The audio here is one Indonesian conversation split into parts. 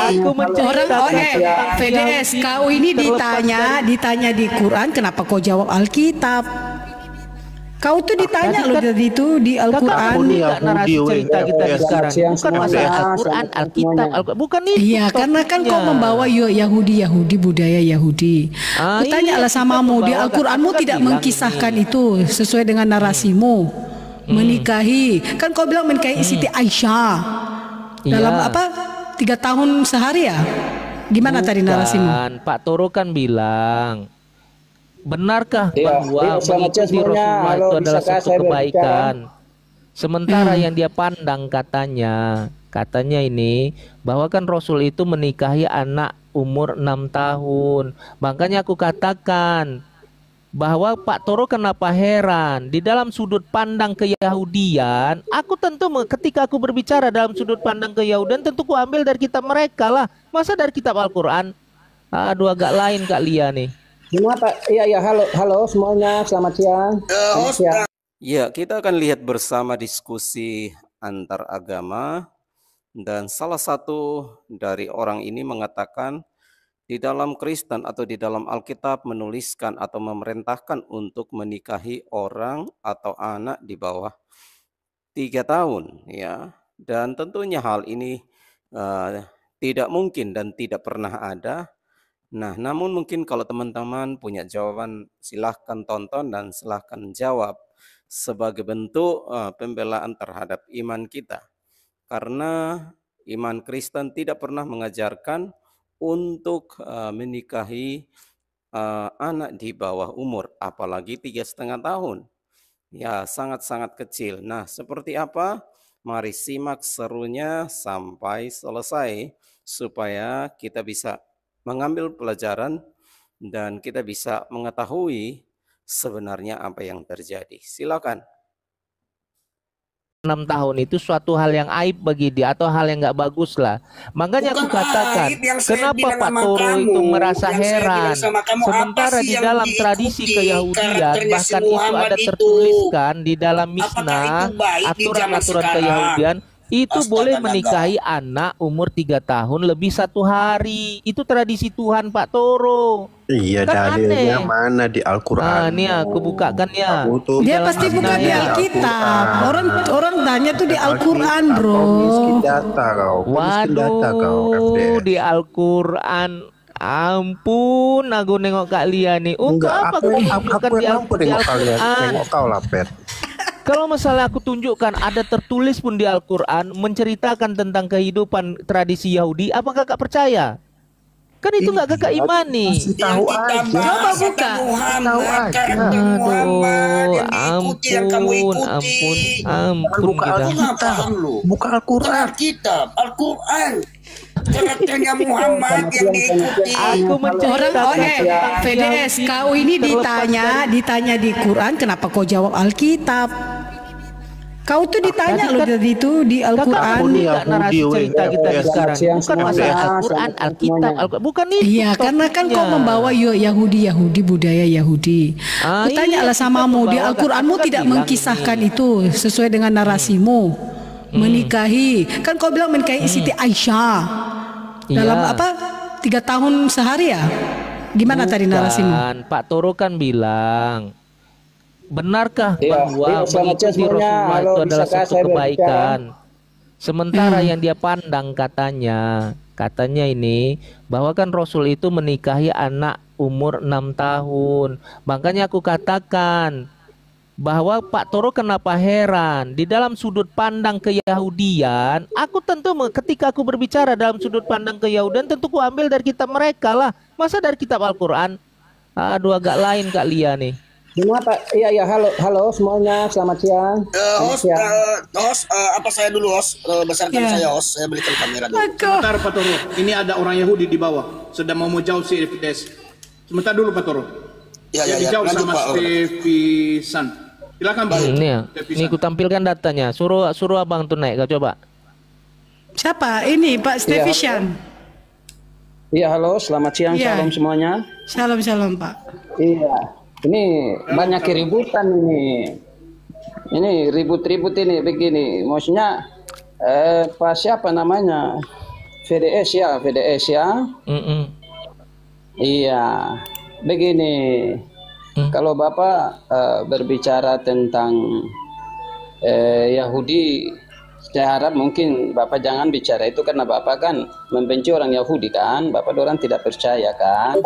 Aku menceritakan tentang VDS, kau ini ditanya di Quran, kenapa kau jawab Alkitab? Kau tuh ditanya loh dari itu di Al-Quran. Kakak narasi cerita kita sekarang bukan masalah Al-Quran, Alkitab, bukan itu. Iya, karena kan kau membawa Yahudi budaya Yahudi. Kutanyalah samamu, di Al-Quranmu tidak mengkisahkan itu sesuai dengan narasimu. Menikahi, kan kau bilang menikahi Siti Aisyah dalam 3 tahun sehari ya? Gimana tadi narasimu? Pak Toro kan bilang, benarkah bahwa mengikuti Rasulullah itu adalah satu kebaikan? Sementara yang dia pandang katanya ini bahwa kan Rasul itu menikahi anak umur 6 tahun. Makanya aku katakan bahwa Pak Toro kenapa heran di dalam sudut pandang keyahudian. Aku tentu ketika aku berbicara dalam sudut pandang keyahudian tentu ku ambil dari kitab mereka lah. Masa dari kitab Al-Quran? Aduh, agak lain Kak Lia nih. Gimana Pak? Iya, halo semuanya, selamat siang. Ya, kita akan lihat bersama diskusi antar agama, dan salah satu dari orang ini mengatakan di dalam Kristen atau di dalam Alkitab menuliskan atau memerintahkan untuk menikahi orang atau anak di bawah 3 tahun, ya. Dan tentunya hal ini tidak mungkin dan tidak pernah ada. Nah, namun mungkin kalau teman-teman punya jawaban, silahkan tonton dan silahkan jawab sebagai bentuk pembelaan terhadap iman kita. Karena iman Kristen tidak pernah mengajarkan untuk menikahi anak di bawah umur, apalagi 3,5 tahun. Ya, sangat-sangat kecil. Nah, seperti apa? Mari simak serunya sampai selesai supaya kita bisa mengambil pelajaran dan kita bisa mengetahui sebenarnya apa yang terjadi. Silakan. 6 tahun itu suatu hal yang aib bagi dia atau hal yang nggak bagus lah. Makanya aku katakan, kenapa Pak Toro itu merasa heran, sementara di dalam tradisi keyahudian bahkan itu ada tertuliskan di dalam Mishnah, aturan-aturan keyahudian itu boleh menikahi anak umur 3 tahun lebih 1 hari. Itu tradisi Tuhan Pak Toro. Iya, Kan dalilnya aneh. mana di Al-Quran? Nih aku bukakan ya. Dia pasti bukan di Alkitab. Orang tanya tuh di Al-Quran, bro. Miskin data kau. Miskin data kau, Waduh, FDS. di Al-Quran. Ampun, aku nengok Kak Lia nih. Untuk apa aku kau yang tunjukkan di mampu tengok kalian, Al-Quran? tengok kau lah, Pet. Kalau misalnya aku tunjukkan ada tertulis pun di Al-Quran menceritakan tentang kehidupan tradisi Yahudi, apakah Kakak percaya? Kan itu nggak Kakak imani. Tahu aja. Coba buka. Tahu aja. Aduh, ampun Buka kita. Alkitab. Buka Al-Quran. Al-Quran. Karakternya Muhammad yang diikuti. Aku menceritakan tentang VDS, kau ini ditanya di Quran, kenapa kau jawab Alkitab? Kau tuh ditanya loh dari itu di Al-Quran. narasi cerita kita sekarang bukan masalah Al-Quran, Alkitab, bukan itu. Iya, karena kan kau membawa Yahudi budaya Yahudi. Kutanyalah samamu, di Al-Quranmu tidak mengkisahkan itu sesuai dengan narasimu. Menikahi, kan kau bilang menikahi Siti Aisyah dalam 3 tahun sehari ya? Gimana tadi narasimu? Pak Toro kan bilang, benarkah bahwa mengikuti Rasulullah itu adalah satu kebaikan? Sementara yang dia pandang katanya ini bahwa kan Rasul itu menikahi anak umur 6 tahun. Makanya aku katakan bahwa Pak Toro kenapa heran di dalam sudut pandang keyahudian. Aku tentu ketika aku berbicara dalam sudut pandang keyahudian tentu ku ambil dari kitab mereka lah. Masa dari kitab Al-Quran? Aduh, agak lain Kak Lia nih. Gimana Pak? Iya, halo semuanya, selamat siang. Apa saya dulu host? Besarkan saya host, saya belikan kamera dulu. Sebentar Pak Toro, ini ada orang Yahudi di bawah sedang mau jauh si FDS. Sebentar dulu Pak Toro. Ya, Jauh lanjut, sama Pak. Stevisan. Silakan Pak. Ini ku tampilkan datanya. Suruh abang tuh naik, kau coba. Siapa? Ini Pak Stevisan. Iya, halo, selamat siang, salam semuanya. Shalom Pak. Iya, ini banyak keributan ini. Ini ribut-ribut ini begini. Maksudnya Pak siapa namanya? VDS ya, VDS ya. Iya, begini. Kalau Bapak berbicara tentang Yahudi, saya harap mungkin Bapak jangan bicara itu karena Bapak kan membenci orang Yahudi kan. Bapak orang tidak percaya kan.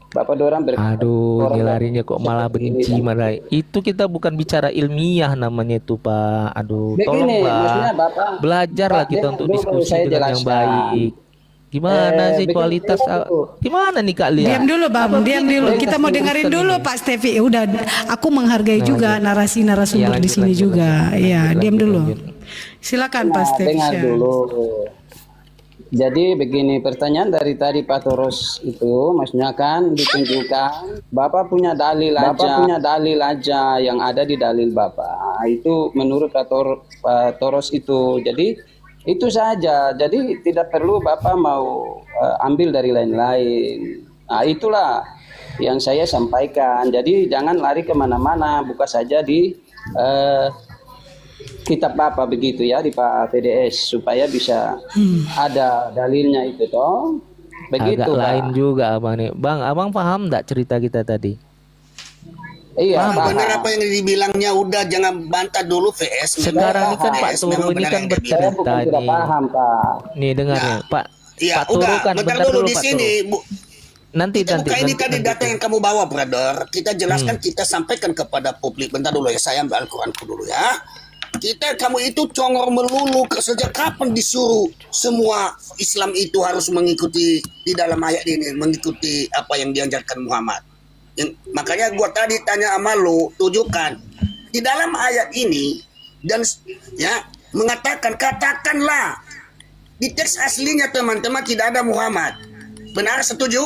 Bapak orang aduh, larinya kok malah benci malah. Itu kita bukan bicara ilmiah namanya itu, Pak. Aduh, begini, tolonglah Bapak, belajarlah kita untuk diskusi dengan yang baik. Gimana sih kualitas? Gimana nih Kak Lia? Diam dulu Bang, diam dulu. Kita mau dengerin dulu Pak Stevi. Udah, aku menghargai juga narasi narasumber di sini juga. Iya, diam dulu. Silakan Pak Stevi. Dengar dulu. Jadi begini, pertanyaan dari tadi Pak Toros itu maksudnya kan ditunjukkan Bapak punya dalil aja yang ada di dalil Bapak. Itu menurut Pak Toros itu. Jadi itu saja, jadi tidak perlu Bapak mau ambil dari lain-lain. Nah itulah yang saya sampaikan. Jadi jangan lari kemana-mana, buka saja di kitab Bapak begitu ya, di Pak PDS supaya bisa ada dalilnya itu toh. Begitu. Agak lain juga Abang nih. Bang, Abang paham enggak cerita kita tadi? Iya, benar apa yang dibilangnya, udah jangan bantah dulu VS. Sekarang ini kan Pak Turu ini kan bercerita nih. Paham, Pak. Nih dengar nih, Pak. Iya, Pak Turu kan bentar dulu di sini. Nanti ini tadi data yang kamu bawa, brother. Kita jelaskan, kita sampaikan kepada publik. Bentar dulu ya, saya ambil Al-Quranku dulu ya. Kamu itu congor melulu. Sejak kapan disuruh semua Islam itu harus mengikuti di dalam ayat ini, mengikuti apa yang diajarkan Muhammad? Makanya gua tadi tanya sama lu, tunjukkan di dalam ayat ini dan ya mengatakan, katakanlah di teks aslinya teman-teman tidak ada Muhammad. Benar, setuju?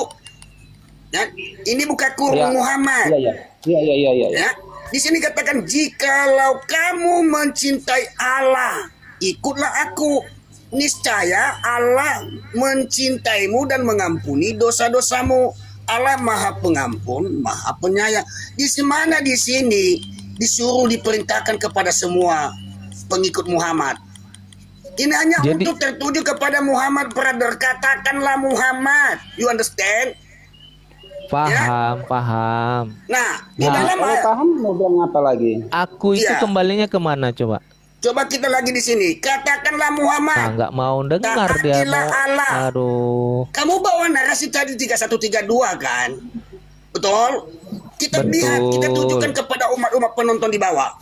Ya, ini bukan Quran Muhammad. Iya. Ya, di sini katakan, jikalau kamu mencintai Allah, ikutlah aku. Niscaya Allah mencintaimu dan mengampuni dosa-dosamu. Allah Maha Pengampun, Maha Penyayang. Di mana di sini disuruh diperintahkan kepada semua pengikut Muhammad. Ini hanya untuk tertuju kepada Muhammad, brother. Katakanlah Muhammad. You understand? Paham. Nah, di dalam kalau paham mau bilang apa lagi? Aku itu kembalinya kemana coba? Coba kita lagi di sini. Katakanlah Muhammad. Nah, nggak mau dengar dia. Allah. Aduh. Kamu bawa narasi tadi 3132 kan? Betul? Kita lihat, kita tunjukkan kepada umat-umat penonton di bawah.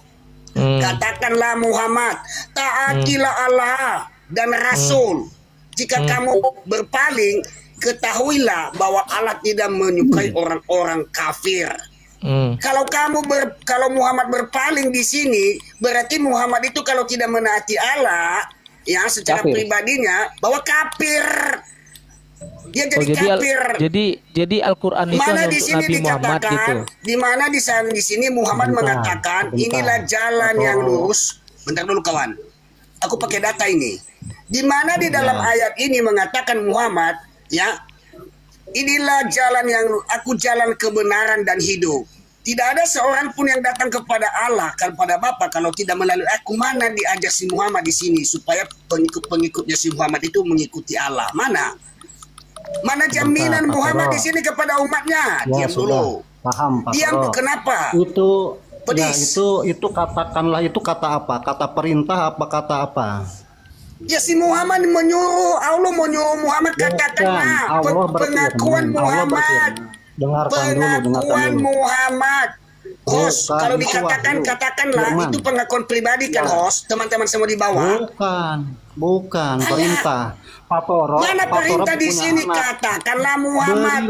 Katakanlah Muhammad, taatilah Allah dan Rasul. Jika kamu berpaling, ketahuilah bahwa Allah tidak menyukai orang-orang kafir. Kalau Muhammad berpaling di sini, berarti Muhammad itu kalau tidak menaati Allah, ya secara pribadinya, bahwa kafir. Dia jadi kafir. Jadi Al-Quran itu hanya untuk Nabi Muhammad gitu. Di mana di sini Muhammad mengatakan, inilah jalan yang lurus. Bentar dulu kawan, aku pakai data ini. Di mana di dalam ayat ini mengatakan Muhammad, ya, inilah jalan yang aku, jalan kebenaran dan hidup. Tidak ada seorang pun yang datang kepada Allah, kepada Bapa kalau tidak melalui aku. Mana diajak si Muhammad di sini supaya pengikut-pengikutnya si Muhammad itu mengikuti Allah? Mana jaminan Muhammad di sini kepada umatnya? Diam dulu. Paham, Pak. Diam, kenapa? Itu itu katakanlah, itu kata apa? Kata perintah apa kata apa? Ya si Muhammad menyuruh, Allah menyuruh Muhammad, katakanlah pengakuan Muhammad. Pengakuan Muhammad. Host, kalau dikatakan, katakanlah itu pengakuan pribadi kan, host, teman-teman semua di bawah. Bukan perintah. Pak Toro, mana perintah di sini? Katakanlah Muhammad.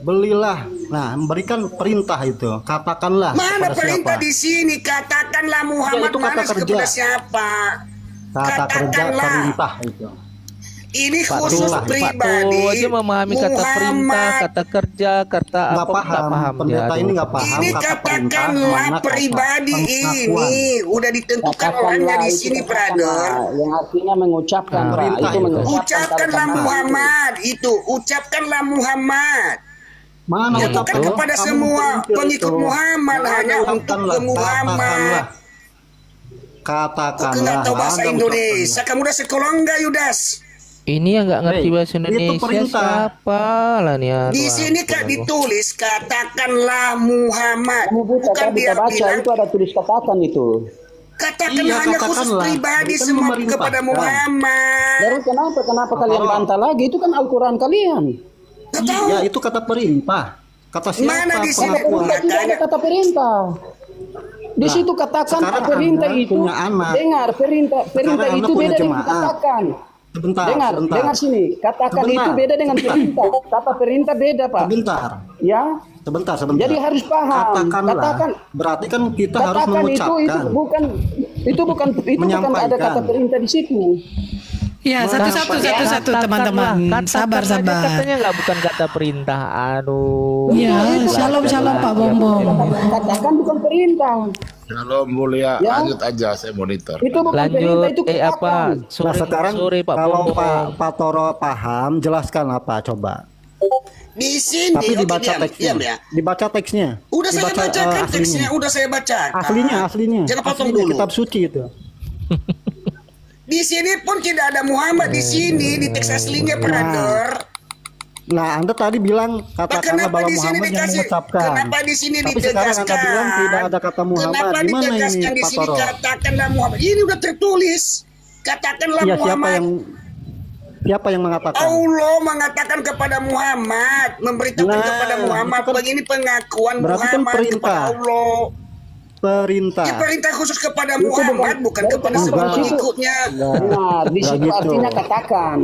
Belilah. Nah, memberikan perintah itu. Katakanlah. Mana perintah di sini? Katakanlah Muhammad. Mana kepada siapa? Kata kerja perintah itu. Ini khusus pribadi. Dia memahami kata perintah, kata kerja, kata apa, paham. Pendeta ini nggak paham. Ini katakanlah pribadi ini udah ditentukan orangnya di sini, brother. Yang artinya mengucapkan perintah. Ucapkanlah Muhammad itu, ucapkanlah Muhammad. Mana ya bukan kepada semua pengikut Muhammad, hanya untuk Muhammad. Katakanlah. Kau nggak tahu bahasa Indonesia? Kamu udah sekolah enggak, Yudas? Ini yang nggak ngerti bahasa itu Indonesia perintah. siapa lah nih ya. Di sini Kak ditulis katakanlah Muhammad. Kamu buka, Bukan kan dia bisa baca bilang itu ada tulis katakan itu. katakan Iya, hanya khusus katakanlah. pribadi Bukan semua memerintahkan. kepada Muhammad. Lalu kenapa kalian bantah lagi? Itu kan Al-Quran kalian. Gak tahu. Ya itu kata perintah. Kata siapa? Mana di sini pengakuan? Makanya- Tidak ada kata perintah. Di Nah, situ katakan sekarang perintah Anda itu. punya anak. Dengar, perintah Sekarang Anda itu punya beda dengan jemaah. katakan. Sebentar, sebentar. Dengar sini. Katakan Sebentar. itu beda dengan perintah. Kata perintah beda, Pak. Sebentar. Ya. Sebentar. Jadi harus paham. Katakanlah. Katakan. Berarti kan kita harus Katakan itu mengucapkan. bukan ada kata Menyampaikan. perintah di situ. Ya, satu-satu teman-teman. Sabar. Katanya nggak bukan kata perintah. Aduh. Ya, shalom Pak Bombom. Katakan bukan perintah. Shalom mulia, Ya. lanjut aja saya monitor. Itu bukan perintah, Lanjut. itu katakan. Nah sekarang sore, Pak kalau Bombom. Pak Toro paham, jelaskan apa coba. Di sini Tapi oke, dibaca diam teksnya. ya. Dibaca teksnya. Udah saya Dibaca, bacakan aslinya. teksnya, udah saya bacakan. Aslinya. Jangan potong Aslinya, dulu. kitab suci itu. Di sini pun tidak ada Muhammad di sini di teks aslinya, brother. Nah, Anda tadi bilang Nah, katakanlah kenapa bahwa di sini Muhammad yang dikasih? mengucapkan. Kenapa di sini Tapi sekarang Anda ditegaskan? bilang tidak ada kata Muhammad. Kenapa Gimana ini ditegaskan di Pak sini Toro? katakanlah Muhammad? Ini udah tertulis. Katakanlah Iya, Muhammad. siapa yang mengatakan? Allah mengatakan kepada Muhammad, memberitahukan Nah, kepada Muhammad, itu kan- begini pengakuan berarti kan Muhammad perintah. kepada Allah. Perintah. Ya, perintah khusus kepada Muhammad, bukan kepada Enggak. seluruh pengikutnya. Nah, di situ gitu. artinya katakan.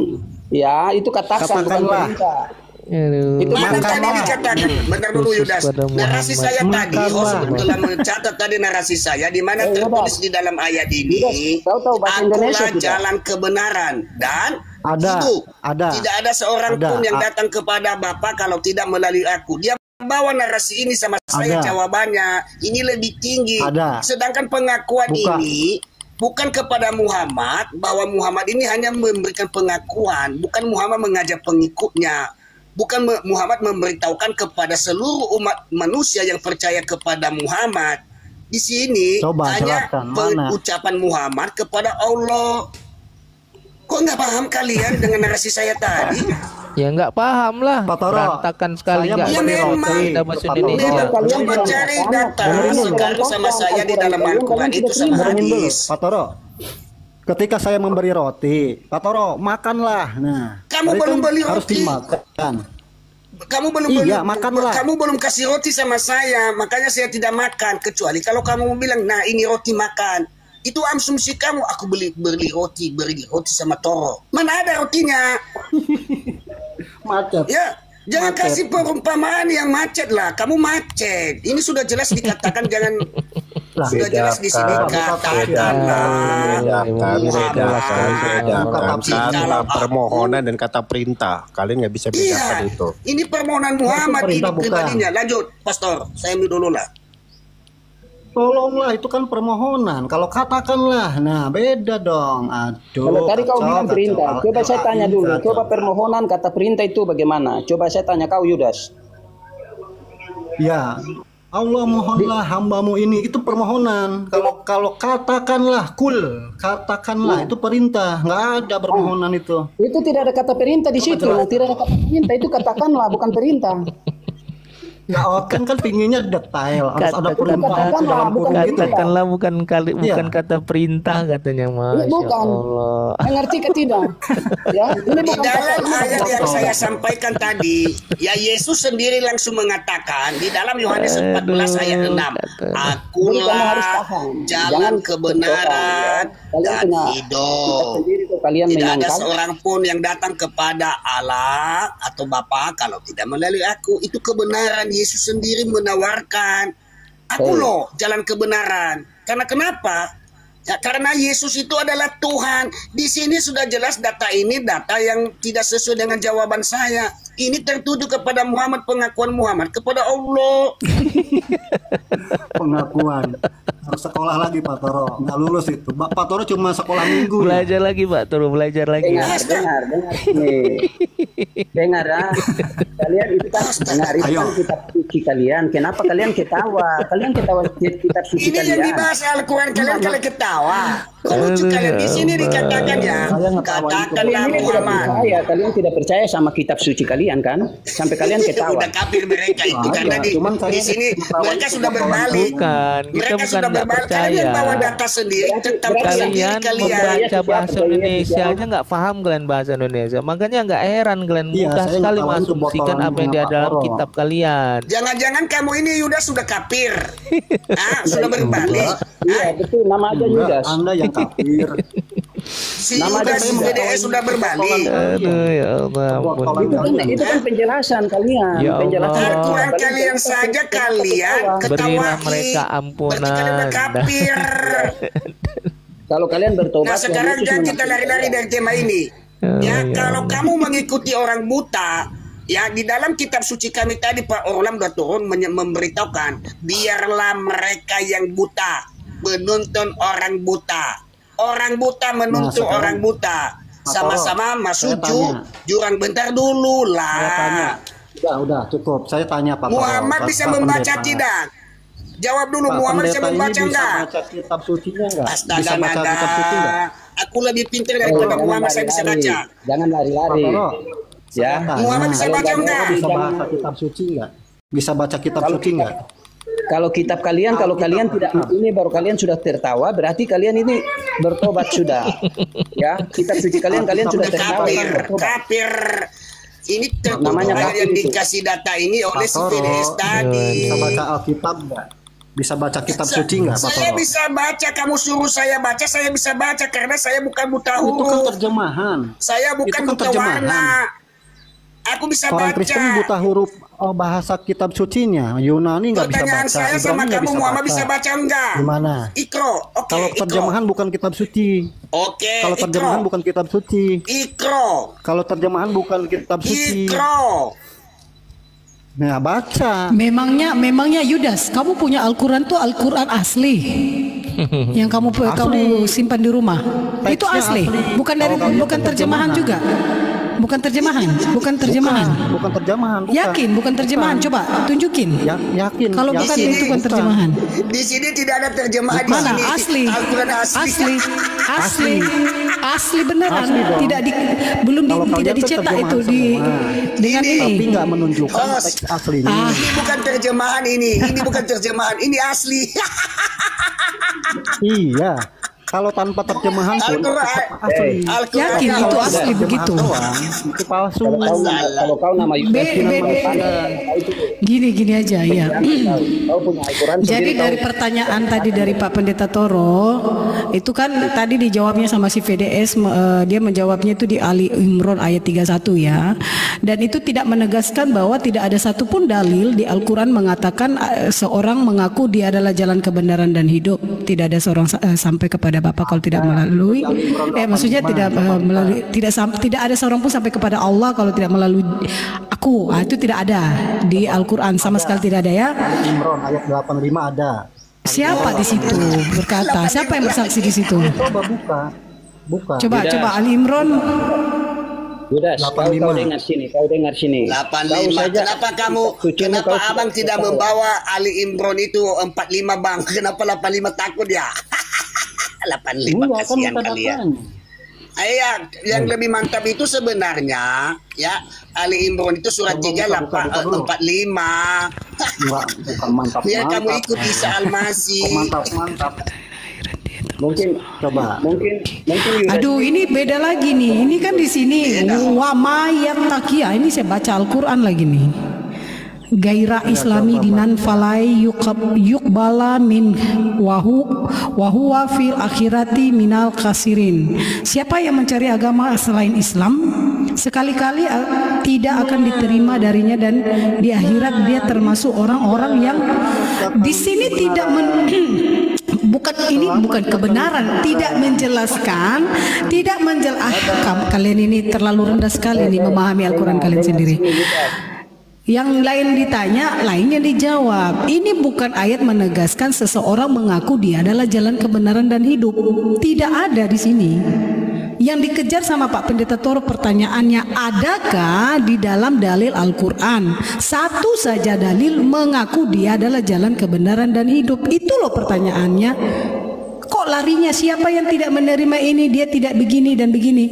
Ya, itu katakan bukan Katakanlah. perintah. Aduh. Itu Mana Makanlah. tadi dikatakan? Bentar dulu Khusus Yudas. pada Narasi Muhammad. saya tadi, Makanlah. telah mencatat tadi narasi saya di mana tertulis di dalam ayat ini. Yudas, tahu bahasa Indonesia Akulah tidak? jalan kebenaran dan Ada, itu ada. tidak ada seorang Ada. pun yang datang kepada Bapa kalau tidak melalui aku. Dia bawa narasi ini sama saya, Ada. jawabannya ini lebih tinggi. Ada. Sedangkan pengakuan Bukan. ini bukan kepada Muhammad, bahwa Muhammad ini hanya memberikan pengakuan, bukan Muhammad mengajak pengikutnya, bukan Muhammad memberitahukan kepada seluruh umat manusia yang percaya kepada Muhammad. Di sini Coba hanya jelaskan, mana? ucapan Muhammad kepada Allah. Kok nggak paham kalian dengan narasi saya tadi? Ya nggak paham lah. Pak Toro, Berantakan sekali saya nggak Ya boleh memang. roti bahasa Pak Toro. Indonesia. Memang Kalian mencari bilang, data kalian sekarang bilang, sama saya di dalam Al-Quran, Al-Quran kalian itu tidak sama Dengerin dulu, hadis. Pak Toro. Ketika saya memberi roti, Pak Toro makanlah. Nah, Kamu tadi belum kan beli harus roti. dimakan. Kamu belum Iya, makanlah. kamu belum kasih roti sama saya, makanya saya tidak makan. Kecuali kalau kamu bilang, nah ini roti makan. Itu asumsi kamu, aku beli roti sama Toro. Mana ada rotinya? Macet. Ya, jangan Macet. kasih perumpamaan yang macet lah. Kamu macet. Ini sudah jelas dikatakan jangan. Lah, Sudah jelas di sini katakanlah. Bedakan kata permohonan dan kata perintah. Kalian nggak bisa bedakan Iya, itu. ini permohonan Muhammad ini perintah bukan. pribadinya. Lanjut, Pastor. Saya minum dulu lah. Tolonglah, itu kan permohonan. Kalau katakanlah, nah beda dong. Aduh. Kalau tadi kau kacau, bilang perintah, kacau. coba saya tanya dulu. Kacau. Coba permohonan kata perintah itu bagaimana? Coba saya tanya kau Yudas. Ya, Allah mohonlah hambamu ini, itu permohonan. Kalau katakanlah katakanlah itu perintah, nggak ada permohonan itu. Itu tidak ada kata perintah di situ. Tidak ada kata perintah, itu katakanlah bukan perintah. Ya, kan pinginnya detail, harus ada perintah di dalam kurung gitu. Katakanlah bukan Iya. kata perintah katanya, Masya Bukan. Allah. Mengerti ke tidak? Ya, ini Di bukan dalam kata ayat yang saya sampaikan tadi, ya Yesus sendiri langsung mengatakan di dalam Yohanes 14 ayat 6, Jadi kamu harus akulah paham. jalan Jangan kebenaran Kalian dan punya hidup. sendiri tuh kalian Tidak ada menyangkal. seorang pun yang datang kepada Allah atau Bapa kalau tidak melalui aku. Itu kebenaran. Yesus sendiri menawarkan, aku loh jalan kebenaran. Karena kenapa? Ya, karena Yesus itu adalah Tuhan. Di sini sudah jelas data ini data yang tidak sesuai dengan jawaban saya. Ini tertuju kepada Muhammad, pengakuan Muhammad kepada Allah. Pengakuan. Harus sekolah lagi Pak Toro. Nggak lulus itu. Pak Toro cuma sekolah minggu. Belajar lagi Pak Toro, belajar lagi. Dengar nih. Dengar ah. Kalian itu kan dengar itu kan kitab suci kalian. Kenapa kalian ketawa? Kalian ketawa kitab suci Ini kalian. yang dibahas Al-Quran kalian ketawa. Kalau kalian di sini dikatakan ya, katakanlah Muhammad. Kalian tidak percaya sama kitab suci kalian kan? Sampai kalian ketawa. Udah kafir mereka itu karena di sini mereka sudah berbalik. Bukan, Mereka sudah berbalik. Kalian bawa data sendiri tentang kalian membaca bahasa Indonesia aja nggak paham kalian bahasa Indonesia, makanya nggak heran kalian mudah sekali mengasumsikan apa yang ada dalam kitab kalian. Jangan-jangan kamu ini Yudas sudah kafir, sudah berbalik. Iya betul, nama aja Yudas. Anda yang kafir. Si Yudas PDS sudah berbalik. Aduh ya Allah. Itu kan penjelasan kalian. Ya Allah. Penjelasan Al-Quran kalian saja kalian Berilah ketawain. mereka Berarti kalian ampunan. udah kafir. Kalau kalian bertobat. Nah sekarang jangan kita lari-lari dari tema ini. Ya kalau kamu mengikuti orang buta, ya di dalam kitab suci kami tadi Pak Orlam sudah turun memberitahukan, biarlah mereka yang buta menuntun orang buta. Orang buta menuntun orang buta. Sama-sama masuk jurang. Bentar dulu lah. Udah cukup. Saya tanya Pak Muhammad bisa membaca tidak? Jawab dulu, Muhammad bisa membaca enggak? Bisa baca kitab sucinya enggak? Astaga, Bisa baca kitab suci enggak? Aku lebih pintar daripada Muhammad, saya bisa baca. Jangan lari-lari. Ya. Muhammad bisa baca enggak? Bisa baca kitab suci enggak? Bisa baca kitab suci enggak? Kalau kitab kalian, kalau kalian tidak ini baru kalian sudah tertawa, berarti kalian ini bertobat sudah. Ya, kitab suci kalian sudah tertawa. Kafir. Ini namanya yang dikasih data ini oleh si PDS tadi. Bisa baca Alkitab enggak? Bisa baca kitab suci enggak, Pak Toro? Saya bisa baca, kamu suruh saya baca, saya bisa baca karena saya bukan buta huruf. Itu kan terjemahan. Saya bukan buta warna. Aku bisa Orang baca. Kristen buta huruf bahasa kitab sucinya. Yunani nggak bisa baca. Pertanyaan saya sama kamu, Muhammad bisa baca enggak? Gimana? Ikro. Oke. Kalau terjemahan bukan kitab suci. Oke. Kalau terjemahan bukan kitab suci. Ikro. Kalau terjemahan bukan kitab suci. Ikro. Nah, baca. Memangnya Yudas, kamu punya Al-Quran tuh Al-Quran asli. Yang kamu simpan di rumah. Itu asli. Bukan terjemahan juga. Bukan terjemahan. Bukan terjemahan. Yakin bukan terjemahan. Coba tunjukin. Yakin. Kalau bukan itu bukan terjemahan. Di sini tidak ada terjemahan. Mana? Di sini. Asli. Al-Quran Asli beneran. Tidak dicetak itu dengan ini. Tapi nggak menunjukkan teks aslinya. Ini bukan terjemahan ini. Ini bukan terjemahan. Ini asli. Iya. Kalau tanpa terjemahan pun asli. Yakin itu asli begitu. Itu palsu. Kalau kau nama Gini aja ya. Jadi dari pertanyaan tadi dari Pak Pendeta Toro, itu kan tadi dijawabnya sama si VDS, dia menjawabnya itu di Ali Imran ayat 31 ya. Dan itu tidak menegaskan bahwa tidak ada satupun dalil di Al-Quran mengatakan seorang mengaku dia adalah jalan kebenaran dan hidup. Tidak ada seorang sampai kepada Bapa kalau tidak melalui maksudnya tidak melalui tidak ada seorang pun sampai kepada Allah kalau tidak melalui aku. Itu tidak ada di Al-Quran sama sekali, tidak ada ya. Imran ayat 85 ada. Siapa di situ berkata? Siapa yang bersaksi di situ? Buka. Coba Ali Imran. Yudas, kau dengar sini. 85. Kenapa abang tidak membawa Ali Imran itu 45 bang? Kenapa 85 takut ya? 85 kasihan kalian. Yang lebih mantap itu sebenarnya ya Ali Imran itu surat 3 45. Bukan mantap. Ya kamu ikut Isa Al-Masih. Mantap. Mungkin Aduh, ini beda lagi nih. Ini kan di sini wa mayat takia. Ini saya baca Al-Qur'an lagi nih. Gaira Islami dinan falai yukbala min wahuwa fil akhirati minal khasirin. Siapa yang mencari agama selain Islam sekali-kali tidak akan diterima darinya, dan di akhirat dia termasuk orang-orang yang di sini tidak bukan kebenaran, tidak menjelaskan, kalian ini terlalu rendah sekali nih memahami Al-Quran kalian sendiri. Yang lain ditanya, lainnya dijawab. Ini bukan ayat menegaskan seseorang mengaku dia adalah jalan kebenaran dan hidup. Tidak ada di sini. Yang dikejar sama Pak Pendeta Toro pertanyaannya, adakah di dalam dalil Al-Quran satu saja dalil mengaku dia adalah jalan kebenaran dan hidup? Itu loh pertanyaannya. Kok larinya siapa yang tidak menerima ini, dia tidak begini dan begini?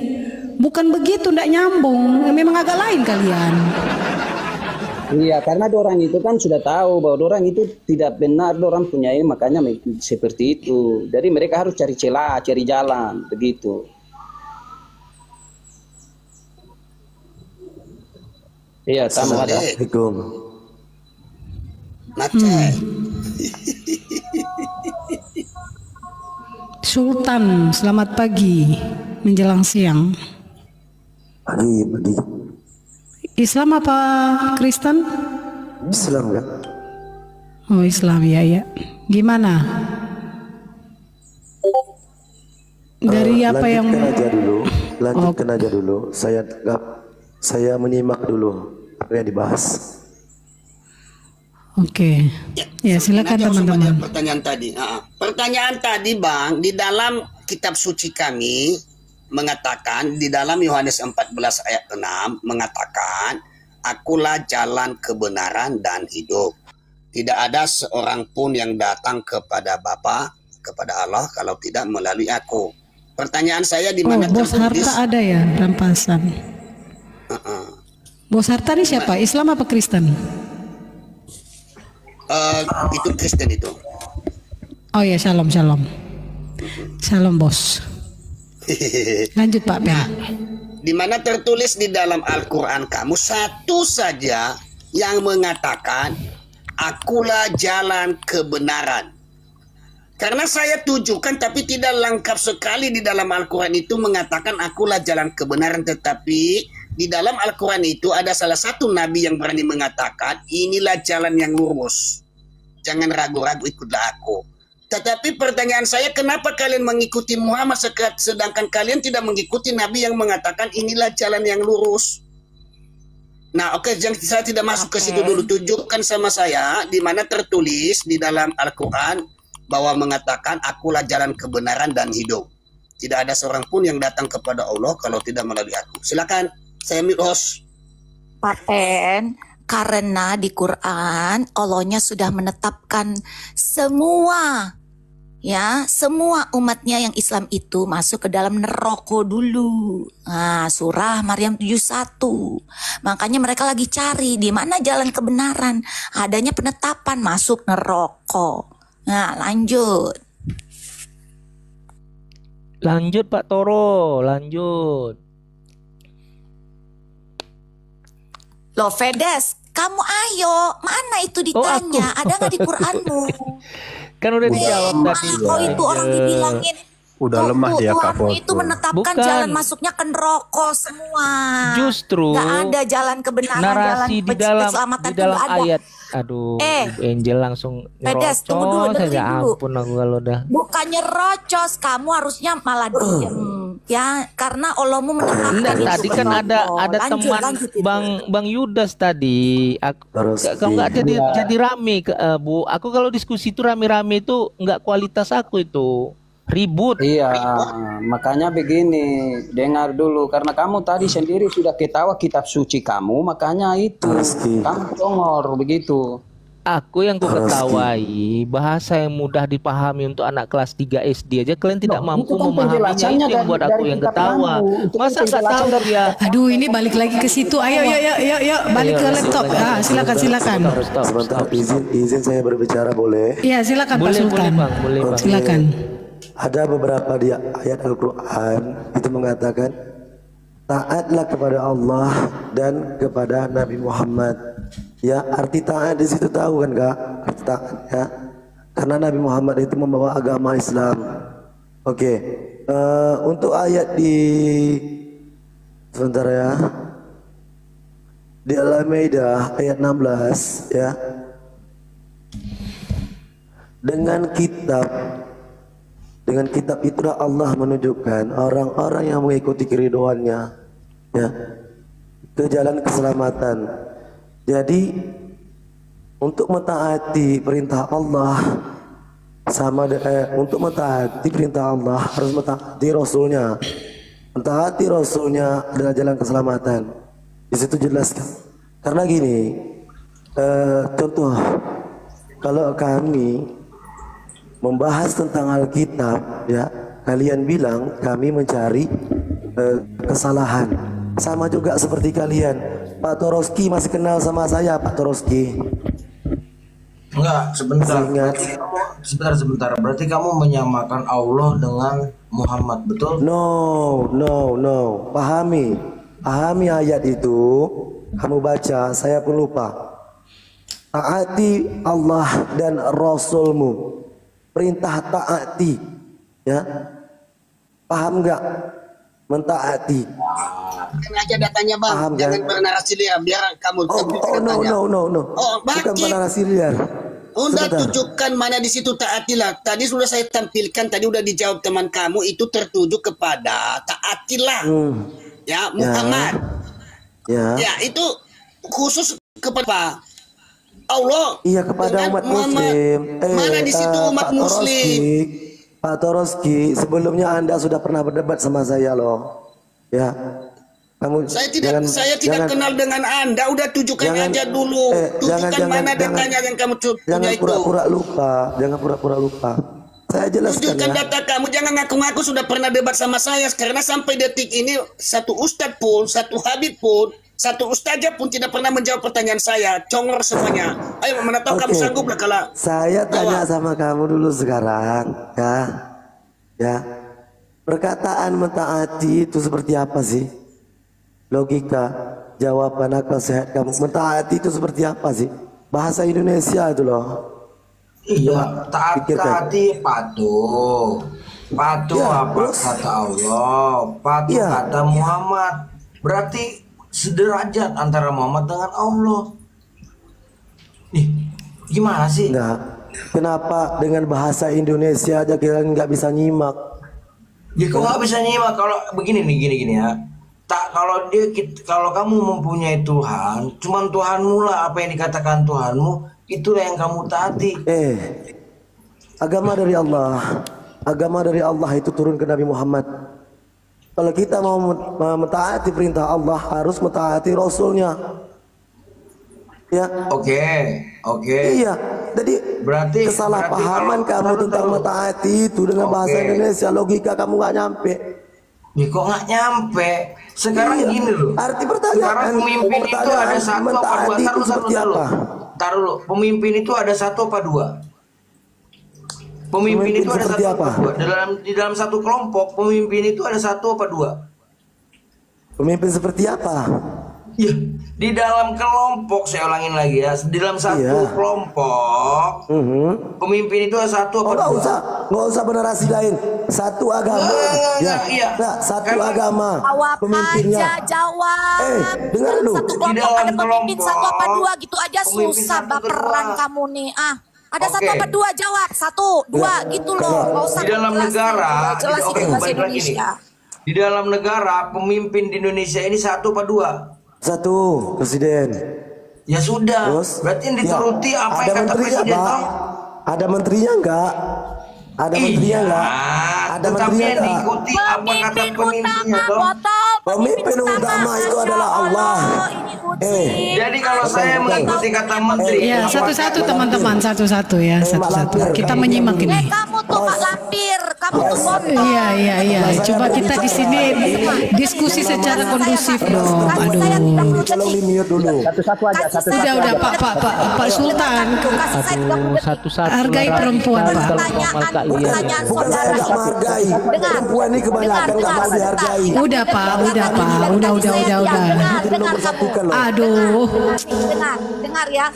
Bukan begitu, tidak nyambung. Memang agak lain kalian. Iya, karena orang itu kan sudah tahu bahwa orang itu tidak benar, orang punya ini, makanya seperti itu. Jadi mereka harus cari celah, cari jalan, begitu. Iya, tamu ada. Assalamualaikum. Sultan, selamat pagi menjelang siang. Pagi. Islam apa Kristen? Islam ya. Oh Islam ya. Gimana? Dari apa yang lanjutkan aja dulu. Saya menyimak dulu apa yang dibahas. Oke. Ya silakan teman-teman. Pertanyaan tadi Bang, di dalam kitab suci kami mengatakan, di dalam Yohanes 14 ayat 6 mengatakan, akulah jalan kebenaran dan hidup. Tidak ada seorang pun yang datang kepada Bapa, kepada Allah kalau tidak melalui aku. Pertanyaan saya di mana Bos harta ada ya rampasan. Bos harta ini siapa? Islam apa Kristen? Itu Kristen itu. Oh ya, shalom. Shalom bos. Lanjut Pak Ben. Di mana tertulis di dalam Al-Quran kamu satu saja yang mengatakan akulah jalan kebenaran. Karena saya tujukan tapi tidak lengkap sekali di dalam Al-Quran itu mengatakan akulah jalan kebenaran, tetapi di dalam Al-Quran itu ada salah satu nabi yang berani mengatakan inilah jalan yang lurus. Jangan ragu-ragu, ikutlah aku. Tetapi pertanyaan saya, kenapa kalian mengikuti Muhammad sedangkan kalian tidak mengikuti Nabi yang mengatakan inilah jalan yang lurus? Nah, saya tidak masuk ke situ dulu. Tunjukkan sama saya di mana tertulis di dalam Al-Quran bahwa mengatakan akulah jalan kebenaran dan hidup. Tidak ada seorang pun yang datang kepada Allah kalau tidak melalui aku. Silakan, saya mute host. Pak Pen, karena di Quran Allahnya sudah menetapkan semua umatnya yang Islam itu masuk ke dalam neraka dulu. Nah, surah Maryam 71. Makanya mereka lagi cari di mana jalan kebenaran. Adanya penetapan masuk neraka. Nah, lanjut. Lanjut Pak Toro, lanjut. Loh Fedes, kamu ayo, mana itu ditanya, ada nggak di Quranmu? Kan udah dijawab tadi. Kau itu orang dibilangin udah lemah dia Kak Foto. Itu menetapkan jalan masuknya ke neraka semua. Justru nggak ada jalan kebenaran, narasi jalan di dalam ayat. Aduh, Angel langsung Fedes, tunggu dulu, saja. Ampun aku kalau udah. Bukannya rocos, kamu harusnya malah diem. Ya, karena Allahmu menetapkan. Tadi kan ada teman Bang Yudas tadi. Kamu nggak jadi rame Bu. Aku kalau diskusi itu rame-rame itu nggak kualitas aku itu. Ribut. Iya, makanya begini, dengar dulu, karena kamu tadi sendiri sudah ketawa kitab suci kamu, makanya itu kamu congor begitu. Aku yang ku ketawain bahasa yang mudah dipahami untuk anak kelas 3 SD aja kalian tidak mampu memahaminya, itu yang buat aku yang ketawa. Masa nggak tahu dia? Aduh, ini balik lagi ke situ. Ayo balik ke laptop. Silakan. Sebentar, izin saya berbicara boleh? Iya, silakan Pak Sultan. Boleh bang. Silakan. Ada beberapa di ayat Al-Quran itu mengatakan taatlah kepada Allah dan kepada Nabi Muhammad. Ya, arti taat di situ tahu kan Kak? Arti taat ya. Karena Nabi Muhammad itu membawa agama Islam. Oke. Untuk ayat sebentar ya. Di Al-Maidah ayat 16 ya. Dengan kitab Dengan kitab itulah Allah menunjukkan orang-orang yang mengikuti keriduannya, ya, ke jalan keselamatan. Jadi untuk mentaati perintah Allah untuk mentaati perintah Allah harus mentaati Rasulnya. Mentaati Rasulnya adalah jalan keselamatan. Di situ jelaskan. Karena gini, contoh kalau kami membahas tentang Alkitab, ya, kalian bilang kami mencari kesalahan. Sama juga seperti kalian. Pak Toroski masih kenal sama saya, Pak Toroski. Enggak, sebentar. Berarti kamu menyamakan Allah dengan Muhammad, betul? No. Pahami ayat itu. Kamu baca, saya pun lupa. Taati Allah dan Rasulmu. Perintah taati, ya. Paham enggak? Mentaati. Aja datanya bang, paham, jangan kan? bernarasi liar biar kamu. No. Bukan bernarasi liar. Udah tunjukkan mana di situ taatilah. Tadi sudah saya tampilkan, tadi udah dijawab teman kamu, itu tertuju kepada taatilah. Ya, Muhammad. Ya, itu khusus kepada Allah. Iya, kepada umat muslim. Mana di situ umat muslim? Pak Toroski, sebelumnya Anda sudah pernah berdebat sama saya loh. Ya. Saya tidak kenal dengan Anda. Udah tunjukkan aja dulu. Tunjukkan mana datanya yang kamu punya itu. Jangan pura-pura lupa. Saya jelaskan. Tunjukkan data kamu. Jangan ngaku-ngaku sudah pernah debat sama saya. Karena sampai detik ini satu ustadz pun, satu habib pun, satu ustazah pun tidak pernah menjawab pertanyaan saya. Congor semuanya. Ayo, mana tahu kamu sanggup lah kalau. Saya tanya sama kamu dulu sekarang, ya. Perkataan mentaati itu seperti apa sih? Logika, jawaban akal sehat kamu. Mentaati itu seperti apa sih? Bahasa Indonesia itu loh. Iya, taati patuh. Patuh ya, apa terus? Kata Allah, patuh ya. Kata Muhammad. Berarti sederajat antara Muhammad dengan Allah. Nih, gimana sih? Nah, kenapa dengan bahasa Indonesia aja kalian nggak bisa nyimak? Ya kok nggak bisa nyimak kalau begini nih, gini ya. Kalau kamu mempunyai Tuhan, cuman Tuhanmu lah, apa yang dikatakan Tuhanmu, itulah yang kamu taati. Agama dari Allah itu turun ke Nabi Muhammad. Kalau kita mau mentaati perintah Allah, harus mentaati Rasulnya. Ya. Oke. Iya. Jadi berarti kesalahpahaman kamu tentang mentaati itu dengan bahasa Indonesia, logika kamu nggak nyampe. Ya kok nggak nyampe? Sekarang gini loh. Arti pertanyaan. Sekarang pemimpin itu ada satu apa dua? Taruh dulu. Pemimpin itu ada satu apa dua? Pemimpin itu ada satu apa dua? Di dalam satu kelompok, pemimpin itu ada satu apa dua? Pemimpin seperti apa? Ya, di dalam kelompok, saya ulangin lagi ya, di dalam satu kelompok, pemimpin itu ada satu apa dua? Nggak usah bernarasi lain. Satu agama, satu agama. Jawab pemimpinnya. aja, jawab. Dengar dulu. Satu kelompok ada pemimpin satu apa dua gitu aja susah baperan kamu nih. Ada satu apa dua, jawab satu, dua gitu loh. Nggak usah di dalam negara, jelas itu bahasa Indonesia. Di dalam negara pemimpin di Indonesia ini satu apa dua? Satu, presiden. Ya sudah. Terus, berarti yang dituruti apa yang kata presiden? Ada menterinya enggak? Ada menterinya enggak? Ada menterinya enggak? Diikuti apa kata pemimpinnya toh? Pemimpin utama itu adalah Allah. Jadi kalau saya mengikuti kata menteri, ya satu-satu teman-teman, satu-satu ya, satu-satu. Kita menyimak ini. Kamu tuh Pak Lampir, kamu tuh Iya. Coba kita di sini diskusi secara kondusif dong. Aduh. Satu-satu aja. Udah Pak Sultan. Satu-satu. Hargai perempuan, Pak. Pertanyaan Bukan saya nggak menghargai. Perempuan ini kebanyakan nggak mau dihargai. Udah Pak. Udah. Aduh. Dengar ya.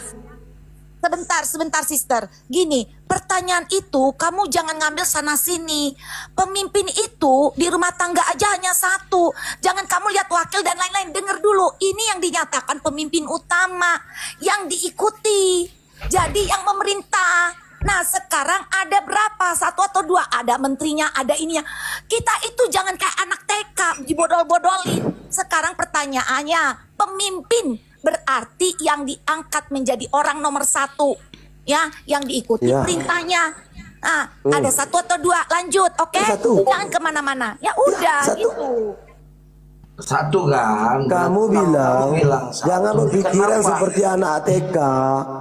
Sebentar sister. Gini, pertanyaan itu kamu jangan ngambil sana sini. Pemimpin itu di rumah tangga aja hanya satu. Jangan kamu lihat wakil dan lain-lain. Dengar dulu, ini yang dinyatakan pemimpin utama, yang diikuti. Jadi yang memerintah. Nah sekarang ada berapa? 1 atau 2? Ada menterinya, ada ininya. Kita itu jangan kayak anak TK dibodol-bodolin. Sekarang pertanyaannya, pemimpin berarti yang diangkat menjadi orang nomor 1, ya, yang diikuti perintahnya. Nah, ada 1 atau 2, lanjut, oke? Jangan kemana-mana. Ya udah, gitu. 1 kan. Kamu bilang jangan berpikiran seperti anak TK.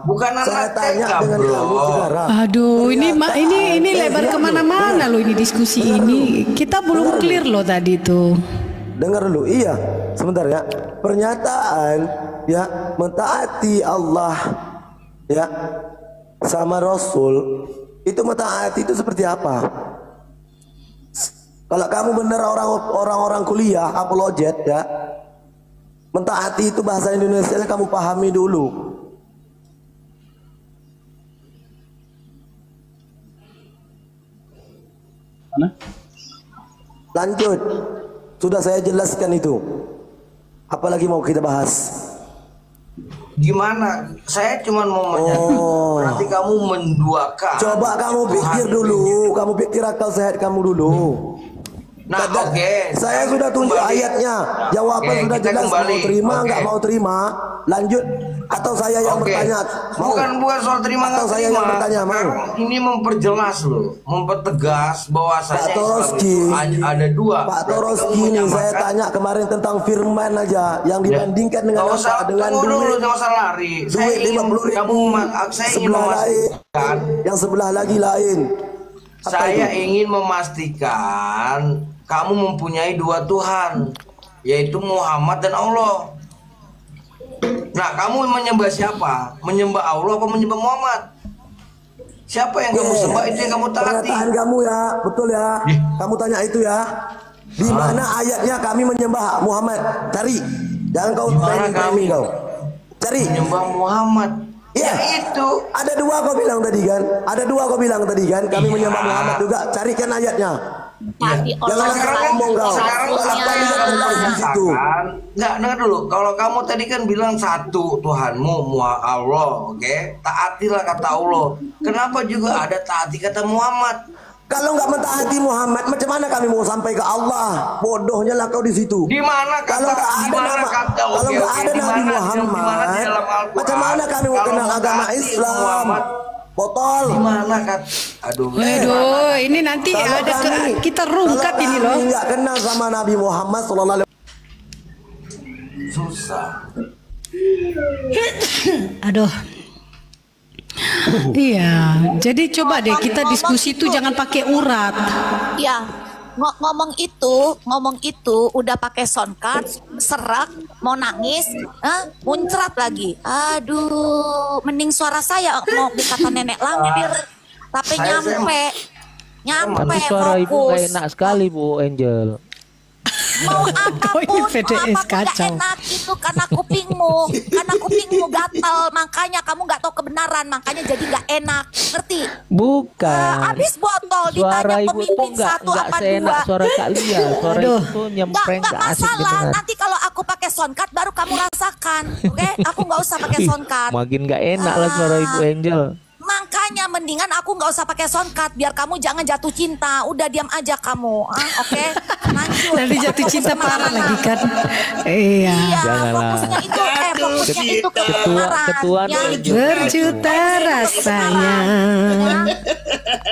Bukan Saya anak tanya TK, dengan bro. kamu sekarang. Aduh, ini lebar kemana-mana loh ini diskusi ini. Kita belum clear loh tadi tuh. Dengar dulu, iya, sebentar ya. Pernyataan ya mentaati Allah ya sama Rasul itu mentaati itu seperti apa? Kalau kamu benar orang-orang kuliah apologet ya, mentaati itu bahasa Indonesia kamu pahami dulu. Mana? Lanjut, sudah saya jelaskan itu. Apalagi mau kita bahas? Gimana? Saya cuma mau berarti kamu menduakan. Coba kamu pikir dulu, kamu pikir akal sehat kamu dulu. Nah, oke. Saya sudah tunjuk ayatnya. Jawaban sudah jelas. Mau terima nggak mau terima? Lanjut atau saya yang bertanya? Bukan soal terima nggak terima. Saya yang bertanya mau. Ini memperjelas loh, mempertegas bahwasanya Pak Toroski ada 2. Pak Toroski ini saya tanya kemarin tentang firman aja yang dibandingkan dengan apa? Dengan duit. Nggak usah lari. Saya ingin memastikan. Yang sebelah lagi lain. Saya ingin memastikan kamu mempunyai 2 Tuhan, yaitu Muhammad dan Allah. Nah, kamu menyembah siapa? Menyembah Allah atau menyembah Muhammad? Siapa yang kamu sembah itu yang kamu taati? Pernyataan kamu ya, betul ya. Kamu tanya itu ya. Di mana ayatnya kami menyembah Muhammad? Cari. Jangan kau kami kau. Cari. Menyembah Muhammad. Ya itu. Ada 2 kau bilang tadi kan? Ada 2 kau bilang tadi kan? Kami menyembah Muhammad juga. Carikan ayatnya. Jangan ngomong kau. Enggak, dengar dulu. Kalau kamu tadi kan bilang 1 Tuhanmu Allah, oke? Taatilah kata Allah. Kenapa juga ada taati kata Muhammad? Kalau nggak mentaati Muhammad, macam mana kami mau sampai ke Allah? Bodohnya lah kau di situ. Di mana kalau nggak ada kalau nggak ada Nabi Muhammad, macam mana kami mau kenal agama Islam? Botol. Di mana kan? Aduh. Ini nanti ada kita rungkat ini loh. Nggak kenal sama Nabi Muhammad sallallahu alaihi susah. Aduh. Iya, jadi coba deh kita diskusi itu jangan pakai urat. Ya, ngomong itu udah pakai soundcard, serak, mau nangis, muncrat lagi. Aduh, mending suara saya mau dikata nenek lampir, tapi nyampe Tapi suara ibu gak enak sekali Bu Angel. Mau apapun, PDS kacau. Enak itu karena kupingmu gatal, makanya kamu nggak tahu kebenaran, makanya jadi nggak enak, ngerti? Bukan. Habis botol Suara ditanya ibu pemimpin tuh 1 apa 2. seenak suara Kak Lia. Suara itu tuh nyempreng Nggak gak asik masalah. didengar. Nanti kalau aku pakai soundcard baru kamu rasakan, oke? Aku nggak usah pakai soundcard. Makin gak enak lah suara Ibu Angel. Makanya mendingan aku nggak usah pakai soundcard biar kamu jangan jatuh cinta. Udah diam aja kamu, oke? Lanjut. Nanti jatuh cinta parah lagi kan? Iya. Janganlah. Fokusnya itu kebenaran. Ketua berjuta rasanya.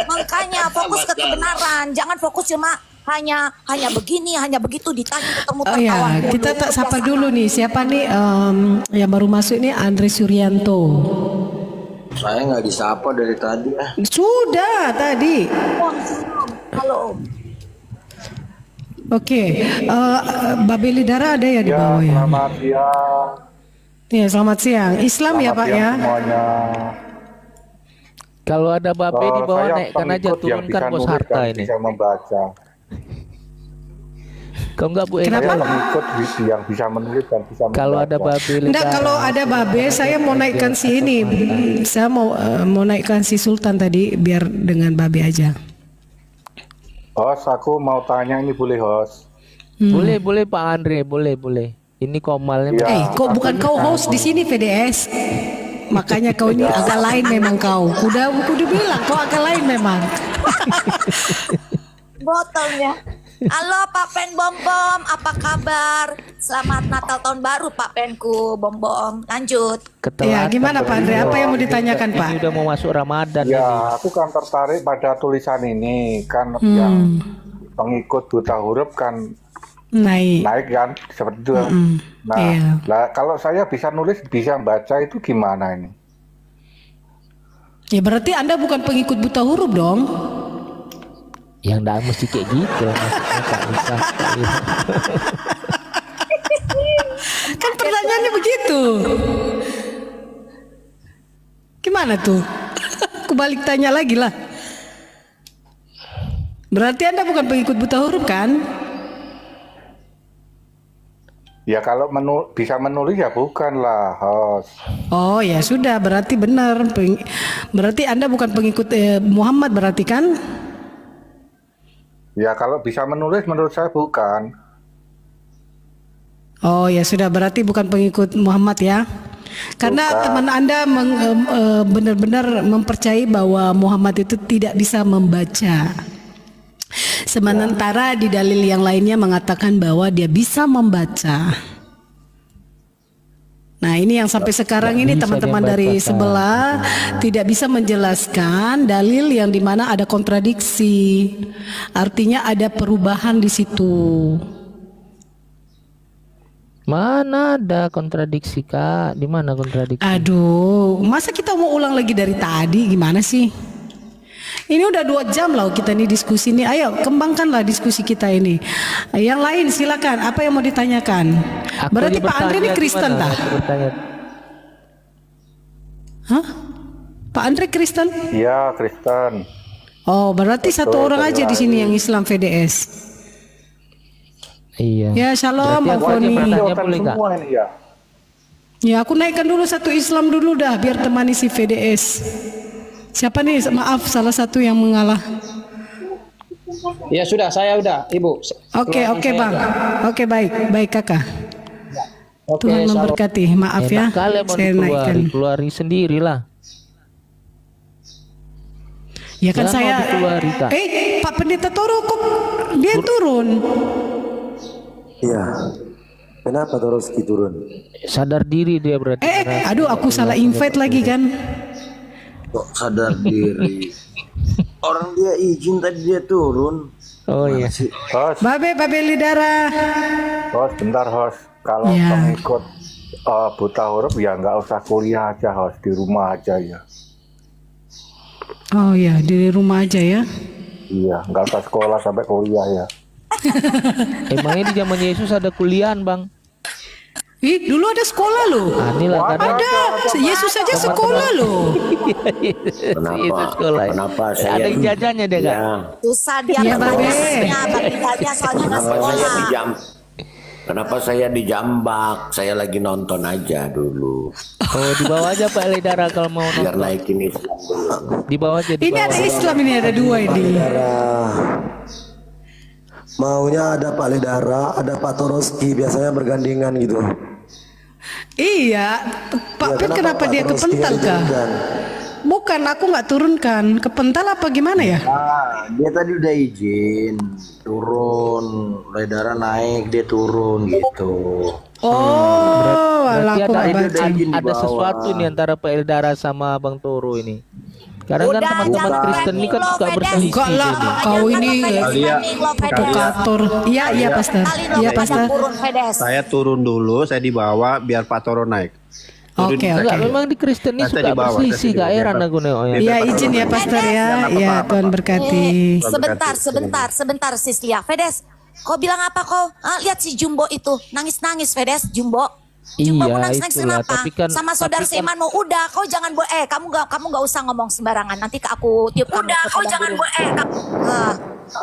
Makanya fokus ke kebenaran, jangan fokus cuma hanya begini, hanya begitu ditanya muter-muter. Oh ya, kita tak sapa dulu nih. Siapa nih yang baru masuk nih? Andre Suryanto. Saya nggak disapa dari tadi. Sudah tadi. Halo. Oke, Babe Lidara ada ya di bawah ya? Selamat siang. Ya, selamat siang. Islam ya Pak ya? Semuanya. Kalau ada Babe di bawah naikkan aja, turunkan Bos Harta ini. Bisa membaca. Kau enggak Bu Kenapa? Angel? Mengikut yang bisa menulis dan bisa membaca. Kalau ada Babe Lidara. Enggak, kalau ada Babe saya mau naikkan si ini. Saya mau naikkan si Sultan tadi biar dengan Babe aja. Host, aku mau tanya ini boleh host? Boleh Pak Andre, boleh. Ini Komalnya. Kok bukan kau host di sini VDS? makanya kau ini agak lain memang kau. Kuda bilang kau agak lain memang. Botolnya. Halo Pak Pen Bom Bom, apa kabar? Selamat Natal tahun baru Pak Penku Bom Bom. Lanjut. Ya, gimana Pak Andre? Apa yang mau ditanyakan Pak? Ini udah mau masuk Ramadan. Ya, aku kan tertarik pada tulisan ini kan yang pengikut buta huruf kan naik kan seperti itu. Nah, kalau saya bisa nulis, bisa baca itu gimana ini? Ya berarti Anda bukan pengikut buta huruf dong. Yang enggak mesti kayak gitu. Bisa. Kan pertanyaannya begitu. Gimana tuh? Aku balik tanya lagi lah. Berarti Anda bukan pengikut buta huruf kan? Ya kalau bisa menulis ya bukan lah, host. Oh ya sudah, berarti benar. Berarti Anda bukan pengikut Muhammad berarti kan? Ya kalau bisa menulis menurut saya bukan. Oh ya sudah, berarti bukan pengikut Muhammad ya. Karena bukan. Teman Anda benar-benar mempercayai bahwa Muhammad itu tidak bisa membaca. Sementara di dalil yang lainnya mengatakan bahwa dia bisa membaca. Nah ini yang sampai sekarang ini teman-teman dari sebelah tidak bisa menjelaskan dalil yang dimana ada kontradiksi. Artinya ada perubahan di situ. Mana ada kontradiksi Kak? Di mana kontradiksi? Aduh, masa kita mau ulang lagi dari tadi? Gimana sih? Ini udah 2 jam loh kita nih diskusi nih. Ayo kembangkanlah diskusi kita ini. Yang lain silakan. Apa yang mau ditanyakan? Berarti Pak Andre ini Kristen tak? Hah? Pak Andre Kristen? Iya Kristen. Oh berarti satu orang aja di sini yang Islam VDS. Iya. Ya shalom Bang Foni. Ya aku naikkan dulu satu Islam dulu dah biar temani si VDS. Siapa nih? Maaf, salah satu yang mengalah. Ya sudah, saya udah, Ibu. Oke, Bang. Oke, baik Kakak. Tuhan memberkati. Maaf ya, saya naikkan. Keluari sendirilah. Ya kan saya. Pak Pendeta Toro kok dia turun? Iya. Kenapa Toroski turun? Sadar diri dia berarti. Aduh, aku salah invite lagi kan. Kok sadar diri? Orang dia izin tadi dia turun. Oh iya. Host. Babe Lidara. Host, bentar host. Kalau pengikut buta huruf ya nggak usah kuliah aja host, di rumah aja ya. Oh ya, di rumah aja ya. Iya, nggak usah sekolah sampai kuliah ya. Emangnya di zaman Yesus ada kuliahan Bang? Dulu ada sekolah loh. Ada. Yesus saja sekolah loh. Kenapa saya ada jajannya dia kan? Susah dia bagi soalnya nggak sekolah. Kenapa saya dijambak? Saya lagi nonton aja dulu. Oh di bawah aja Pak Lidara kalau mau nonton. Biar naikin Islam dulu. Di bawah aja. Ini ada Islam, ini ada 2 ini. Maunya ada Pak Lidara, ada Pak Toroski, biasanya bergandengan gitu. Iya, Pak Pen kenapa dia kepental kah? Bukan, aku nggak turunkan. Kepental apa gimana ya? Nah, dia tadi udah izin turun, Lidara naik, dia turun gitu. Oh, berarti ada sesuatu nih antara Pak Lidara sama Bang Toro ini. Karena kan teman-teman Kristen ini kan suka berselisih. Enggak lah, kau ini provokator. Iya Pastor. Iya Pastor. Saya turun dulu, saya dibawa biar Pak Toro naik. Oke. Memang di Kristen ini suka berselisih, gak heran aku nih. Iya izin ya Pastor ya. Iya Tuhan berkati. Sebentar Sislia. Fedes, kau bilang apa kau? Lihat si Jumbo itu nangis-nangis Fedes, Jumbo. Jumbo nangis kenapa? Kan, sama saudara Semano udah, kau jangan kamu nggak usah ngomong sembarangan. Nanti aku tiup kamu. Udah, kau jangan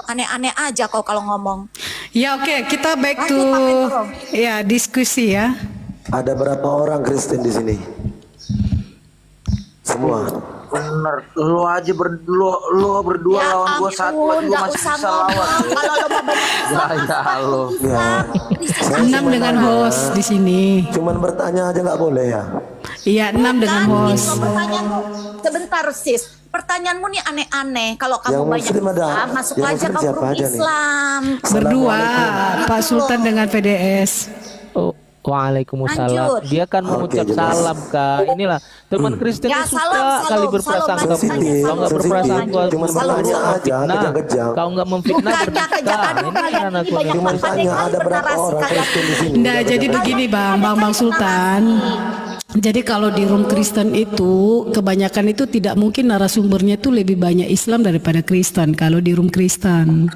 aneh-aneh aja kau kalau ngomong. Ya oke, kita back to ya diskusi ya. Ada berapa orang Kristen di sini? Semua. Bener, lo aja berdua ya, lawan gua satu aja gua masih bisa lawan. Kalau lo mau banyak ya. 6 dengan host di sini. Cuman bertanya aja nggak boleh ya? Iya, 6 dengan host. Sebentar sis, pertanyaanmu nih aneh-aneh. Kalau kamu banyak Islam, masuk aja ke grup Islam. Berdua, Pak Sultan dengan PDS. Oh, waalaikumsalam. Dia kan mengucap salam, Kak. Inilah teman Kristen Ya, suka salam, kali berprasangka. Kau nggak berprasangka, Cuma bertanya aja, kejang-kejang. kau nggak memfitnah berdusta. Cuma tanya ada berapa orang Kristen di sini. Nah, jadi begini Bang Sultan. Jadi kalau di room Kristen itu kebanyakan itu tidak mungkin narasumbernya itu lebih banyak Islam daripada Kristen kalau di room Kristen.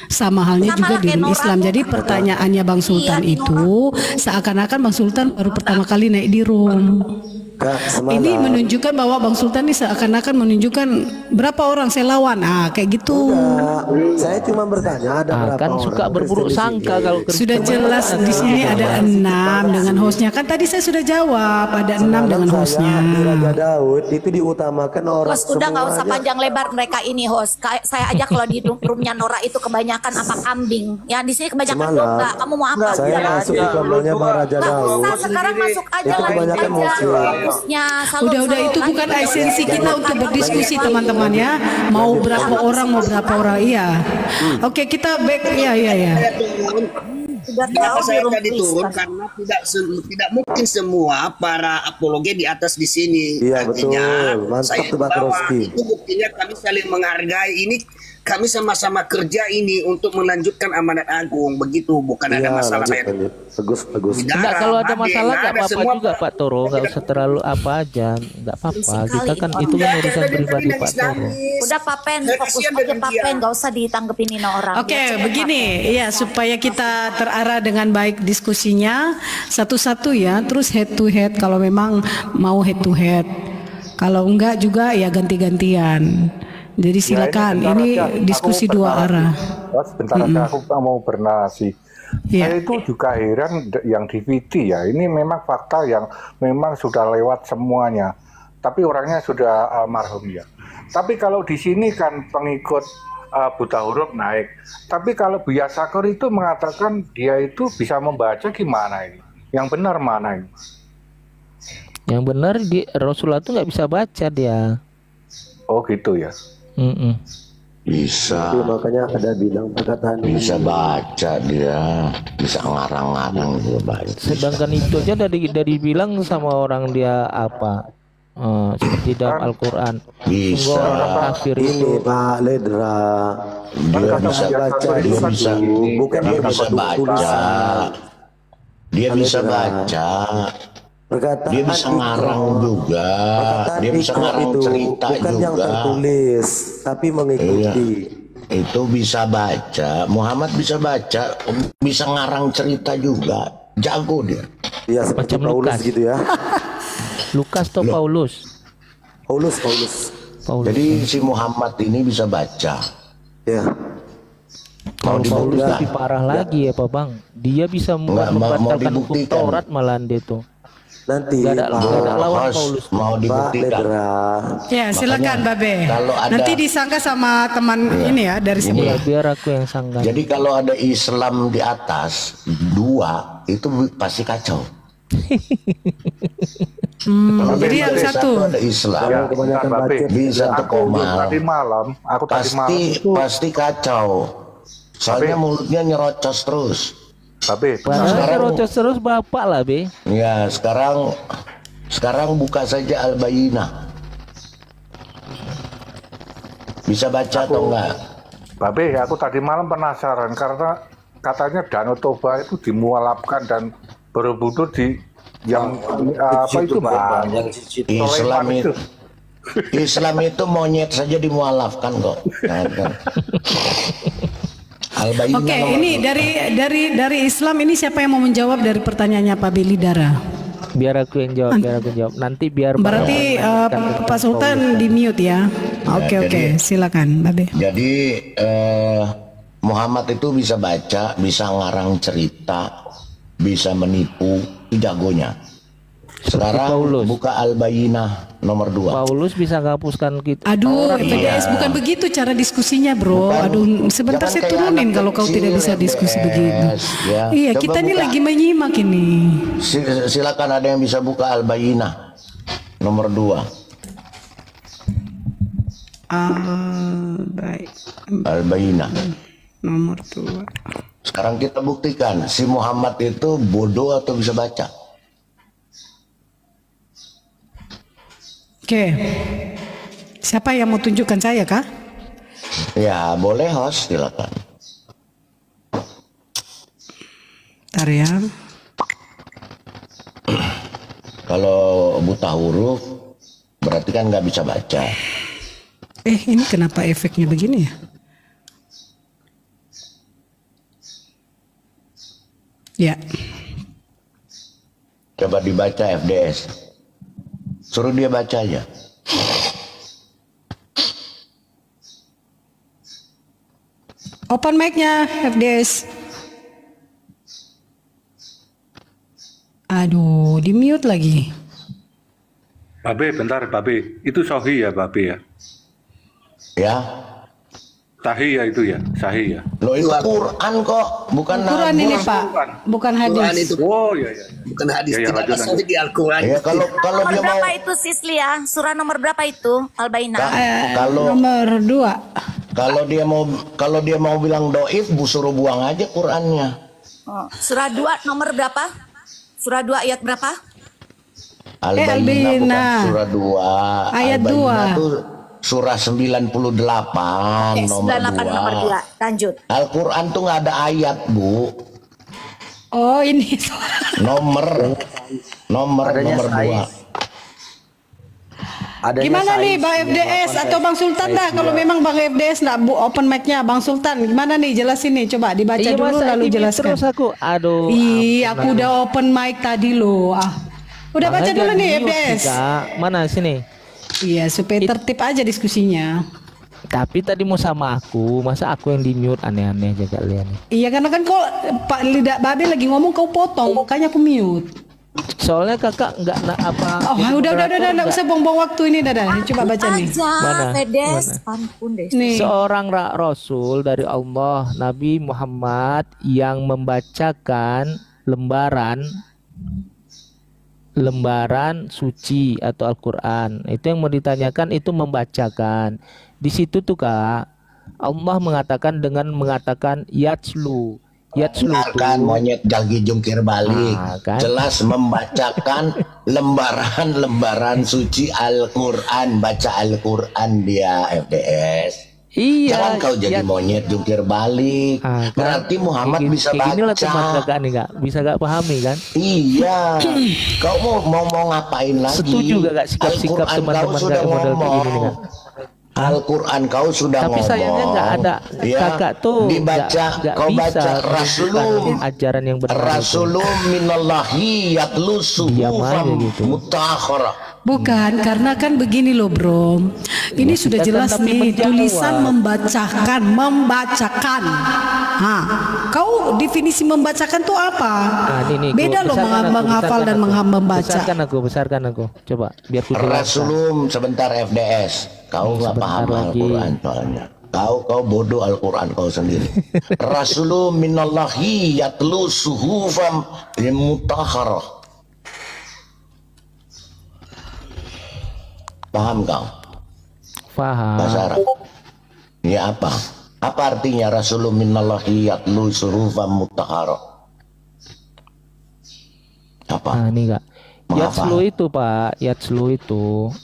Sama halnya juga di room Islam. Jadi pertanyaannya Bang Sultan itu seakan-akan Bang Sultan baru pertama kali naik di room. Ini menunjukkan bahwa Bang Sultan ini seakan-akan menunjukkan berapa orang saya lawan. Kayak gitu. Saya cuma bertanya ada berapa kan orang suka berburuk sangka kalau sudah jelas di sini ada 6 dengan hostnya. Kan tadi saya sudah jawab ada 6 dengan hostnya. Di Raja Daud itu diutamakan orang. Host udah nggak usah panjang lebar mereka ini host. Saya aja kalau di roomnya Nora itu kebanyakan apa kambing. Ya di sini kebanyakan domba. Kamu mau apa? Saya masuk di kamarnya Bang Raja Daud. Nah, sekarang masuk aja itu kebanyakan muslim. Udah itu bukan esensi kita untuk berdiskusi teman-teman ya. Mau berapa orang iya. Oke, kita back ya. Kenapa saya tadi turun karena tidak mungkin semua para apologi di atas di sini. Iya betul. Mantap Saya tuh Pak Roski. itu buktinya kami saling menghargai ini. Kami sama-sama kerja ini untuk melanjutkan amanat agung, begitu, bukan ada masalah saya. Bagus. Enggak, kalau ada masalah nggak apa-apa juga Pak Toro, nggak usah terlalu apa aja, nggak apa-apa. Kita kan itu kan urusan pribadi Pak Toro. Udah Papen, fokus aja Papen, nggak usah ditanggepin ini orang. Oke, begini ya supaya kita terarah dengan baik diskusinya satu-satu ya, terus head to head kalau memang mau head to head. Kalau enggak juga ya ganti-gantian. Jadi silakan, ini diskusi dua arah. Sebentar aja aku mau bernasi. Saya itu juga heran yang DVD ya. Ini memang fakta yang memang sudah lewat semuanya. Tapi orangnya sudah almarhum ya. Tapi kalau di sini kan pengikut buta huruf naik. Tapi kalau Buya Sakor itu mengatakan dia itu bisa membaca gimana ini? Yang benar mana ini? Yang benar di Rasulullah itu nggak bisa baca dia. Oh gitu ya. Bisa. Jadi makanya ada bilang perkataan bisa baca dia, bisa ngarang-ngarang juga baca. Sedangkan itu aja dari bilang sama orang dia apa seperti dalam Al-Quran. Bisa. Kafir itu Pak Ledra. Dia bisa baca, dia bisa, bukan dia bisa baca. Dia bisa baca. Dia bisa ngarang juga, dia bisa ngarang cerita bukan juga. Yang tertulis, tapi mengikuti. Iya, itu bisa baca. Muhammad bisa baca, bisa ngarang cerita juga. Jago dia. Iya seperti macam Paulus Lukas gitu ya. Lukas atau Paulus? Paulus. Jadi si Muhammad ini bisa baca. Ya. Kalau Paulus lebih parah lagi ya Pak Bang. Dia bisa membatalkan hukum Taurat malahan dia tuh. Nanti gak ada lawan Paulus mau dibuktikan. Ya silakan Babe. Nanti disangka sama teman ini ya dari sebelah. Biar aku yang sangka. Jadi kalau ada Islam di atas 2 itu pasti kacau. Jadi yang satu ada Islam di satu koma. Pasti kacau. Soalnya mulutnya nyerocos terus. Sekarang rocos terus bapak lah Be. Ya sekarang buka saja Al-Bayyinah. Bisa baca atau enggak? Babe, aku tadi malam penasaran karena katanya Danau Toba itu dimualafkan dan Borobudur di yang apa itu Bang? Islam itu monyet saja dimualafkan kok. Oke, ini dari Islam ini siapa yang mau menjawab dari pertanyaannya Pak Billy Dara? Biar aku yang jawab. Nanti biar berarti Pak Sultan di mute ya. Oke, silakan, Babe. Jadi Muhammad itu bisa baca, bisa ngarang cerita, bisa menipu, itu jagonya. Sekarang buka Al-Bayyinah nomor 2. Paulus bisa menghapuskan kita. Aduh, PDS bukan begitu cara diskusinya, Bro. Aduh, sebentar saya turunin kalau kau tidak bisa diskusi begitu. Ya. Iya, kita ini lagi menyimak ini. Silakan ada yang bisa buka Al-Bayyinah. nomor 2. Al-Bayyinah. Nomor 2. Sekarang kita buktikan si Muhammad itu bodoh atau bisa baca. Oke. Siapa yang mau tunjukkan saya kah? Ya, boleh host, silakan. Bentar ya. Kalau buta huruf berarti kan nggak bisa baca. Ini kenapa efeknya begini ya? Ya. Coba dibaca FDS. Suruh dia baca aja. Open mic-nya FDS. Aduh, di mute lagi. Babe, bentar Babe. Itu Sohi ya Babe ya? Ya. Sahih ya itu ya, sahih ya. Loh itu Quran kok, bukan Quran ini Pak, bukan hadis. Quran itu. Oh iya iya. Bukan hadis, Ya, tidak ada sahih di Al-Quran. Ya, kalau Nomor dia mau berapa itu Sisli ya? Surah nomor berapa itu? Al-Bayyinah. Nomor 2. Kalau dia mau bilang doif, suruh buang aja Qurannya. Surah 2 nomor berapa? Surah 2 ayat berapa? Al-Bayyinah bukan surah 2. Ayat Al-Bayyinah 2. tuh surah 98 nomor 98 nomor 2. Lanjut. Al-Quran tuh nggak ada ayat, Bu. Oh, ini Nomor 2. Gimana nih Bang FDS atau Bang Sultan dah? Kalau memang Bang FDS nggak open mic-nya, Bang Sultan gimana nih, jelasin nih, coba dibaca dulu lalu jelaskan. Terus aku, aduh. Aku udah open mic tadi loh. Udah baca dulu nih FDS. Mana sini? Iya, supaya tertib aja diskusinya. Tapi tadi mau sama aku, masa aku yang di mute, aneh-aneh aja kalian. Iya, karena kan kok Pak Lidak Babe lagi ngomong kau potong, makanya aku mute. Soalnya kakak nggak apa. Oh, udah, nggak usah buang-buang waktu ini, dadah. Coba baca nih. Mana? Ampun deh. Seorang Rasul dari Allah, Nabi Muhammad, yang membacakan lembaran suci atau Al-Quran. Itu yang mau ditanyakan, itu membacakan. Di situ tuh Kak, Allah mengatakan dengan mengatakan yatslu. Yatslu kan monyet lagi jungkir balik. Kan? Jelas membacakan lembaran suci Al-Quran. Baca Al-Quran dia FDS. Iya. Jangan kau jadi monyet jungkir balik. Berarti Muhammad bisa baca. Inilah tempat kakak nih Kak, bisa gak pahami kan? Iya. Kau mau ngapain lagi? Setuju gak sikap-sikap teman-teman sudah model begini nih Kak? Al-Quran kau sudah tapi ngomong. sayangnya nggak ada kakak tuh dibaca, kau bisa baca Rasulullah ajaran yang benar. Rasulullah minallahi yatlu suhufan mutakhara. Bukan, karena kan begini loh Bro. Ini sudah jelas nih, tulisan membacakan. Kau definisi membacakan tuh apa? Beda loh menghafal dan membaca. Besarkan aku. Coba biar ku jelaskan. Rasulullah sebentar FDS. Kau nggak paham Al-Quran soalnya. Kau bodoh Al-Quran kau sendiri. Rasulullah minallahi yatlu suhufan mutakhara. Paham kau? Paham. Bahasa Arab. Ya apa? Apa artinya Rasulullah minallahi yatlu suhufan mutakhara? Apa? Nah, ini Kak. Yatslu itu Pak, yatslu itu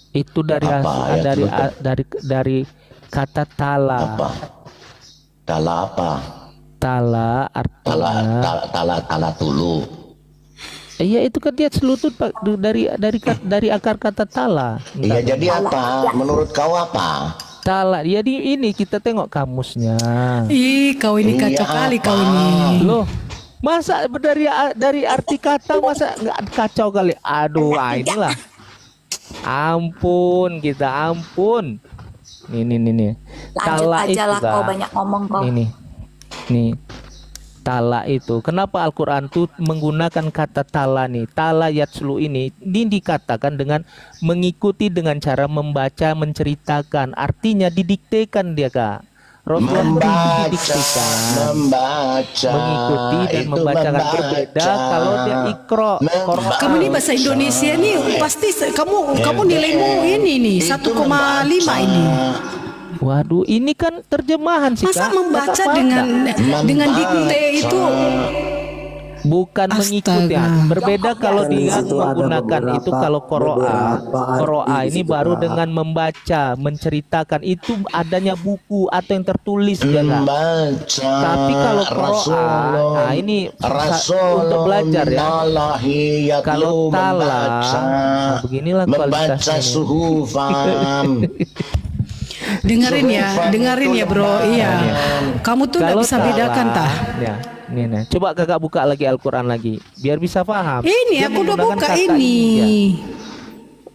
dari apa, dari kata tala. Apa? Tala apa? Tala artinya tala tulu. Iya itu kan yatslu itu dari akar kata tala. Iya jadi apa? Menurut kau apa? Tala. Jadi ini kita tengok kamusnya. Ih, kau ini kacau kali kau ini. Loh. Masa dari arti kata masa nggak kacau kali? Aduh, inilah. Ampun kita, ampun. Ini. Tala itu lah, kau banyak ngomong kau. Nih. Tala itu. Kenapa Al-Quran tuh menggunakan kata tala nih? Tala yatslu ini dikatakan dengan mengikuti dengan cara membaca, menceritakan. Artinya didiktekan dia Kak. Rasulullah mengikuti dan membacakan berbeda kalau dia ikro. Kamu ini bahasa Indonesia nih pasti kamu nilaimu ini nih 1,5 ini. Waduh, ini kan terjemahan sih. Masa membaca dengan dikte itu bukan mengikuti ya. Berbeda kalau dia menggunakan itu kalau qiraah ini baru dengan membaca, menceritakan itu adanya buku atau yang tertulis ya kan. Tapi kalau qiraah, nah ini untuk belajar ya. Kalau tala, nah beginilah kualitasnya. Dengerin ya bro, iya. Kamu tuh nggak bisa bedakan tah. Ya. Nih. Coba kakak buka lagi Al-Quran lagi biar bisa paham. Ini aku udah buka ini.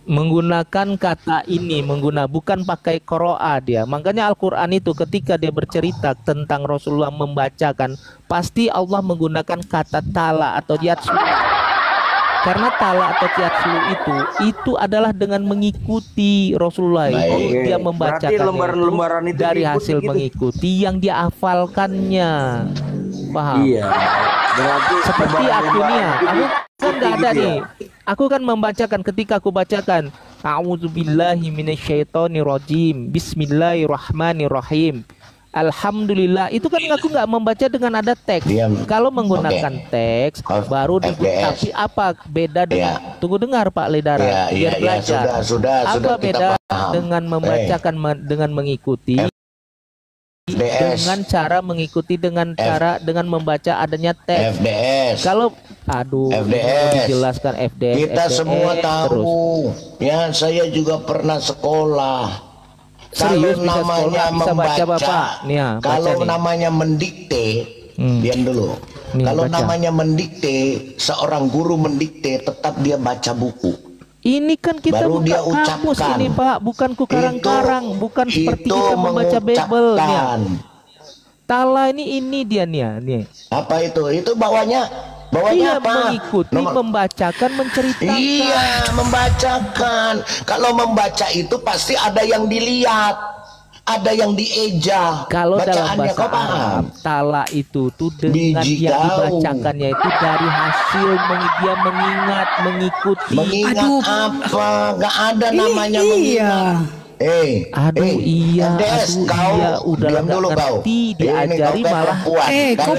Menggunakan kata ini, bukan pakai qiraah dia. Makanya Al-Quran itu ketika dia bercerita tentang Rasulullah membacakan, pasti Allah menggunakan kata tala atau yatslu. Karena tala atau yatslu itu adalah dengan mengikuti Rasulullah. Dia membacakan lembaran-lembaran itu dari hasil mengikuti yang dia hafalkannya. Paham? Iya. Berarti seperti aku nih ya, aku kan nggak ada nih. Aku kan membacakan ketika aku bacakan A'udzubillahi minasyaitonirrajim. Bismillahirrahmanirrahim. Alhamdulillah. Itu kan aku nggak membaca dengan ada teks. Kalau menggunakan teks baru tapi apa beda dengan tunggu dengar Pak Ledara biar belajar. Apa beda dengan membacakan dengan mengikuti? Dengan cara mengikuti dengan membaca adanya teks. Kalau dijelaskan FDS. Kita semua tahu. Ya, saya juga pernah sekolah. Serius, kalau namanya bisa membaca, Bapak. Nih, kalau nih. namanya mendikte, diam dulu. Kalau baca. namanya mendikte, seorang guru mendikte tetap dia baca buku. Ini kan kita baru dia kamus ucapkan. Ini Pak, bukan ku karang-karang, bukan seperti kita membaca Bible nih. Tala ini dia nih. Apa itu? Itu bawahnya iya, apa? Mengikuti, membacakan, menceritakan. Iya, membacakan. Kalau membaca itu pasti ada yang dilihat, ada yang dieja. Kalau dalam bacaannya, bahasa Arab, tala itu tuh dengan yang dibacakannya itu dari hasil dia mengingat, mengikuti. Mengingat apa? Gak ada namanya mengingat. Iya, udah dulu kau. Diajari malah. Kau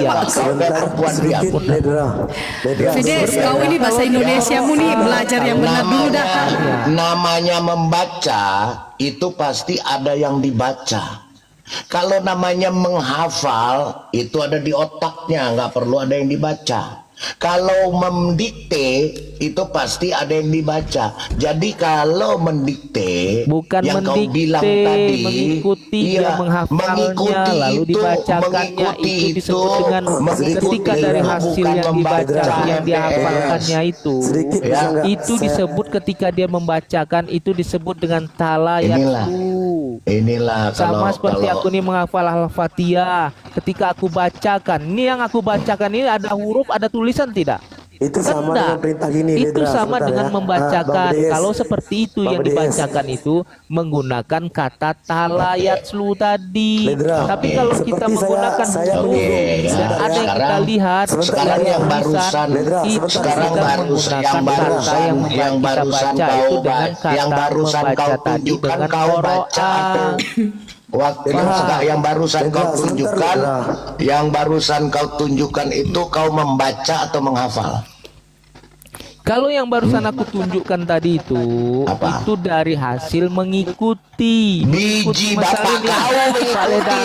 Fides, kau ini bahasa Indonesiamu nih belajar yang benar dulu dah. Namanya membaca itu pasti ada yang dibaca. Kalau namanya menghafal itu ada di otaknya, nggak perlu ada yang dibaca. Kalau mendikte itu pasti ada yang dibaca. Jadi kalau mendikte bukan yang mendikte, kau bilang tadi mengikuti, dia menghafalnya lalu dibacakannya itu disebut dengan ketika dari hasil yang dibaca yang dihafalkannya itu disebut ketika dia membacakan itu disebut dengan talayatu. Inilah sama seperti aku nih menghafal Al-Fatihah. Ketika aku bacakan, ini yang aku bacakan ini ada huruf, ada tulisan tidak? Itu sama dengan perintah gini. Itu sama dengan membacakan. Kalau seperti itu yang dibacakan itu menggunakan kata talayatlu tadi. Tapi kalau kita menggunakan huruf dan ada yang kita lihat sekarang yang barusan kau tunjukkan kau baca waktu yang barusan kau tunjukkan itu kau membaca atau menghafal? Kalau yang barusan aku tunjukkan tadi itu dari hasil mengikuti. Biji bapak kau mengikuti,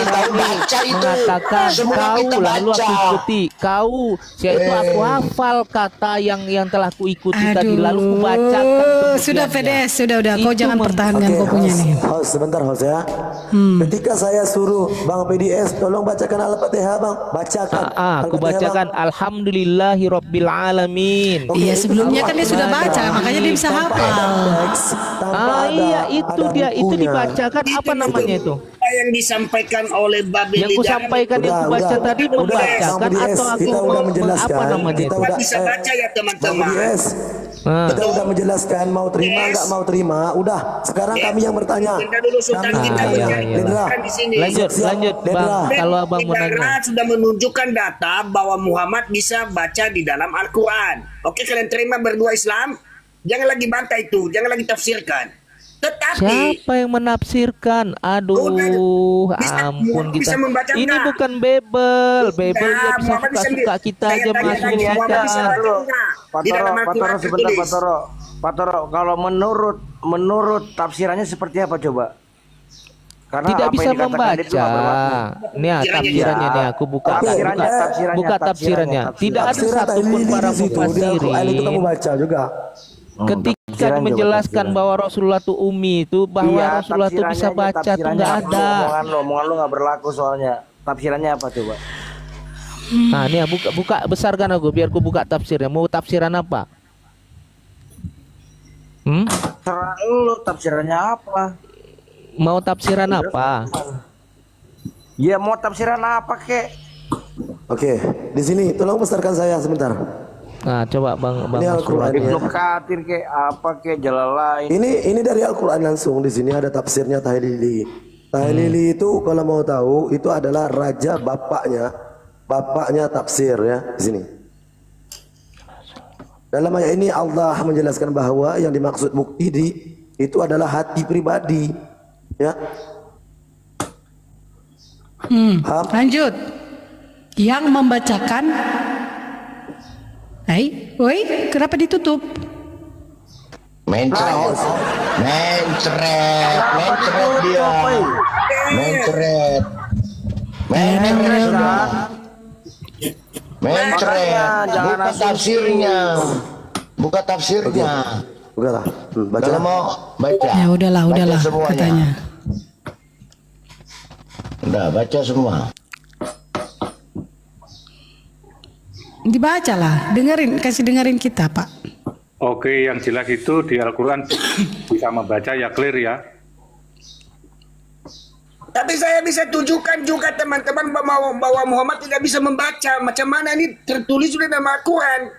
kau baca itu. Mengatakan kau lalu aku ikuti. Kau, yaitu aku hafal kata yang telah ku ikuti tadi lalu ku bacakan. Sudah Fides, sudah. Kau jangan pertahankan kau punya nih. Sebentar host ya. Ketika saya suruh Bang PDS tolong bacakan Al-Fatihah Bang, bacakan. Aku bacakan Alhamdulillahirabbil alamin. Iya, sebelumnya kan dia sudah baca, makanya dia bisa hafal. Iya, itu dibacakan apa namanya itu? Yang disampaikan oleh Babi yang ku sampaikan yang ku baca tadi membacakan atau aku kita udah menjelaskan, apa namanya itu? Bisa baca ya teman-teman. Kita udah menjelaskan mau terima nggak mau terima. Udah, sekarang kami yang bertanya. Lanjut Bang. Kalau Abang mau nanya. Sudah menunjukkan data bahwa Muhammad bisa baca di dalam Al-Quran. Oke, kalian terima berdua Islam? Jangan lagi bantah itu, jangan lagi tafsirkan. Tetapi siapa yang menafsirkan? Aduh, ampun kita. Ini bukan Bible. Bible dia bisa suka-suka kita aja masukin aja. Pak Toro, kalau menurut tafsirannya seperti apa coba? Karena tidak bisa membaca. Nih tafsirannya nih, aku buka tafsirannya. Tidak ada satupun para mufassirin itu kamu baca juga. Ketika menjelaskan bahwa Rasulullah itu umi itu, bahwa Rasulullah itu bisa baca tuh nggak ada. Omongan lu nggak berlaku soalnya. Tafsirannya apa coba? Nah ini ya, buka besarkan aku biar aku buka tafsirnya. Mau tafsiran apa? Terserah lu, tafsirannya apa? Mau tafsiran apa? Ya mau tafsiran apa kek? Oke, di sini tolong besarkan saya sebentar. Nah, coba Bang ini Al-Qur'an Ibnu Katsir kayak apa kayak Jalalain. Ini dari Al-Qur'an langsung. Di sini ada tafsirnya Tahlili. Tahlili itu kalau mau tahu itu adalah raja bapaknya tafsir ya di sini. Dalam ayat ini Allah menjelaskan bahwa yang dimaksud muqtidi itu adalah hati pribadi ya. Lanjut. Yang membacakan woi, kenapa ditutup? Mencret dia. Mencret. Buka tafsirnya. Udahlah, baca. Kalau mau baca. Ya udahlah katanya. Udah baca semua. Dibacalah, kasih dengerin kita, Pak. Oke, yang jelas itu di Al-Quran bisa membaca ya, clear ya. tapi saya bisa tunjukkan juga teman-teman bahwa Muhammad tidak bisa membaca. Macam mana ini tertulis sudah dalam Al-Quran.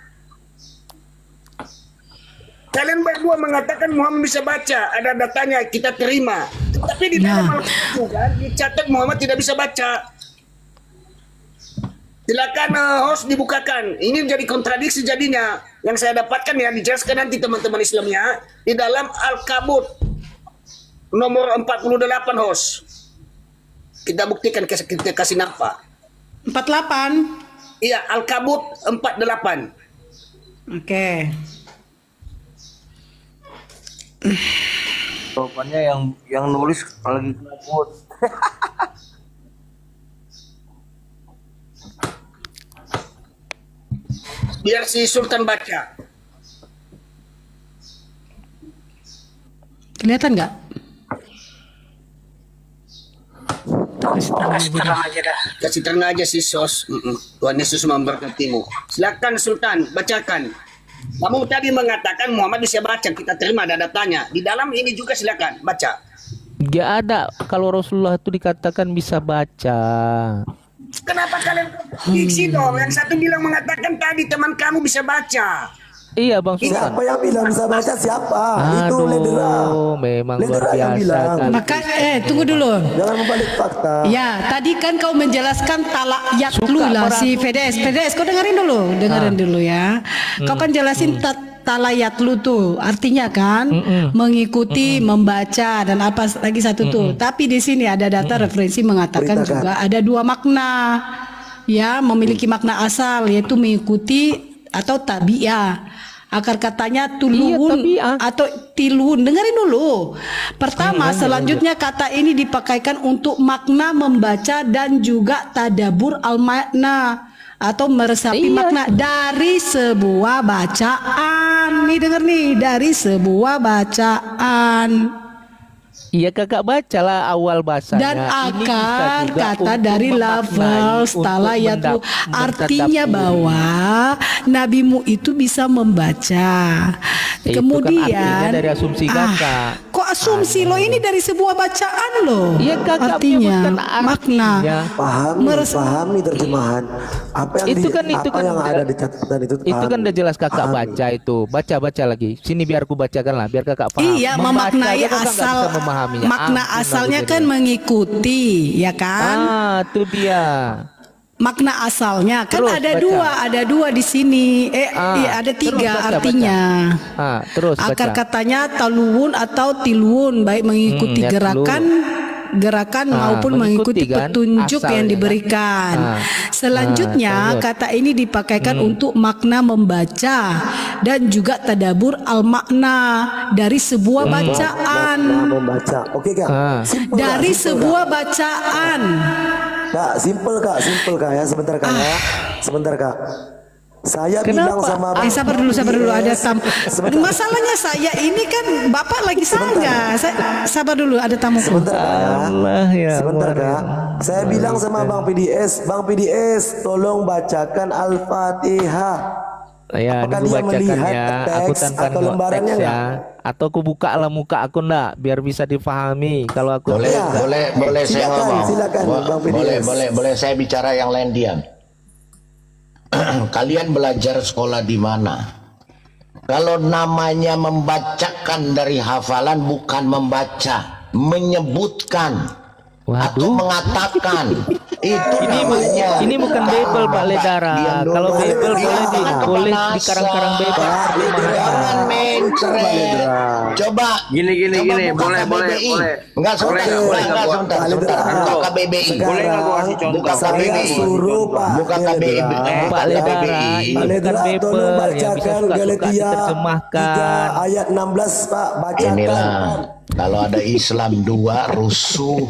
Kalian berdua mengatakan Muhammad bisa baca, ada datanya, kita terima. Tapi di dalam Al-Quran juga dicatat Muhammad tidak bisa baca. Silakan host dibukakan. Ini jadi kontradiksi jadinya. Yang saya dapatkan ya, dijelaskan nanti teman-teman Islamnya di dalam Al-Kabut nomor 48 host. Kita buktikan, kita kasih nampak. 48. Iya, Al-Kabut 48. Oke. Pokoknya yang nulis lagi kabut. Biar si Sultan baca. Kelihatan nggak? Kasih terang aja si Sos. Tuhan Yesus memberkatimu. Silakan Sultan, bacakan. Kamu tadi mengatakan Muhammad bisa baca, kita terima ada datanya. Di dalam ini juga silakan baca. Gak ada kalau Rasulullah itu dikatakan bisa baca. Kenapa kalian kontradiksi dong? Yang satu bilang mengatakan tadi teman kamu bisa baca. Iya Bang Sultan. Siapa yang bilang bisa baca siapa? Itu Ledera. Memang luar biasa kan. Maka tunggu dulu. Jangan membalik fakta. Ya, tadi kan kau menjelaskan talak yatlu lah si PDS. Kau dengerin dulu ya. Kau kan jelasin talayatlu tuh artinya kan mengikuti, membaca dan apa lagi satu tuh. Tapi di sini ada data referensi mengatakan juga ada dua makna. Ya, memiliki makna asal yaitu mengikuti atau tabi'ah. Akar katanya tulun atau tilun. Dengerin dulu. Pertama, selanjutnya kata ini dipakaikan untuk makna membaca dan juga tadabur al-makna atau meresapi makna dari sebuah bacaan. Nih denger nih, dari sebuah bacaan. Iya kakak bacalah awal bahasanya. Dan akar kata dari lafaz talayatu artinya bahwa nabimu itu bisa membaca. Kemudian kan dari asumsi kakak. Kok asumsi loh, ini dari sebuah bacaan loh. Iya, kakak artinya, makna. Pahami terjemahan. Apa yang itu kan ada di catatan itu kan udah jelas kakak baca itu. Baca lagi. Sini biar aku bacakan lah, biar kakak paham. Iya, memaknai asal. Makna asalnya kan mengikuti, ya kan? Itu dia. Makna asalnya kan Terus, ada dua di sini. Iya, ada tiga artinya. Terus akar katanya taluun atau tiluun, baik mengikuti gerakan maupun mengikuti kan, petunjuk asal, yang diberikan. Selanjutnya kata ini dipakaikan untuk makna membaca dan juga tadabur al-makna dari sebuah bacaan. Membaca. Oke, Kak. Dari sebuah bacaan. Kak, simpel kak ya, sebentar kak. Saya bilang sama sabar dulu ada masalahnya saya ini kan Bapak lagi sanggah. Sabar dulu, ada tamu. Sebentar kak. Saya bilang sama Bang PDS, tolong bacakan Al-Fatihah. Ya, apakah aku dia bacakan melihat ya, teks aku tanpa atau lembarannya teks ya, enggak? atau aku buka lah muka aku enggak, biar bisa difahami. Kalau aku boleh saya ngomong. Silakan, Bang PDS. Boleh saya bicara, yang lain diam. Kalian belajar sekolah di mana? Kalau namanya membacakan dari hafalan bukan membaca, menyebutkan. Atau mengatakan itu namanya. Ini bukan Bible Pak Ledara. Kalau Bible boleh di karang-karang Bible. Jangan mencret. Coba gini boleh. Enggak sebentar. Buka KBBI. Boleh enggak gua kasih contoh? Buka KBBI. Buka KBBI. Pak Ledara, ini bukan Bible yang bisa suka diterjemahkan. Ayat 16 Pak, bacakan. Inilah kalau ada Islam 2 rusuh.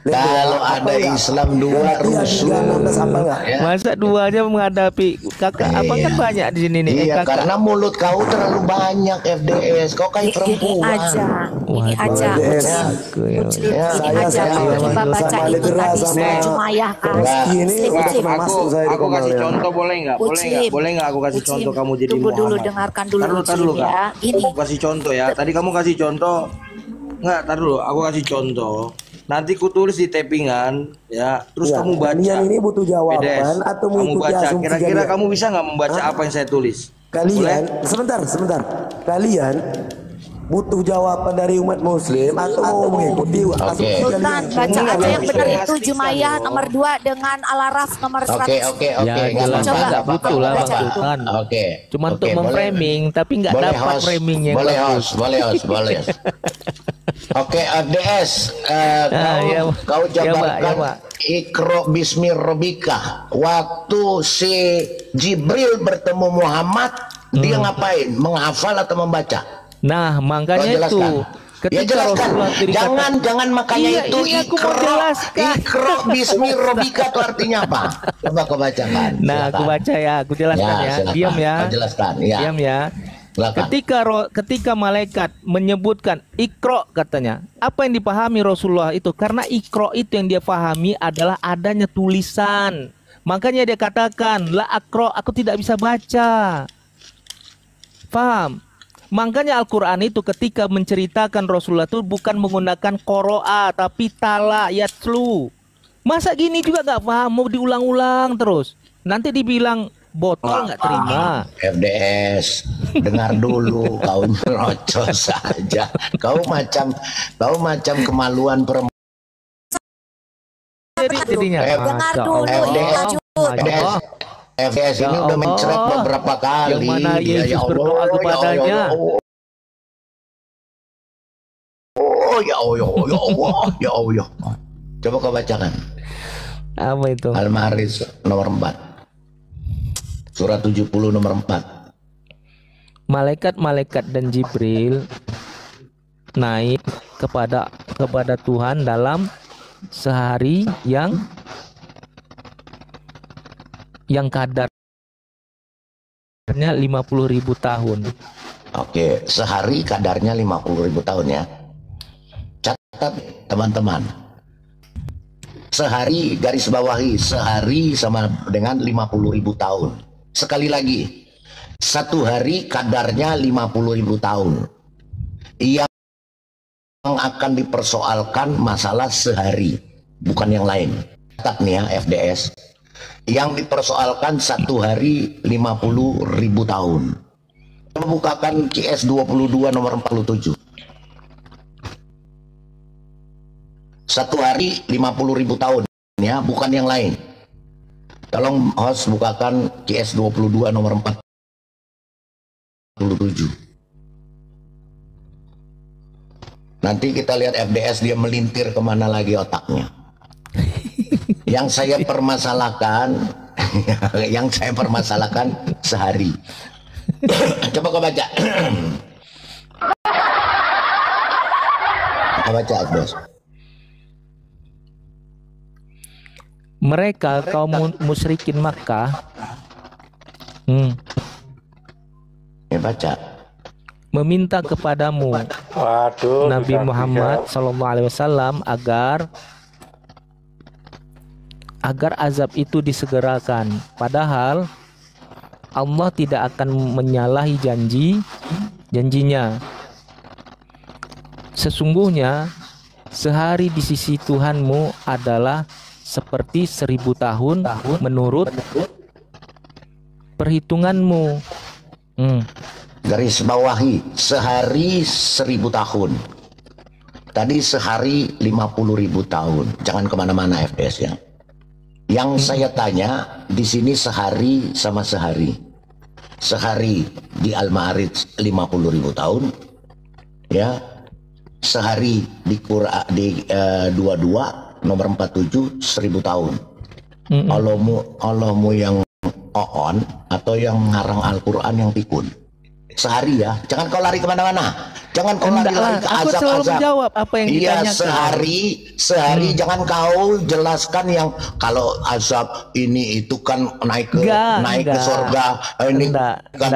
Kalau ada Islam 2 rusuh. Masa dua aja menghadapi kakak? Apa kan banyak di sini nih? Iya, karena mulut kau terlalu banyak FDS. Kau kayak perempuan. Ini aja. Coba baca itu tadi Jumayah kan. Aku kasih contoh boleh nggak? Boleh nggak aku kasih contoh kamu jadi Muhammad? Dulu dengarkan dulu ya. Ini. Aku kasih contoh ya. Tadi kamu kasih contoh. Enggak, tar dulu. Aku kasih contoh. Nanti ku tulis di tappingan ya. Terus kamu baca. Kalian ini butuh jawaban atau kamu baca. Kira-kira kamu bisa nggak membaca apa yang saya tulis? Kalian, sebentar. Kalian butuh jawaban dari umat muslim atau mau mengikuti Sultan, baca aja yang benar itu Jumayah nomor 2 dengan Al-Araf nomor 100. Oke. Ya, jelas nggak butuh lah Bang Sultan. Cuma untuk memframing, tapi nggak dapat framingnya. Boleh host. Oke, DS, kau jabarkan Iqra bismi rabbika. Waktu si Jibril bertemu Muhammad, dia ngapain? Menghafal atau membaca? Nah, makanya itu ketika Rasulullah jangan makanya itu Iqra bismi rabbika itu artinya apa? Coba kau bacakan. Nah, aku baca ya, aku jelaskan ya. Diam ya. Jelaskan ya. Diam ya. Ketika malaikat menyebutkan Iqra katanya, apa yang dipahami Rasulullah itu? Karena Iqra itu yang dia pahami adalah adanya tulisan. Makanya dia katakan, la aqra, aku tidak bisa baca. Paham? Makanya Al-Quran itu ketika menceritakan Rasulullah itu bukan menggunakan qoro'a, tapi tala, yatlu. Masa gini juga gak paham, mau diulang-ulang terus. Nanti dibilang botol nggak terima. FDS, dengar dulu, kau nyerocos saja. Kau macam kemaluan perempuan. Jadinya. Dengar dulu, FDS ini udah mencret beberapa kali. Yang mana Yesus berdoa kepadanya. Ya Allah. Coba kau bacakan. Apa itu? Al-Ma'arij nomor 4. Surat 70 nomor 4. Malaikat-malaikat dan Jibril naik kepada Tuhan dalam sehari yang kadarnya 50.000 tahun. Oke, sehari kadarnya 50.000 tahun ya. Catat teman-teman. Sehari garis bawahi, sehari sama dengan 50.000 tahun. Sekali lagi, Satu hari kadarnya 50.000 tahun. Yang akan dipersoalkan masalah sehari, bukan yang lain. Catat nih ya FDS. Yang dipersoalkan satu hari 50.000 tahun. Bukakan QS 22 nomor 47. Satu hari 50.000 tahun ya, bukan yang lain. Tolong host bukakan QS 22 nomor 47. Nanti kita lihat FDS dia melintir kemana lagi otaknya. Yang saya permasalahkan sehari. Coba kau baca. Kau baca, Bos. Mereka kaum musyrikin Makkah ya baca, meminta kepadamu Nabi Muhammad SAW agar azab itu disegerakan, padahal Allah tidak akan menyalahi janjinya. Sesungguhnya sehari di sisi Tuhanmu adalah seperti 1000 tahun menurut perhitunganmu. Garis bawahi, sehari 1000 tahun. Tadi sehari 50.000 tahun. Jangan kemana-mana FDS ya. Yang saya tanya di sini sehari sama sehari. Sehari di Al-Ma'arij 50.000 tahun. Ya. Sehari di Qur'an di 22 nomor 47 1000 tahun. Allahmu yang on atau yang ngarang Al-Quran yang pikun. Sehari ya, jangan kau lari kemana-mana. Jangan kau lari ke azab-azab. Aku selalu menjawab apa yang ditanyakan. Sehari jangan kau jelaskan yang kalau azab ini itu kan naik ke surga.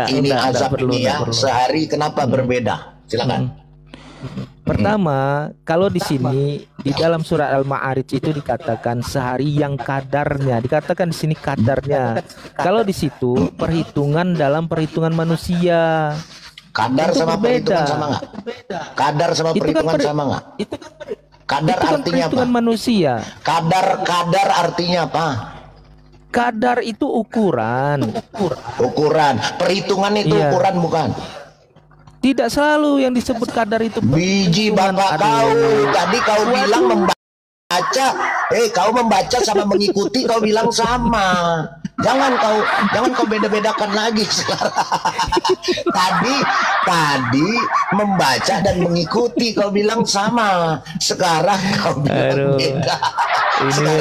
Ini azab ini ya. Sehari kenapa berbeda? Silakan. Pertama, kalau di sini di dalam surat Al-Ma'arij itu dikatakan sehari yang kadarnya, dikatakan di sini kadarnya. Kalau di situ perhitungan dalam perhitungan manusia. Kadar sama perhitungan sama nggak? Kadar sama perhitungan sama nggak? Kadar artinya apa? Manusia. Kadar artinya apa? Kadar itu ukuran. Ukuran. Perhitungan itu ukuran bukan? Tidak selalu yang disebut kadar itu biji bapak kau. Tadi kau bilang membaca. Kau membaca sama mengikuti kau bilang sama. Jangan kau beda-bedakan lagi sekarang. Tadi membaca dan mengikuti kau bilang sama. Sekarang kau bilang beda. Ini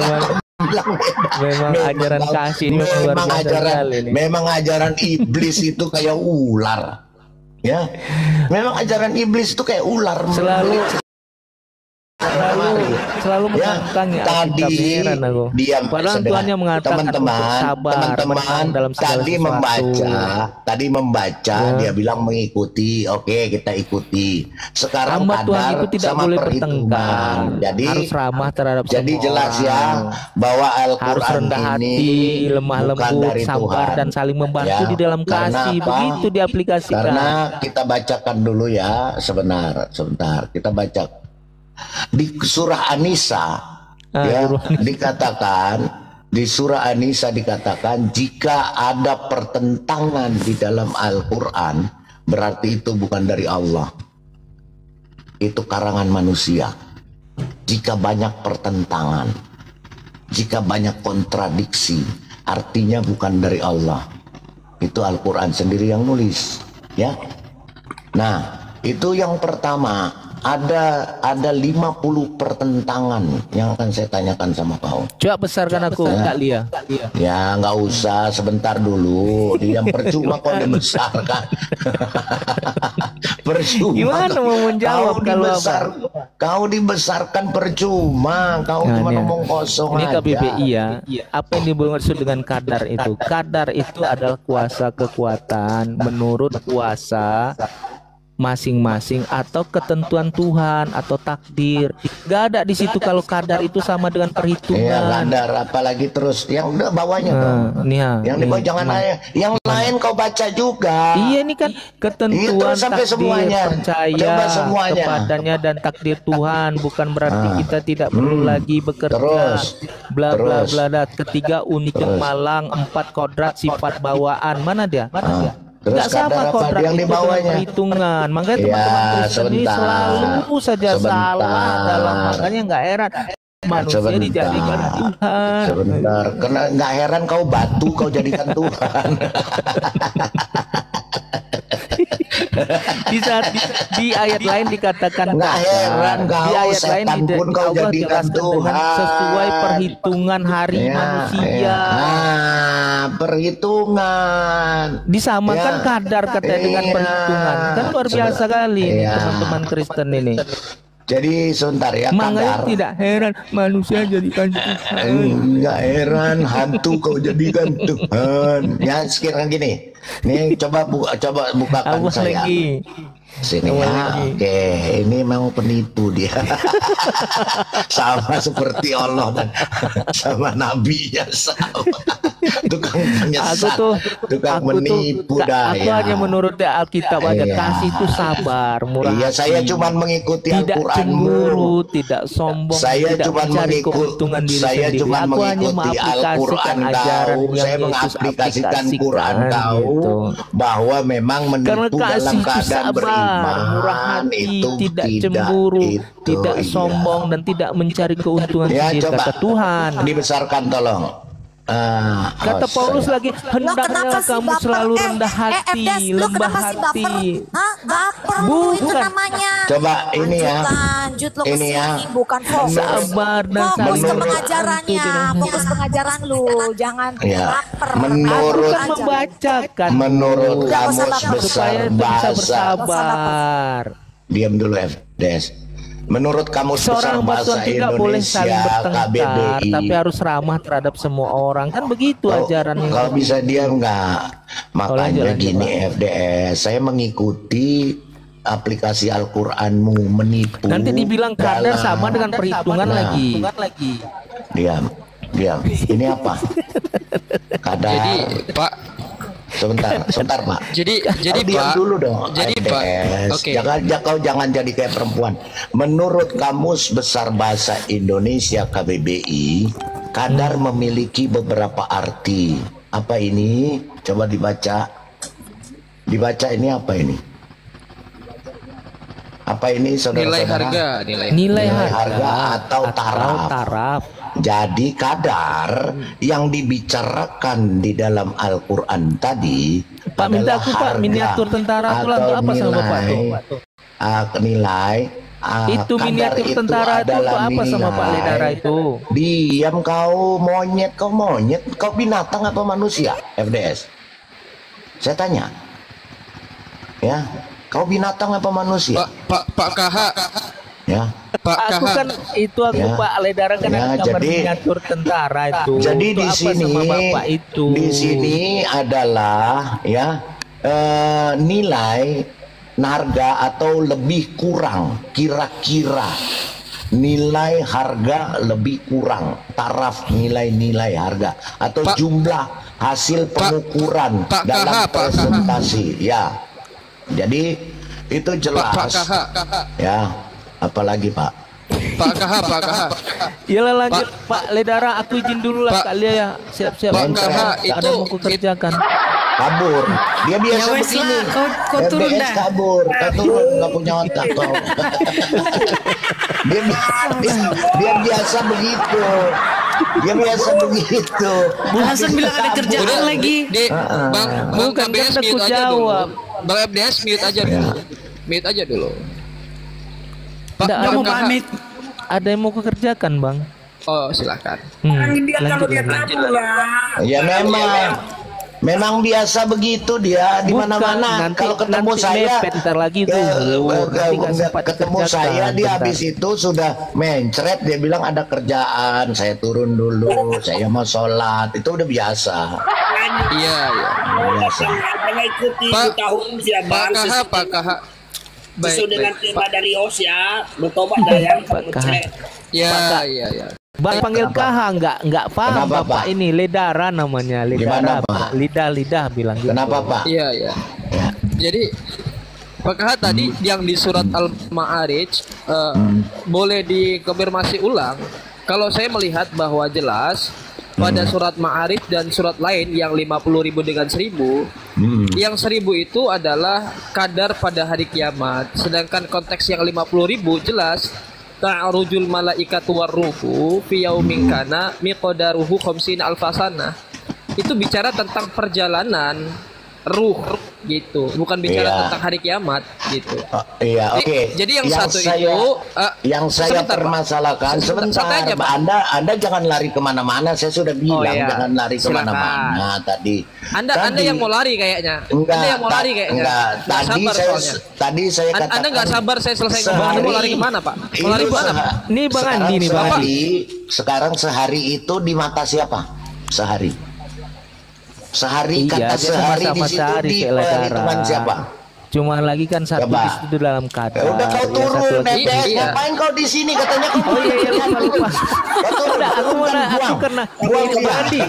memang ajaran kasih ini memang ajaran iblis itu kayak ular. Ya, memang ajaran iblis itu kayak ular, selalu menantangnya. Tadi diam, padahal Tuhannya mengatakan teman-teman tadi membaca dia bilang mengikuti. Oke, kita ikuti. Sekarang Tuhan itu tidak boleh bertengkar. Jadi harus ramah terhadap jadi jelas ya bahwa Al-Quran ini lemah lembut, sabar dan saling membantu di dalam kasih. Begitu diaplikasikan. Karena kita bacakan dulu ya, sebentar kita baca. Di surah An-Nisa dikatakan, di surah An-Nisa dikatakan jika ada pertentangan di dalam Al-Quran berarti itu bukan dari Allah, itu karangan manusia. Jika banyak pertentangan, jika banyak kontradiksi, artinya bukan dari Allah, itu Al-Quran sendiri yang nulis ya. Nah itu yang pertama. Ada 50 pertentangan yang akan saya tanyakan sama kau. Coba besarkan aku, Kak Lia. Ya nggak usah, sebentar dulu. Yang percuma kau dibesarkan. Percuma. Gimana mau menjawab kau dibesarkan percuma. Kau cuma ngomong kosong ini aja. KBBI ya. Apa yang dimaksud dengan kadar itu? Kadar itu adalah kuasa kekuatan menurut kuasa masing-masing atau ketentuan Tuhan atau takdir. Gak ada di situ kalau kadar itu sama dengan perhitungan. Iya, kadar apalagi terus yang udah bawahnya dong. Yang di bawah jangan aja. Yang lain kau baca juga. Iya, ini kan ketentuan takdir, semuanya. percaya kepadanya dan takdir Tuhan, bukan berarti kita tidak perlu lagi bekerja. Bla bla bla. Ketiga, unik malang, 4 kodrat sifat bawaan. Mana dia? Tidak sama kodrat yang itu di bawahnya. dengan perhitungan. Makanya teman-teman Kristen ini selalu saja salah dalam, makanya nggak heran manusia dijadikan Tuhan. Sebentar, karena nggak heran kau batu kau jadikan Tuhan. Di saat di ayat lain dikatakan nggak heran kau, di ayat lain pun kau jadikan Tuhan sesuai perhitungan hari manusia. Perhitungan disamakan kadar katanya dengan perhitungan, kan luar biasa kali ini teman-teman Kristen ini. Jadi sebentar ya, makanya tidak heran manusia jadikan Tuhan. Enggak heran hantu kau jadikan Tuhan. Ya sekarang gini, nih coba bukakan saya. Lagi? Sini ya, oke, ini mau penipu dia. Sama seperti Allah dan sama Nabi ya sama. Tukang penyesat, tukang menipu dah. Aku hanya menurut Alkitab aja, kasih itu sabar, murah hati. Iya, saya cuma mengikuti Al-Quranmu. Tidak cemburu, tidak sombong, saya tidak cuma mencari keuntungan diri sendiri. Cuma aku hanya mengaplikasikan ajaran yang saya mengaplikasikan Quran kau gitu. Bahwa memang menipu dalam keadaan beriman, murah hati, tidak cemburu, tidak sombong dan tidak mencari keuntungan sendiri, kata Tuhan. Dibesarkan tolong. Kata Paulus lagi, hendaknya kamu selalu rendah hati, lembah hati. Bukan namanya. Coba ini ya. Lanjut lo ini ya. Bukan fokus. Sabar dan fokus ke pengajarannya, fokus pengajaran lu, jangan baper. Menurut membacakan. Menurut kamus supaya bisa bersabar. Diam dulu FDS. Menurut kamus besar bahasa tidak boleh saling bertengkar, KBBI, tapi harus ramah terhadap semua orang, kan begitu ajarannya. Kalau bisa diam nggak? Makanya gini FDS, saya mengikuti aplikasi Al-Quranmu, menipu. Nanti dibilang kadar sama dengan perhitungan lagi. Diam. Ini apa? Kadar. Jadi Pak. Sebentar Pak. Jadi diam Pak. dulu dong. Jadi Pak. Oke. Jangan jadi kayak perempuan. Menurut Kamus Besar Bahasa Indonesia KBBI, kadar memiliki beberapa arti. Apa ini? Coba dibaca. Dibaca ini apa ini? Apa ini saudara-saudara? Nilai harga atau taraf. Jadi kadar yang dibicarakan di dalam Al-Quran tadi, Pak, minta aku Pak miniatur tentara itu lagu apa sama Bapak tuh? Nilai itu miniatur tentara itu apa sama Pak Ledara itu? Diam kau monyet, kau binatang apa manusia? FDS. Saya tanya. Ya, kau binatang apa manusia? Pak KH. Ya. Aku kan itu Pak Ledara kan gambar miniatur tentara itu. Jadi di sini adalah ya nilai harga atau lebih kurang, kira-kira nilai harga lebih kurang, taraf nilai harga atau jumlah hasil pengukuran dalam presentasi. Ya. Jadi itu jelas. Ya. Apalagi Pak? Pak KH. Iyalah lanjut Pak Ledara, aku izin dulu lah kalian ya. Siap-siap. Pak KH itu ada mau kerjakan. Kabur. Dia biasa begini. Kau turun dah. Kabur. Kau turun, nggak punya otak kau. dia biasa begitu. Langsung bilang ada kerjaan lagi. Bang FDS mute aja dulu. Bang FDS mute aja dulu. Pak, ada yang mau kukerjakan Bang? Oh silakan. Lanjut. Ya memang biasa begitu dia di mana-mana. Kalau ketemu saya, lagi ketemu saya dia habis itu sudah mencret, dia bilang ada kerjaan, saya turun dulu, saya mau sholat, itu udah biasa. Iya. Biasa. Pak KH. sesuai dengan tema dari host ya, bertobat dah ya. Ya. Bang panggil KH nggak paham Kenapa, Bapak Pak? ini Ledara namanya Gimana, Ledara Pak? lidah bilang gitu. Kenapa, Pak? Iya. Jadi Pak KH tadi yang di surat Al-Ma'arij boleh dikonfirmasi ulang. Kalau saya melihat bahwa jelas pada surat Ma'arij dan surat lain yang 50.000 dengan 1.000, yang 1.000 itu adalah kadar pada hari kiamat. Sedangkan konteks yang 50.000 jelas ta'arujul malaikatu warruhu fi yaumin kana miqdaruhu khamsina alfasana. Itu bicara tentang perjalanan ruh gitu, bukan bicara tentang hari kiamat gitu. Iya, oke. Jadi yang satu saya, itu yang saya permasalahkan sebentar, aja, Pak. Anda jangan lari kemana-mana. Saya sudah bilang jangan lari kemana-mana tadi. Anda yang mau lari kayaknya. Enggak, Anda yang mau lari kayaknya. Enggak. Tadi saya katakan. Anda nggak sabar saya selesai ngomong. Anda mau lari kemana, Pak? Mau lari kemana, Pak? Ini Bang Andi nih, Bang Andi. Sekarang sehari itu di mata siapa? Sehari kata sehari di situ di perhitungan siapa? Cuma lagi kan satu di situ dalam kata. Udah kau turun, Netes. Ngapain kau di sini? Katanya kau lupa. Udah, aku karena buang Bang Andi.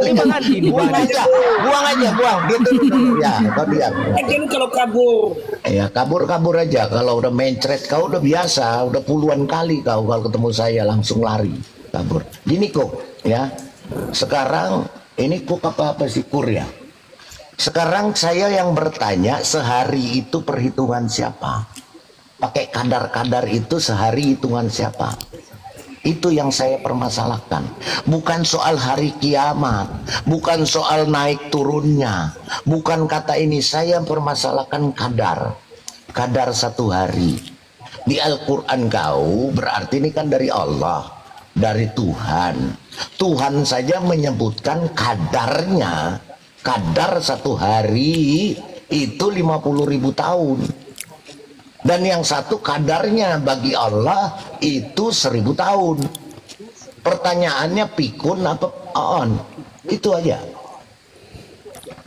Ini Bang Andi nih. Buang aja. Dia turun. Ya, kau diam. Jangan kalau kabur. Ya, kabur aja. Kalau udah mencret kau udah biasa, udah puluhan kali kau kalau ketemu saya langsung lari, kabur. Gini kok, ya. Sekarang ini kok apa sih kur ya? Sekarang saya yang bertanya, sehari itu perhitungan siapa? Pakai kadar-kadar itu sehari hitungan siapa? Itu yang saya permasalahkan. Bukan soal hari kiamat, bukan soal naik turunnya, bukan kata ini. Saya permasalahkan kadar satu hari. Di Al-Quran kau berarti ini kan dari Allah, dari Tuhan. Tuhan saja menyebutkan kadarnya. Kadar satu hari itu 50.000 tahun. Dan yang satu kadarnya bagi Allah itu 1.000 tahun. Pertanyaannya pikun apa on? Itu aja.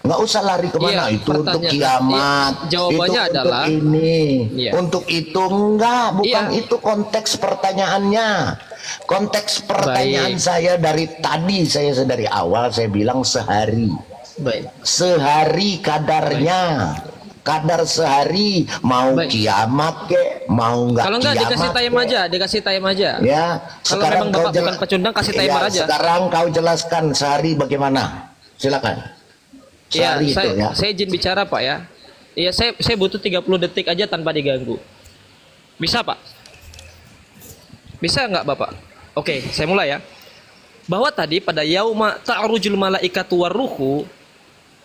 Nggak usah lari kemana. Itu untuk kiamat. Jawabannya itu adalah untuk ini. Untuk itu enggak. Bukan itu konteks pertanyaannya. Konteks pertanyaan saya dari tadi, dari awal saya bilang sehari. Sehari kadarnya. Kadar sehari mau kiamat ke mau nggak kalau nggak kiamat dikasih time aja ya. Kalau memang Bapak bukan pecundang kasih timer aja. Sekarang kau jelaskan sehari bagaimana, silakan. Sehari saya izin bicara Pak ya. Iya, saya butuh 30 detik aja tanpa diganggu. Bisa Pak? Bisa nggak Bapak? Oke, saya mulai ya. Bahwa tadi pada yauma ta'rujul malaikatu warruhu,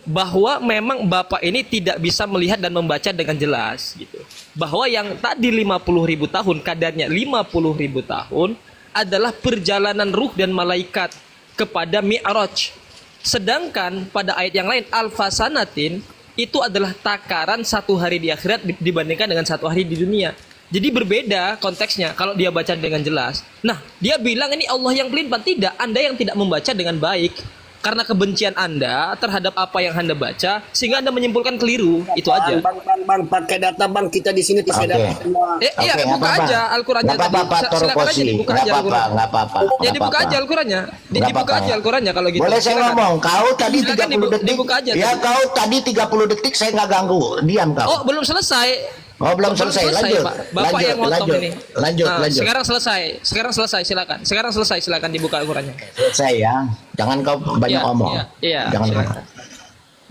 bahwa memang Bapak ini tidak bisa melihat dan membaca dengan jelas gitu. Bahwa yang tadi 50.000 tahun, kadarnya 50.000 tahun adalah perjalanan ruh dan malaikat kepada Mi'raj. Sedangkan pada ayat yang lain alfasanatin itu adalah takaran satu hari di akhirat dibandingkan dengan satu hari di dunia. Jadi berbeda konteksnya kalau dia baca dengan jelas. Nah, dia bilang ini Allah yang pelin-pelan. Tidak, Anda yang tidak membaca dengan baik. Karena kebencian Anda terhadap apa yang Anda baca, sehingga Anda menyimpulkan keliru. Itu aja. Bang, pakai data bang, kita di sini pakai data semua. Iya, buka aja Al-Qurannya tadi. Silakan aja dibuka aja Al-Quran. Nggak apa-apa. Ya dibuka aja Al-Qurannya. Dibuka aja Al-Qurannya kalau gitu. Boleh saya ngomong, kau tadi 30 detik. Dibuka aja. Ya kau tadi 30 detik saya nggak ganggu. Diam kau. Oh, belum selesai. Oh, belum selesai. Lanjut. Bapak yang ngotong ini. Lanjut. Sekarang selesai, silakan. Silakan dibuka Al-Qurannya. Selesai ya. Jangan kau banyak omong. Iya. Jangan.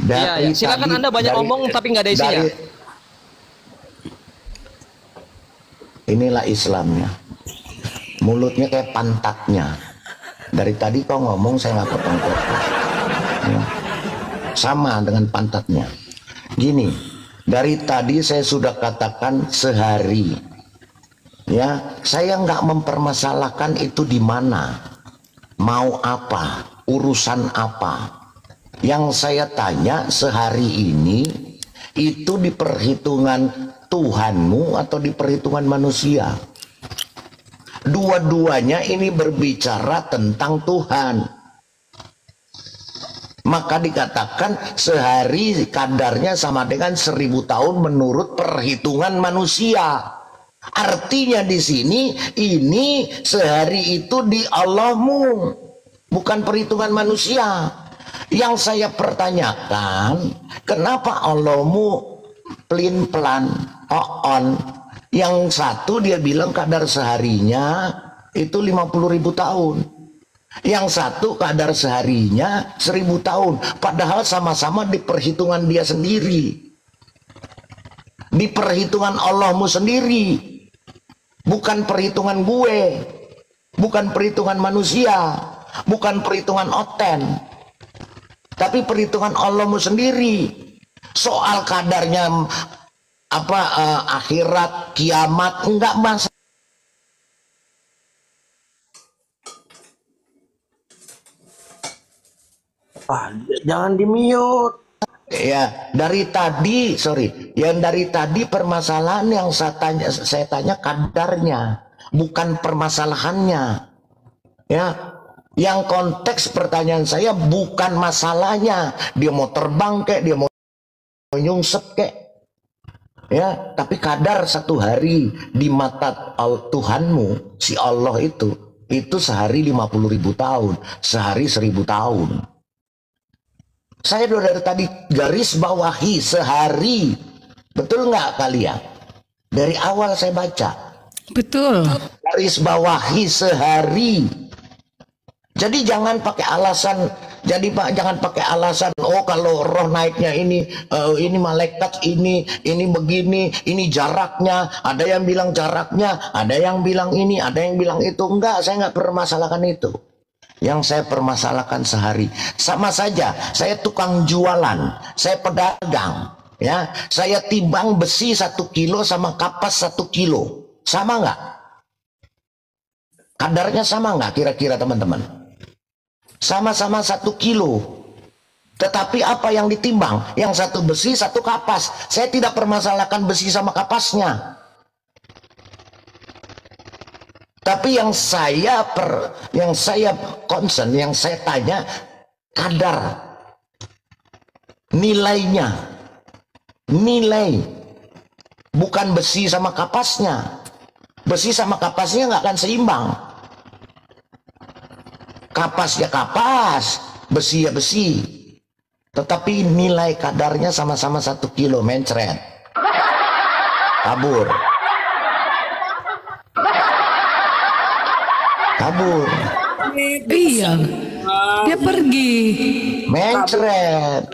Iya, silakan Anda banyak omong tapi nggak ada isinya. Inilah Islamnya. Mulutnya kayak pantatnya. Dari tadi kau ngomong saya nggak potong-potong. Ya. Sama dengan pantatnya. Gini. Dari tadi saya sudah katakan sehari, ya saya nggak mempermasalahkan itu di mana, mau apa, urusan apa. Yang saya tanya sehari ini itu di perhitungan Tuhanmu atau di perhitungan manusia. Dua-duanya ini berbicara tentang Tuhan. Maka dikatakan sehari kadarnya sama dengan 1000 tahun menurut perhitungan manusia. Artinya di sini ini sehari itu di Allahmu, bukan perhitungan manusia. Yang saya pertanyakan, kenapa Allahmu pelin-pelan, on? Yang satu dia bilang kadar seharinya itu 50.000 tahun. Yang satu kadar seharinya 1000 tahun. Padahal sama-sama di perhitungan dia sendiri, di perhitungan Allahmu sendiri, bukan perhitungan gue, bukan perhitungan manusia, bukan perhitungan oten, tapi perhitungan Allahmu sendiri. Soal kadarnya akhirat, kiamat, enggak masalah. Jangan di-mute. Ya, dari tadi, dari tadi permasalahan yang saya tanya kadarnya, bukan permasalahannya. Ya, yang konteks pertanyaan saya bukan masalahnya, dia mau terbang kek, dia mau nyungsep kek. Ya, tapi kadar satu hari di mata Tuhanmu, si Allah itu sehari 50.000 tahun, sehari 1000 tahun. Saya dari tadi garis bawahi sehari. Betul nggak kalian? Dari awal saya baca. Betul. Garis bawahi sehari. Jadi jangan pakai alasan. Jadi Pak, jangan pakai alasan. Oh, kalau roh naiknya ini malaikat ini begini, ini jaraknya. Ada yang bilang jaraknya, ada yang bilang ini, ada yang bilang itu. Enggak, saya nggak permasalahkan itu. Yang saya permasalahkan sehari, sama saja saya tukang jualan, saya pedagang, ya, saya timbang besi 1 kilo sama kapas 1 kilo, sama nggak? Kadarnya sama nggak kira-kira teman-teman? Sama-sama 1 kilo, tetapi apa yang ditimbang? Yang satu besi, satu kapas. Saya tidak permasalahkan besi sama kapasnya. Tapi yang saya concern, yang saya tanya kadar nilainya, nilai, bukan besi sama kapasnya. Besi sama kapasnya nggak akan seimbang. Kapas ya kapas, besi ya besi. Tetapi nilai kadarnya sama-sama 1 kilo, mencret, kabur. Kabur. Iya, dia pergi. Mencret.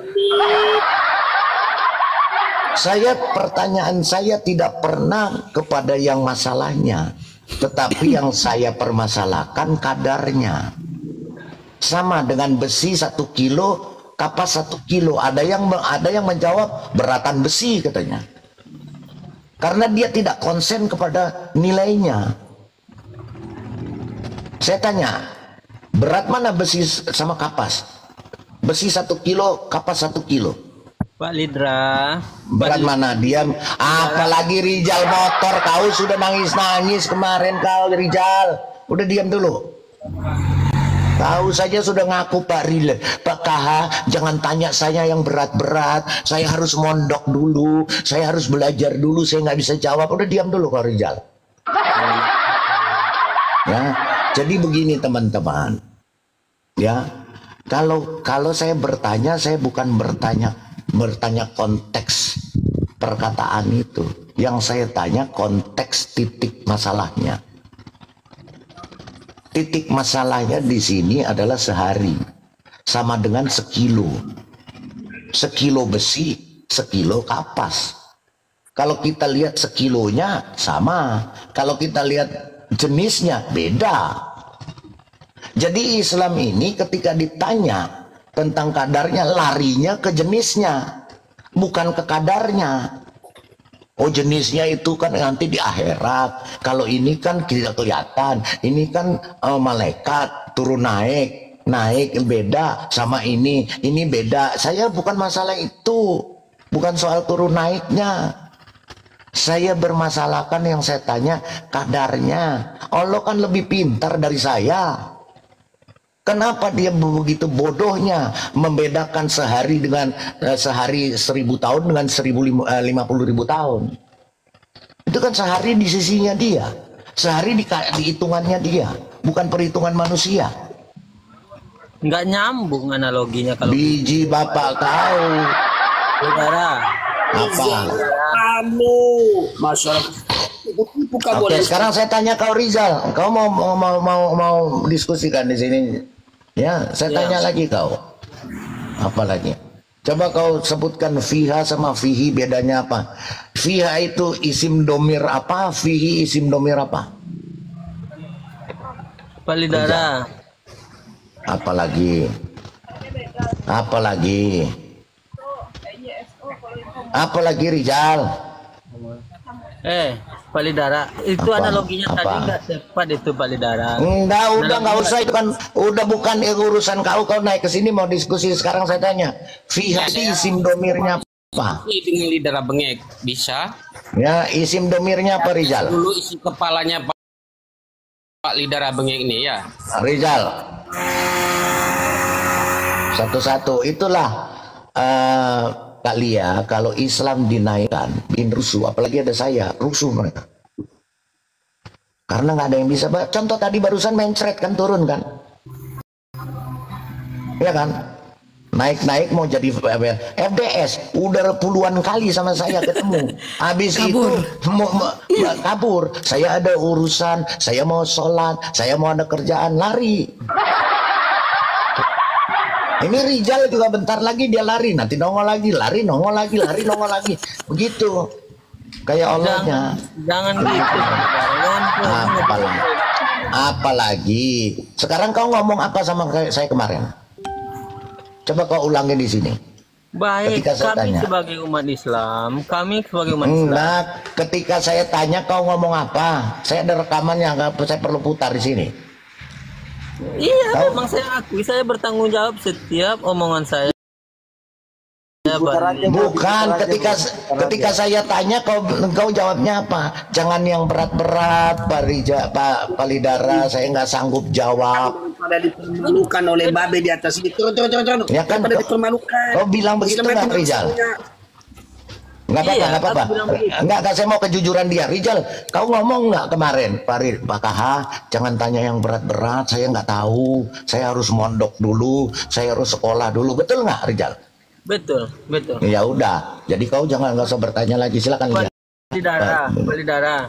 Pertanyaan saya tidak pernah kepada yang masalahnya, tetapi yang saya permasalahkan kadarnya. Sama dengan besi 1 kilo, kapas 1 kilo. Ada yang menjawab beratan besi katanya, karena dia tidak konsen kepada nilainya. Saya tanya, berat mana besi sama kapas? Besi 1 kilo, kapas 1 kilo. Pak Lidra. Berat mana? Diam. Apalagi Rijal motor, kau sudah nangis-nangis kemarin kau Rijal. Udah diam dulu. Tahu saja sudah ngaku Pak Rile, Pak KH, jangan tanya saya yang berat-berat. Saya harus mondok dulu, saya harus belajar dulu, saya nggak bisa jawab. Udah diam dulu kau Rijal. Ya. Jadi begini teman-teman, ya, kalau saya bertanya, saya bukan bertanya konteks perkataan itu. Yang saya tanya konteks titik masalahnya. Titik masalahnya di sini adalah sehari, sama dengan 1 kilo. 1 kilo besi, 1 kilo kapas. Kalau kita lihat sekilonya sama, kalau kita lihat jenisnya beda. Jadi Islam ini ketika ditanya tentang kadarnya, larinya ke jenisnya, bukan ke kadarnya. Oh, jenisnya itu kan nanti di akhirat. Kalau ini kan tidak kelihatan. Ini kan malaikat turun naik beda sama ini beda. Saya bukan masalah itu, bukan soal turun naiknya. Saya bermasalahkan, yang saya tanya kadarnya. Allah kan lebih pintar dari saya. Kenapa dia begitu bodohnya membedakan sehari dengan sehari 1000 tahun dengan 50.000 tahun? Itu kan sehari di sisinya dia, sehari di hitungannya dia, bukan perhitungan manusia. Nggak nyambung analoginya kalau biji bapak kau. Saudara. Apa? Kamu, masyarakat. Oke, sekarang saya tanya kau Rizal, kau mau diskusikan di sini? Ya, saya tanya lagi kau. Apa lagi? Coba kau sebutkan fiha sama fihi bedanya apa? Fiha itu isim domir apa? Fihi isim domir apa? Palidara. Apa lagi? Apa lagi? Apa lagi Rizal? Palidara itu apa? analoginya apa? Tadi nggak tepat itu Palidara. Udah nggak usah, itu kan udah bukan urusan kau naik ke sini mau diskusi. Sekarang saya tanya, fiha isim domirnya apa? Dengan lidara bengek bisa. Ya, isim domirnya apa Rizal? Dulu isi kepalanya Pak lidara bengek ini ya. Rizal. Satu-satu itulah kali ya, kalau Islam dinaikkan bikin rusuh, apalagi ada saya, rusuh mereka karena nggak ada yang bisa. Contoh tadi barusan mencret kan, turun kan, ya kan, naik mau jadi FDS, udah puluhan kali sama saya ketemu, habis itu kabur. Saya ada urusan, saya mau sholat, saya mau ada kerjaan, lari. Ini Rizal juga bentar lagi dia lari, nanti nongol lagi, lari nongol lagi, lari nongol lagi, begitu. Kayak Allahnya. Jangan gitu. Apalagi. Sekarang kau ngomong apa sama saya kemarin? Coba kau ulangi di sini. Baik, kami sebagai umat Islam, Nah, ketika saya tanya kau ngomong apa? Saya ada rekamannya, saya perlu putar di sini. Iya, memang saya akui, saya bertanggung jawab setiap omongan saya. Bukan, ketika saya tanya kau jawabnya apa? Jangan yang berat-berat, Pak Palidara, saya nggak sanggup jawab. Pada dipermalukan oleh babe di atas ini. Turun. Ya kan, pada dipermalukan. Kau bilang begitu nggak Rizal? Nggak apa-apa. Nggak, saya mau kejujuran dia. Rizal, kau ngomong nggak kemarin, Pak KH, jangan tanya yang berat-berat, saya nggak tahu, saya harus mondok dulu, saya harus sekolah dulu, betul nggak Rizal? Betul. Ya udah, jadi kau nggak usah bertanya lagi, silakan lihat. Palidara.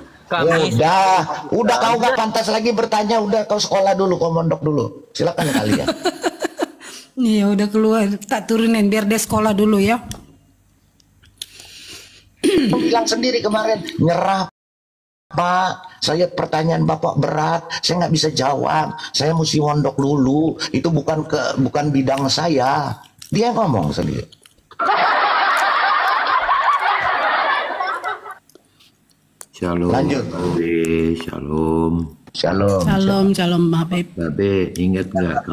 Udah kau nggak pantas lagi bertanya, udah kau sekolah dulu, kau mondok dulu, silakan kalian. Iya, udah keluar, tak turunin biar dia sekolah dulu ya. Kau bilang sendiri kemarin, nyerah Pak, saya pertanyaan Bapak berat, saya nggak bisa jawab, saya mesti mondok dulu, itu bukan bidang saya. Dia ngomong sendiri. Shalom. Lanjut. Shalom. Habib. Babe, ingat nggak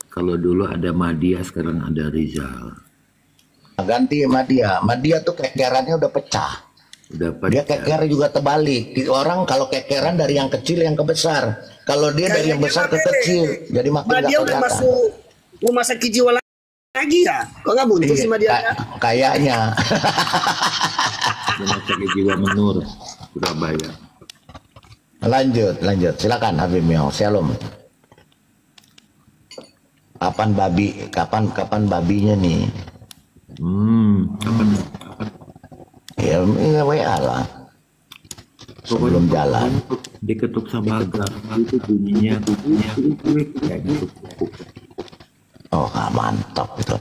kalau dulu ada Madia, sekarang ada Rizal. Ganti Madia tuh kekerannya udah pecah. Dia keker juga terbalik. Orang kalau kekeran dari yang kecil yang ke besar, kalau dia dari yang besar ke kecil, jadi makin nggak kelihatan. Dia udah masuk rumah sakit jiwa lagi ya? Kok nggak buntu sih Madia? Kayaknya. Rumah sakit jiwa Menur, Surabaya. Lanjut, silakan Habib Mio. Shalom. Kapan babinya nih? Kapan? Ya, ini WA lah. Sebelum jalan. Diketuk sama agama itu bunyinya kayak gitu. Oh, mantap itu.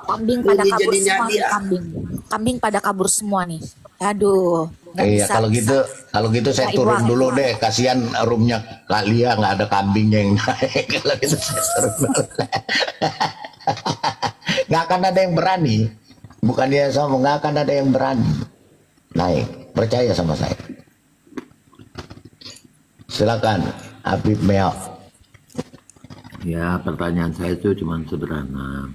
Kambing pada kabur semua nih, kambing pada kabur semua nih. Aduh. Iya, kalau gitu saya turun dulu deh. Kasihan roomnya Kalia nggak ada kambingnya yang naik. Kalau gitu saya turun dulu. Nggak akan ada yang berani. Bukan dia sama, nggak akan ada yang berani naik. Percaya sama saya. Silakan, Habib Meo. Ya, pertanyaan saya itu cuma sederhana.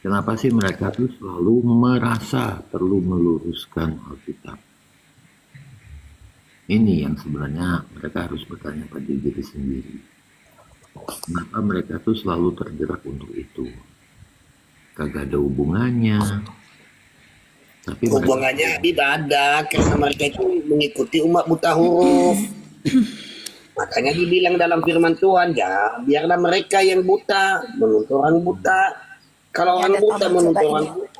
Kenapa sih mereka tuh selalu merasa perlu meluruskan Alkitab? Ini yang sebenarnya mereka harus bertanya pada diri sendiri. Kenapa mereka tuh selalu tergerak untuk itu? Kagak ada hubungannya. Tapi hubungannya tidak ada, karena mereka itu mengikuti umat buta huruf. Makanya dibilang dalam firman Tuhan, ya biarlah mereka yang buta menuntut orang buta. Kalau orang buta menuntut orang buta,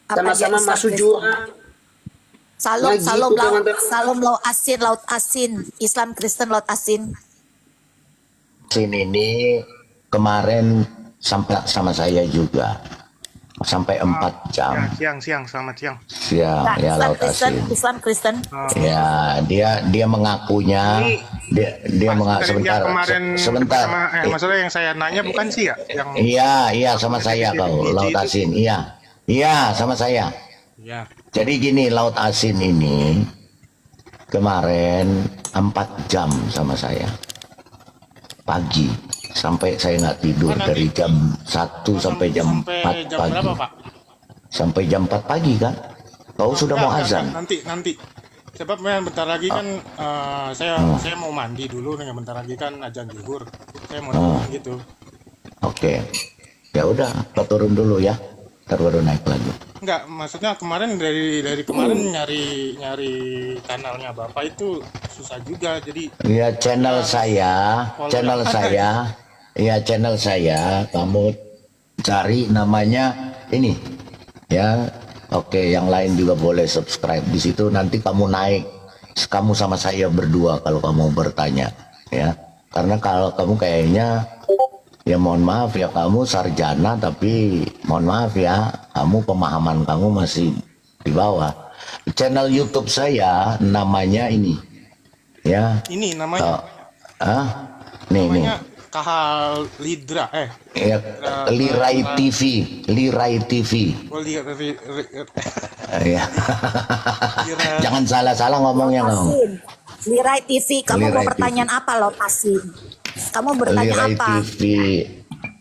sama-sama masuk jurang. Salam, Nah, salam, gitu, laut, teman-teman. salam, laut asin, Islam Kristen laut asin. Sini ini kemarin sampai sama saya juga sampai 4 jam. Siang, selamat siang. Siang, Nah, ya Islam laut Kristen, asin. Islam Kristen. Ya, dia mengakunya dia sebentar sebentar. Maksudnya yang saya nanya bukan sih ya? Yang Iya sama saya kau laut asin. Iya sama saya. ya. Jadi gini, laut asin ini kemarin 4 jam sama saya pagi sampai saya nggak tidur dari jam 1 sampai jam 4 jam pagi. berapa, Pak? Sampai jam 4 pagi kan? Kau sudah mau azan? Nanti. Sebab bentar lagi kan saya mau mandi dulu nih, bentar lagi kan azan zuhur. Saya mau nanya gitu. Oke. Ya udah, kau turun dulu ya. Ntar baru naik lagi. Enggak, maksudnya kemarin dari kemarin nyari kanalnya Bapak itu susah juga. Jadi Ya channel saya kamu cari namanya ini ya. Oke, yang lain juga boleh subscribe di situ, nanti kamu naik, kamu sama saya berdua kalau kamu bertanya ya. Karena kalau kamu kayaknya ya mohon maaf ya, kamu sarjana tapi mohon maaf ya, kamu pemahaman kamu masih di bawah. Channel YouTube saya namanya ini ya. ini namanya Nih Kahal Lidra ya, Lirai TV. Oh, Ya. Jangan salah-salah ngomongnya kamu. Lirai TV, kamu Lirai mau pertanyaan apa lo Asin? Kamu bertanya Lirai apa? TV.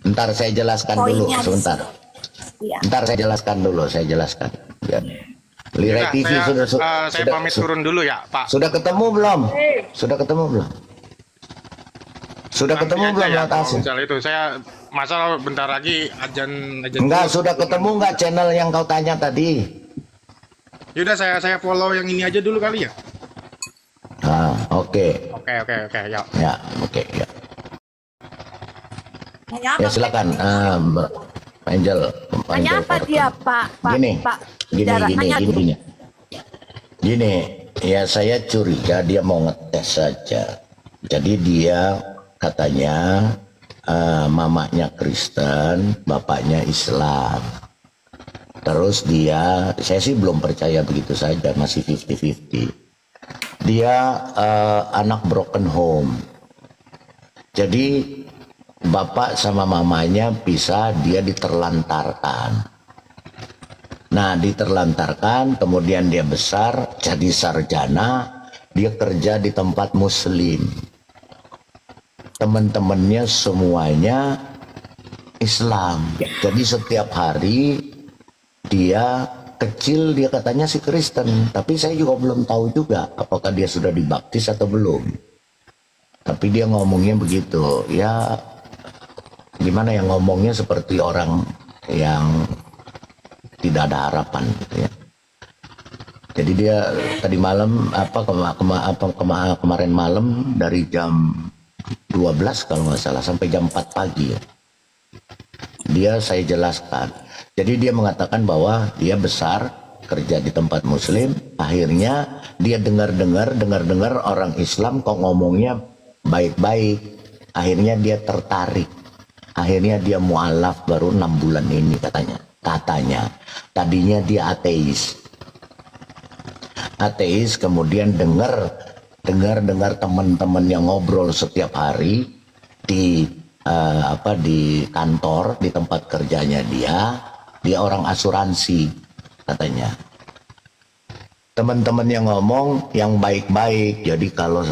Ntar saya jelaskan dulu Poinnya di sebentar. Iya. Ntar saya jelaskan. Ya. Lirai TV saya pamit turun dulu ya, Pak. Sudah ketemu belum? Sudah ketemu belum ya, Laut Asin? Misalnya itu saya masalah bentar lagi azan Enggak, dulu. sudah ketemu enggak channel yang kau tanya tadi? Yaudah saya follow yang ini aja dulu kali ya. Oke. Oke, ya. Ya, oke, ya. Nanya apa? Ya silakan, Angel. Nanya apa dia, Pak? Gini, ya saya curiga dia mau ngetes saja. Jadi dia katanya mamanya Kristen, bapaknya Islam. Terus saya sih belum percaya begitu saja, masih 50-50. Dia anak broken home. Jadi bapak sama mamanya pisah, dia diterlantarkan. Nah, diterlantarkan, kemudian dia besar, jadi sarjana, dia kerja di tempat muslim. Teman-temannya semuanya Islam. Jadi setiap hari dia kecil, dia katanya si Kristen. Tapi saya juga belum tahu juga apakah dia sudah dibaptis atau belum. Tapi dia ngomongnya begitu. Ya, gimana ya, ngomongnya seperti orang yang tidak ada harapan gitu ya. Jadi dia tadi malam kemarin malam dari jam 12 kalau nggak salah sampai jam 4 pagi ya. Saya jelaskan. Jadi dia mengatakan bahwa dia besar kerja di tempat muslim, akhirnya dia dengar orang Islam kok ngomongnya baik-baik. Akhirnya dia tertarik. Akhirnya dia mualaf baru 6 bulan ini katanya. Tadinya dia ateis, kemudian dengar teman-teman yang ngobrol setiap hari di kantor, di tempat kerjanya dia orang asuransi katanya. Teman-teman yang ngomong yang baik-baik, jadi kalau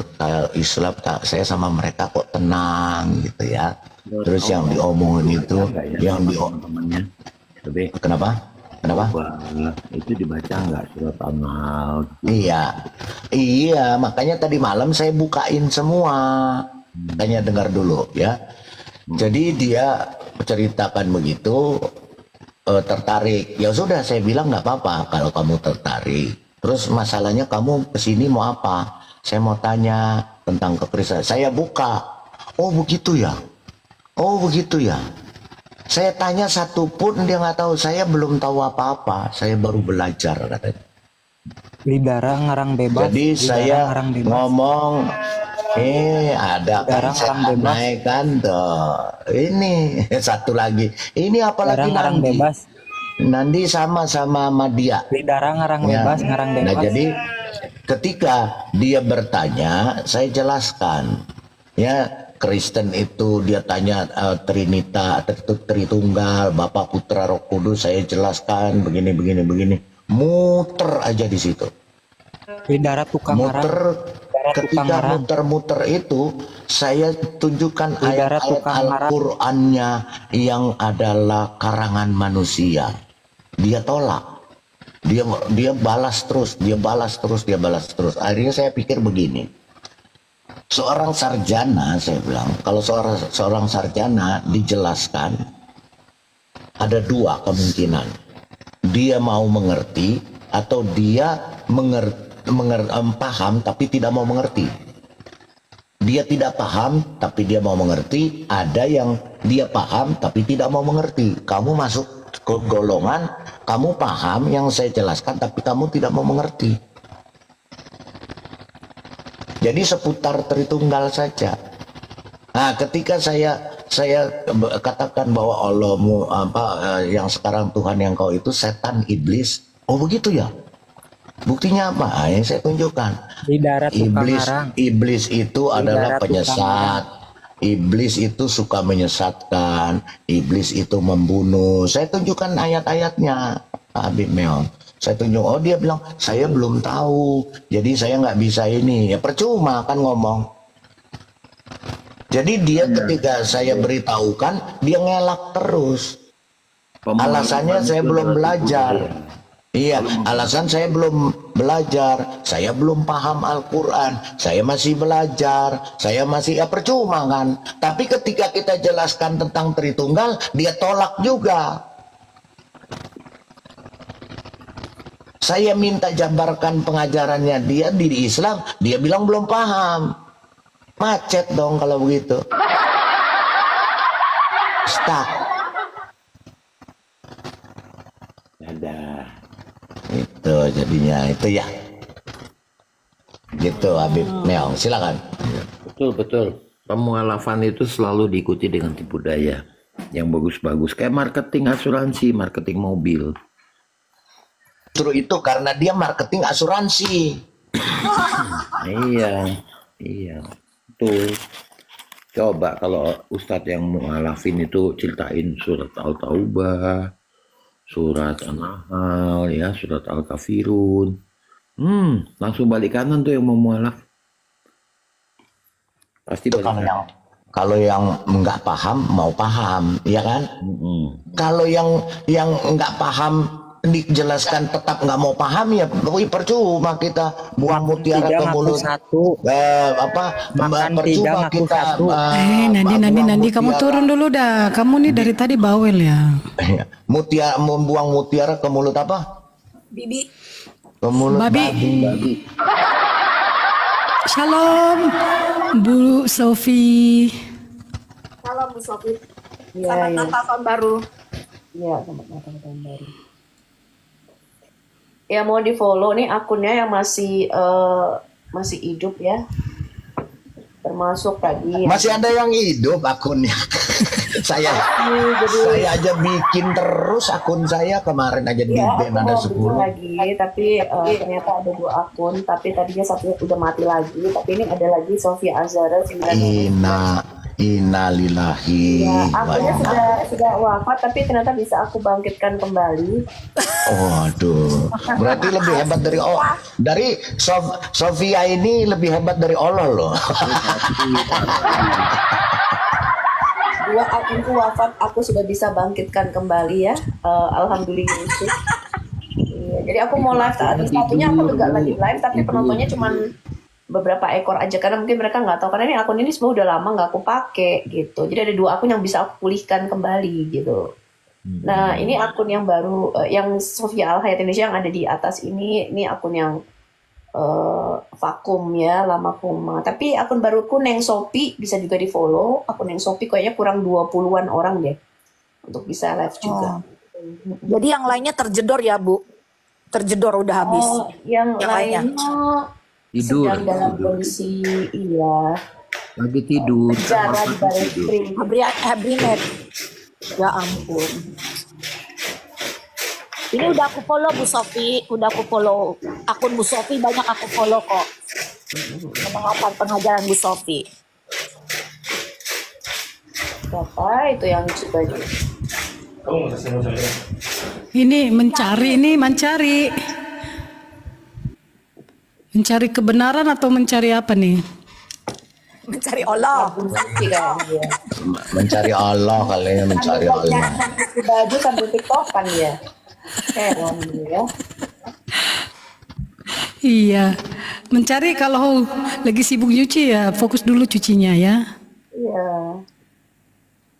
Islam saya sama mereka kok tenang gitu ya. Terus yang diomongin itu, yang temannya. Kenapa? Kenapa? Itu dibaca nggak surat An-Nahl? Iya, makanya tadi malam saya bukain semua. Tanya dengar dulu ya. Jadi dia ceritakan begitu, tertarik. Ya sudah, saya bilang nggak apa-apa kalau kamu tertarik. Terus masalahnya kamu kesini mau apa? Saya mau tanya tentang kekristenan. Saya buka. Oh begitu ya. Oh begitu ya. Saya tanya satu pun dia nggak tahu. Saya belum tahu apa-apa. Saya baru belajar katanya. Lidara ngarang bebas. Jadi saya ngomong, ada kan naik kan tuh. Ini satu lagi. Ini apalagi ngarang bebas. Nandi sama dia. Lidara ngarang bebas, ngarang bebas. Nah jadi ketika dia bertanya, saya jelaskan. Ya, Kristen itu dia tanya Trinita, Tritunggal, Bapa, Putra, Roh Kudus. Saya jelaskan begini. Muter aja di situ. Lidara tukang muter. Ketika muter-muter itu, saya tunjukkan ayat-ayat Al-Qur'annya yang adalah karangan manusia. Dia tolak. Dia balas terus. Akhirnya saya pikir begini. Seorang sarjana, saya bilang, kalau seorang sarjana dijelaskan, ada dua kemungkinan. Dia mau mengerti atau dia paham tapi tidak mau mengerti. Dia tidak paham tapi dia mau mengerti. Ada yang dia paham tapi tidak mau mengerti. Kamu masuk ke golongan kamu paham yang saya jelaskan tapi kamu tidak mau mengerti. Jadi seputar Tritunggal saja. Nah, ketika saya katakan bahwa Allahmu yang sekarang Tuhan yang kau itu setan iblis. Oh begitu ya. Buktinya apa? Yang saya tunjukkan. Iblis itu adalah penyesat. Iblis itu suka menyesatkan. Iblis itu membunuh. Saya tunjukkan ayat-ayatnya, Habib Meon. Saya tunjuk, oh dia bilang, saya belum tahu. Jadi saya nggak bisa ini. Ya percuma kan ngomong. Jadi dia ketika saya beritahukan, dia ngelak terus. Alasannya saya belum belajar. Iya, alasan saya belum belajar, saya belum paham Al-Quran, saya masih belajar, saya masih, ya percuma kan. Tapi ketika kita jelaskan tentang Tritunggal, dia tolak juga. Saya minta jabarkan pengajarannya dia di Islam, dia bilang belum paham. Macet dong kalau begitu. Stuck. Ada. Itu jadinya itu ya. Gitu Habib Meong, silakan. Betul. Pemualafan itu selalu diikuti dengan tipu daya yang bagus-bagus kayak marketing asuransi, marketing mobil. Justru itu karena dia marketing asuransi. Iya, betul. Coba kalau Ustadz yang mualafin itu ceritain surat Al-Taubah, surat An-Nahl, ya, surat Al-Kafirun. Langsung balik kanan tuh yang mau mualaf. Pasti itu kalau yang nggak paham mau paham, ya kan? Kalau yang nggak paham dijelaskan tetap nggak mau paham, ya percuma kita buang mutiara ke mulut. Percuma kita Nandi kamu turun dulu dah. Kamu nih dari tadi bawel ya. Membuang mutiara ke mulut apa? Bibi. Ke mulut babi. Shalom Bu Sofi. Shalom Bu Sofi. Selamat Natal tahun baru. Iya, selamat Natal tahun baru. Ya mau di follow nih akunnya yang masih hidup ya, termasuk tadi masih ada yang hidup akunnya. saya aja bikin terus akun saya, kemarin aja di ban ada 10 lagi, tapi ternyata ada 2 akun, tapi tadinya satunya udah mati lagi, tapi ini ada lagi Sofia Azhara 9. Innalillahi. Ya, akunnya sudah wafat, tapi ternyata bisa aku bangkitkan kembali. Aduh, berarti lebih hebat dari Sofia ini lebih hebat dari Allah loh. dua akunku wafat, aku sudah bisa bangkitkan kembali ya. Alhamdulillah. Iya, jadi aku mau live saat ini. Satunya aku juga lagi live, tapi penontonnya cuma beberapa ekor aja karena mungkin mereka nggak tahu, karena ini akun ini sebenarnya udah lama nggak aku pakai gitu. Jadi ada dua akun yang bisa aku pulihkan kembali gitu. Nah ini akun yang baru, yang Sofia Al Hayat Indonesia yang ada di atas ini akun yang vakum ya, lama kuma. Tapi akun baruku Neng Sopi bisa juga di follow. Akun Neng Sopi kayaknya kurang 20-an orang deh untuk bisa live juga. Jadi yang lainnya terjedor ya Bu? Terjedor udah habis. Yang lainnya tidur sedang dalam kondisi lagi tidur jarak baris krim. Habrinet. Ya ampun. Ini udah aku follow Bu Sofi, udah aku follow akun Bu Sofi, banyak aku follow kok. Pengalaman pengajaran Bu Sofi. Siapa itu yang coba? Ini mencari kebenaran atau mencari apa nih? Mencari Allah. Mencari Allah kali ya, mencari Allah. Baju sambil tiktokan ya. Ya. Iya, mencari kalau lagi sibuk nyuci ya fokus dulu cucinya ya. Iya.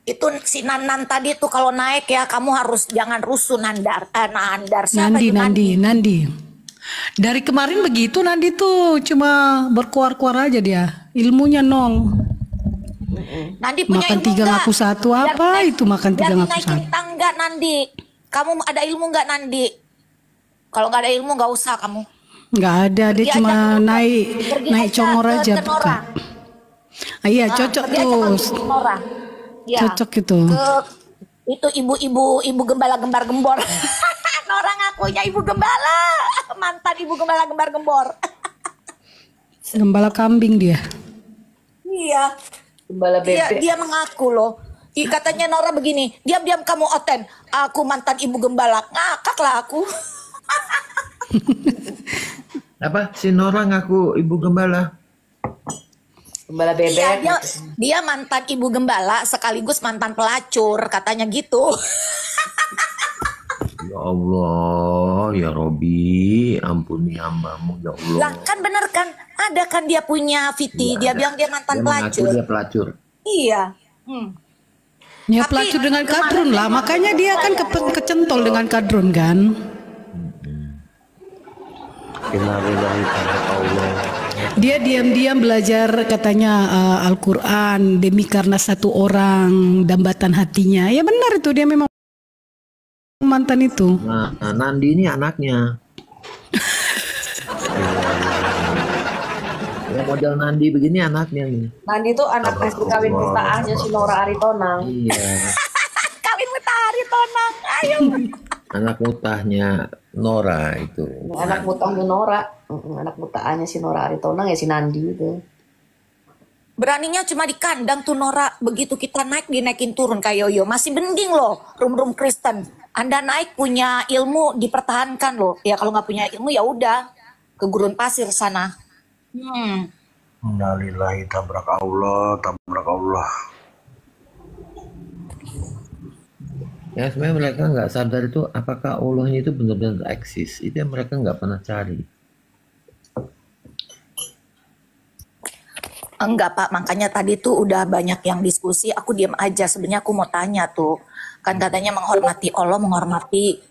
Itu si Nanan tadi tuh kalau naik ya kamu harus jangan rusuh Nandar. Siapa Nandi. Dari kemarin begitu Nandi tuh cuma berkuar-kuar aja dia. Ilmunya nol. Nandi punya makan ilmu 3 ngaku 1 apa itu makan 3 ngaku 1. Naikin tangga Nandi. Kamu ada ilmu nggak Nandi? Kalau nggak ada ilmu nggak usah kamu. Nggak ada, dia cuma naik congor aja. Iya cocok tuh. Ya, cocok itu. Itu ibu gembala gembar gembor. Nora ngakunya ibu gembala, mantan ibu gembala gembar gembor. Gembala kambing dia. Iya. Gembala bebek. Dia mengaku loh. Katanya Nora begini, diam-diam kamu Oten, aku mantan ibu gembala. Ngakak lah aku. Apa? Si Nora ngaku ibu gembala? Gembala bebek. Iya, dia mantan ibu gembala sekaligus mantan pelacur, katanya gitu. Ya Allah, ya Robi, ampuni hambamu ya Allah. Lah kan bener kan, ada kan dia punya Viti, dia bilang dia mantan pelacur. Dia pelacur. Iya. Ya pelacur dengan kadrun lah, makanya dia kan kecentol dengan kadrun kan. Dia diam-diam belajar katanya Al-Quran demi karena satu orang dambatan hatinya. Ya benar itu, dia memang mantan itu. Nah, Nandi ini anaknya. Ya model Nandi begini anaknya nih. Nandi itu anak hasil kawin mutaahnya si Nora Aritonang. Iya. Kawin mutah Aritonang, ayo. Anak mutahnya Nora itu. Anak mutahnya Nora, anak mutaahnya si Nora Aritonang ya si Nandi itu. Beraninya cuma di kandang tuh Nora, begitu kita naik dinaikin turun kayak yoyo, masih mending loh, rum Kristen. Anda naik punya ilmu dipertahankan loh. Ya kalau nggak punya ilmu ya udah ke gurun pasir sana. Innalillahi tabrak Allah. Ya sebenarnya mereka nggak sadar itu apakah Allahnya itu benar-benar eksis. Itu yang mereka nggak pernah cari. Enggak Pak, makanya tadi tuh udah banyak yang diskusi. Aku diam aja. Sebenarnya aku mau tanya tuh, kan katanya menghormati Allah, menghormati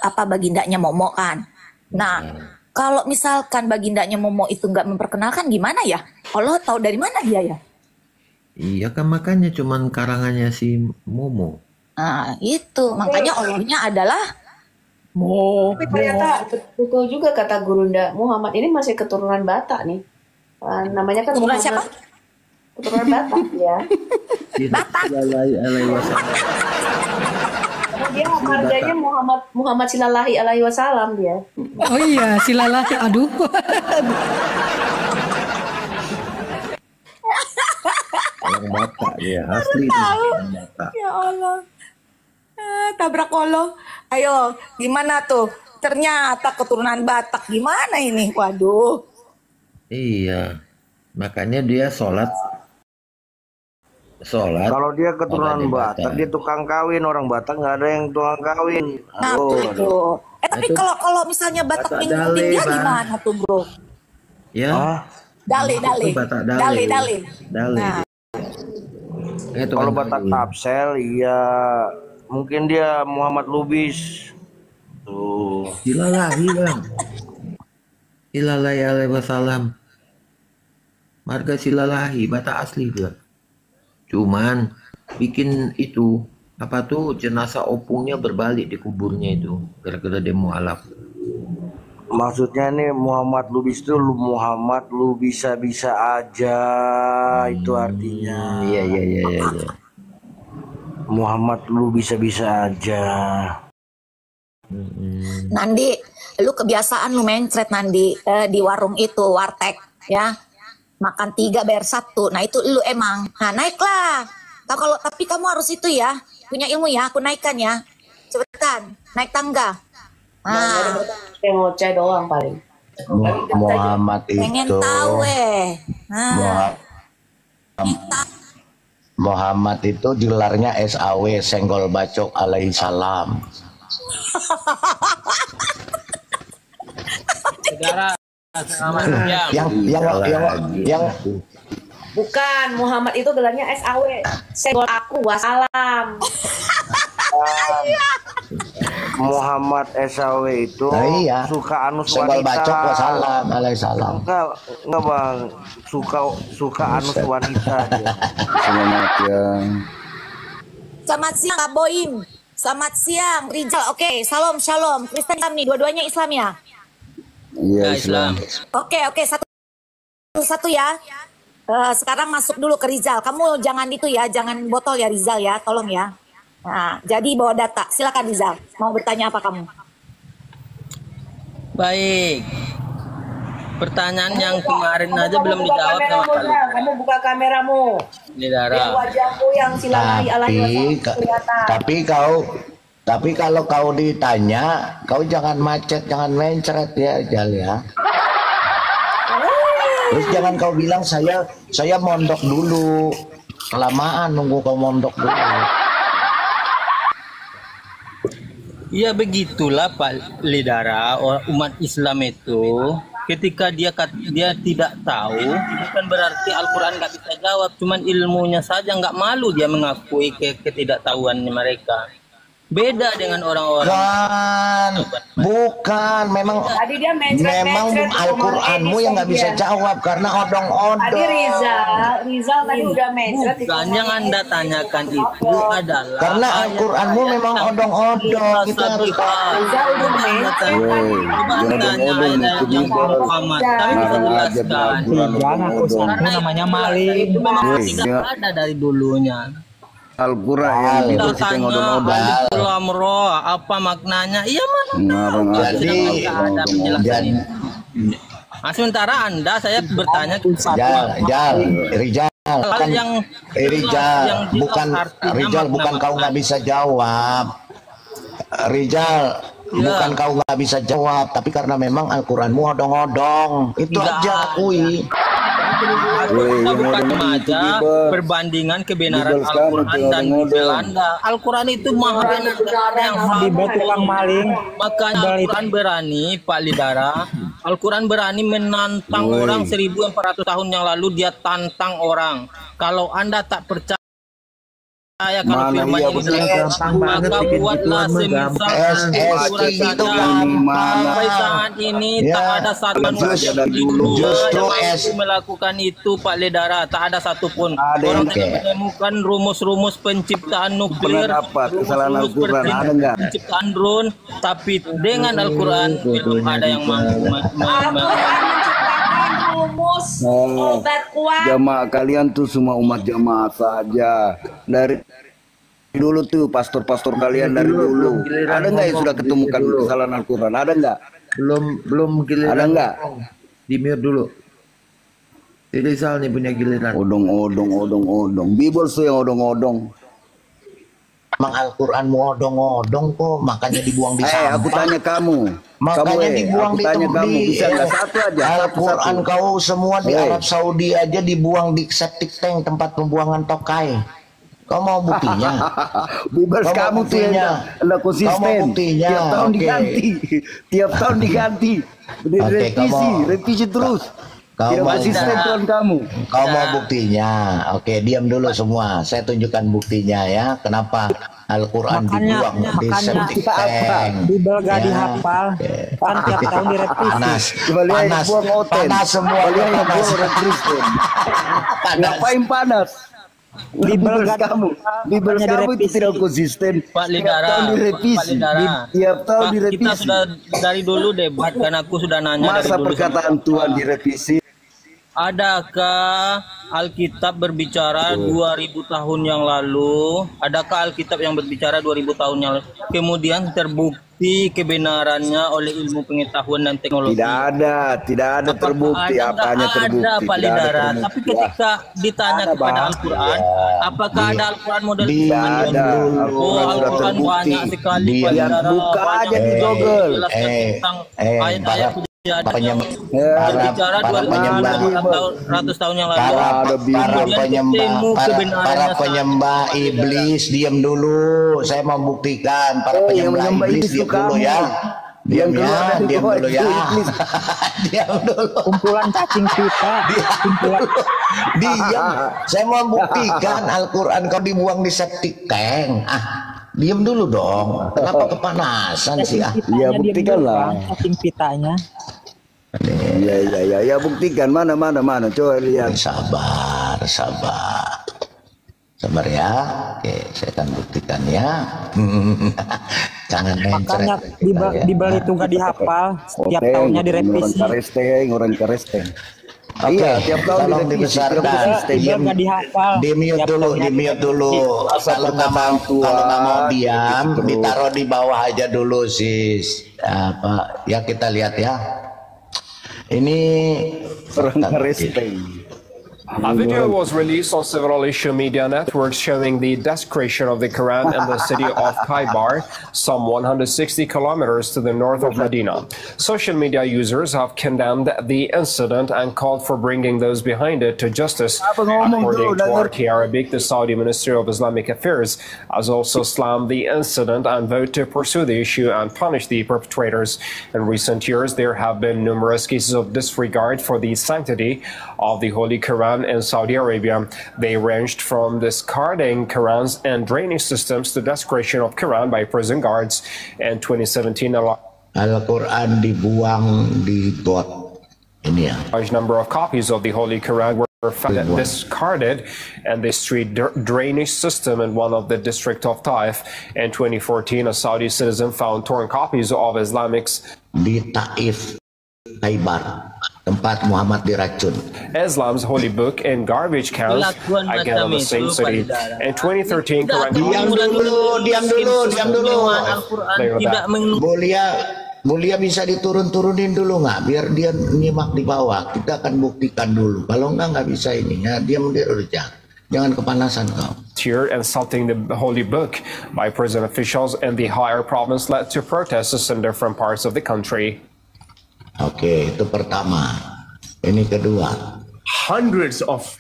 bagindanya Momo kan. Nah, kalau misalkan bagindanya Momo itu nggak memperkenalkan gimana ya? Allah tahu dari mana dia ya? Iya kan makanya cuman karangannya si Momo. Nah itu makanya Allahnya adalah Momo. Tapi ternyata betul juga kata Gurunda, Muhammad ini masih keturunan Batak nih. Namanya kan keturunan Muhammad. Siapa? Keturunan Batak ya. Batak. Dia marganya Muhammad Silalahi alaihi wasallam dia. Oh iya, Silalahi. Aduh. Orang Batak dia asli. Batak. Ya Allah. Tabrak Allah. Ayo, gimana tuh? Ternyata keturunan Batak. Gimana ini? Waduh. Iya. Makanya dia sholat sholat. Kalau dia keturunan Batak. Batak, dia tukang kawin. Orang Batak nggak ada yang tukang kawin. Nah, tuh. Tapi kalau misalnya Batak ngikutin dia gimana tuh, Bro? Ya. Dale. Dale. Nah. Kalau Batak Tapsel, iya mungkin dia Muhammad Lubis. Tuh. Silalahi bang. Silalahi alaihi wasallam. Marga silalahi, Batak asli bang. Cuman bikin itu apa tuh jenazah opungnya berbalik di kuburnya itu gara-gara demo alaf. Maksudnya nih Muhammad Lubis itu Muhammad lu bisa-bisa aja itu artinya. Iya. Muhammad lu bisa-bisa aja. Nandi, lu kebiasaan lu mencret Nandi di warung itu, warteg ya. Makan 3 bayar 1. Nah itu lu emang. Nah naiklah. Tapi kamu harus itu ya. Punya ilmu ya, aku naikkan ya. Cepetan, naik tangga. Nah, kayak ngoceh doang paling. Muhammad itu. Pengen tahu Muhammad itu gelarnya SAW, Senggol Bacok alaihi salam. yang Bukan, Muhammad itu gelarnya SAW, Senggol aku wassalam. Muhammad SAW itu suka anus Senggol wanita. Bacok wassalam alaihi salam. Enggak bang, suka anus wanita dia. Selamat siang Kak Boim. Selamat siang Rizal. Oke, shalom. Kristen Islam nih, dua-duanya Islam ya? Iya Islam. Oke, satu ya. Sekarang masuk dulu ke Rizal. Kamu jangan itu ya, jangan botol ya Rizal ya, tolong ya. Nah, jadi bawa data. Silakan Rizal. Mau bertanya apa kamu? Baik. Pertanyaan yang kemarin aja belum dijawab sama kalian. Kamu buka kameramu. Yang wajahmu yang silalahi alaihi wasallam. Tapi kalau kau ditanya, kau jangan macet, jangan mencret ya, Jal ya. Terus jangan kau bilang saya mondok dulu. Kelamaan nunggu kau mondok dulu. Ya begitulah Pak Lidara, umat Islam itu ketika dia tidak tahu bukan berarti Al-Quran nggak bisa jawab, cuman ilmunya saja nggak malu dia mengakui ketidaktahuannya mereka. Beda dengan orang-orang. Bukan, memang Al-Quranmu yang nggak bisa jawab karena odong-odong. Tadi Rizal tadi udah mencret. Bukan yang Anda tanyakan itu adalah karena Al-Quranmu memang odong-odong. Kita harus Rizal udah mencret. Muhammad, tapi bisa jelaskan. Jangan aku sangka namanya maling. Itu memang tidak ada dari dulunya. Al-Quran yang itu sih ngodong-ngodong. Dalam roh apa maknanya? Iya mana? Jadi sementara Anda saya bertanya Rijal bukan kau nggak bisa jawab. Rijal bukan kau nggak bisa jawab, tapi karena memang Al-Quranmu odong-odong. Itu aja akui. Bukan remaja perbandingan kebenaran Al-Quran dan Belanda. Al-Quran itu maha benar yang tukang maling. Makanya Al-Quran berani, Pak Lidara. Al-Quran berani menantang orang 1400 tahun yang lalu, dia tantang orang. Kalau Anda tak percaya kalau firman ini maka buatlah semisal Al-Quran saja. Sampai saat ini tak ada satu manusia di dunia yang mampu melakukan itu, Pak Lidara. Tak ada satupun. Orang tidak menemukan rumus-rumus penciptaan nuklir, rumus penciptaan drone, tapi dengan Al-Quran belum ada yang mampu rumus obat kuat. Jamaah kalian tuh semua umat jamaah saja. Dari dulu tuh pastor-pastor kalian dari dulu. Ada nggak yang sudah ketemukan kesalahan Al-Quran? Ada nggak? Belum giliran. Ada nggak? Di mute dulu. Rizal nih punya giliran. Odong. Bible tuh yang odong-odong. Emang Al-Quran ngodong-ngodong kok, makanya dibuang di sampah. Aku tanya kamu. Makanya dibuang di bisa nggak satu aja? Al-Quran kau semua di Arab Saudi aja dibuang di septic tank, tempat pembuangan tokai. Kau mau buktinya? Bebas kamu tuh ya, ada konsisten. Kau mau buktinya? Tiap tahun diganti. Tiap tahun diganti. Revisi terus. Tidak konsisten tahun kamu. Kau mau buktinya? Oke, diam dulu semua. Saya tunjukkan buktinya ya. Kenapa Al-Quran dibuang di septic tank? Bibel gak dihafal, kan tiap tahun direvisi. Panas semua. Ngapain panas? Bibel kamu, Bibel kamu itu tidak konsisten. Pak Lidara, tiap tahun direvisi. Kita sudah dari dulu debat, kan aku sudah nanya. Masa perkataan Tuhan direvisi? Adakah Alkitab berbicara 2000 tahun yang lalu? Adakah Alkitab yang berbicara 2000 tahun yang lalu? Kemudian terbukti kebenarannya oleh ilmu pengetahuan dan teknologi. Tidak ada terbukti. Apanya terbukti? Ada, Pak Lidara. Tapi ketika ditanya kepada Al-Quran, apakah ada Al-Quran model Tidak ada. Al-Quran banyak sekali, Pak Lidara. Buka aja di Google. Ayat-ayat berbicara 200 tahun yang lalu. Para penyembah iblis, diam dulu. Saya mau buktikan. Para penyembah iblis, diam dulu ya. Diam dulu ya. Diam dulu. Kumpulan cacing kita. Diam. Saya mau buktikan Al-Quran kau dibuang di septic tank. Diam dulu dong. Kenapa kepanasan sih? Ya buktikanlah. Cacing pitanya. Ya buktikan. Mana. Coba lihat. Sabar ya. Oke, saya akan buktikan ya. Jangan makanya Bibel itu nggak dihafal. Setiap tahunnya direvisi. Orang karesteng. Iya, tiap tahun dibesarkan. Di mute dulu. Kalau nggak mau diam, ditaruh di bawah aja dulu, sis. Ya kita lihat ya. Ini orang karesteng. A video was released on several Asian media networks showing the desecration of the Quran in the city of Khaybar, some 160 kilometers to the north of Medina. Social media users have condemned the incident and called for bringing those behind it to justice. According to RT Arabic, the Saudi Ministry of Islamic Affairs has also slammed the incident and vowed to pursue the issue and punish the perpetrators. In recent years, there have been numerous cases of disregard for the sanctity of the Holy Quran in Saudi Arabia. They ranged from discarding Qurans and drainage systems to desecration of Quran by prison guards. In 2017, Al-Quran dibuang di got. Ini ya. A large number of copies of the Holy Quran were found discarded and the street drainage system in one of the district of Taif. In 2014, a Saudi citizen found torn copies of Islamics di Taif, Khaybar, tempat Muhammad diracun. Islam's holy book in garbage cans again on the same city. In 2013, diam dulu. Mulia bisa diturun-turunin dulu nggak? Biar dia nyimak di bawah. Kita akan buktikan dulu. Kalau nggak bisa ini. Ya, diam dulu aja. Jangan kepanasan kau. Here, insulting the holy book by prison officials in the higher province led to protests in different parts of the country. Oke, itu pertama. Ini kedua. Hundreds of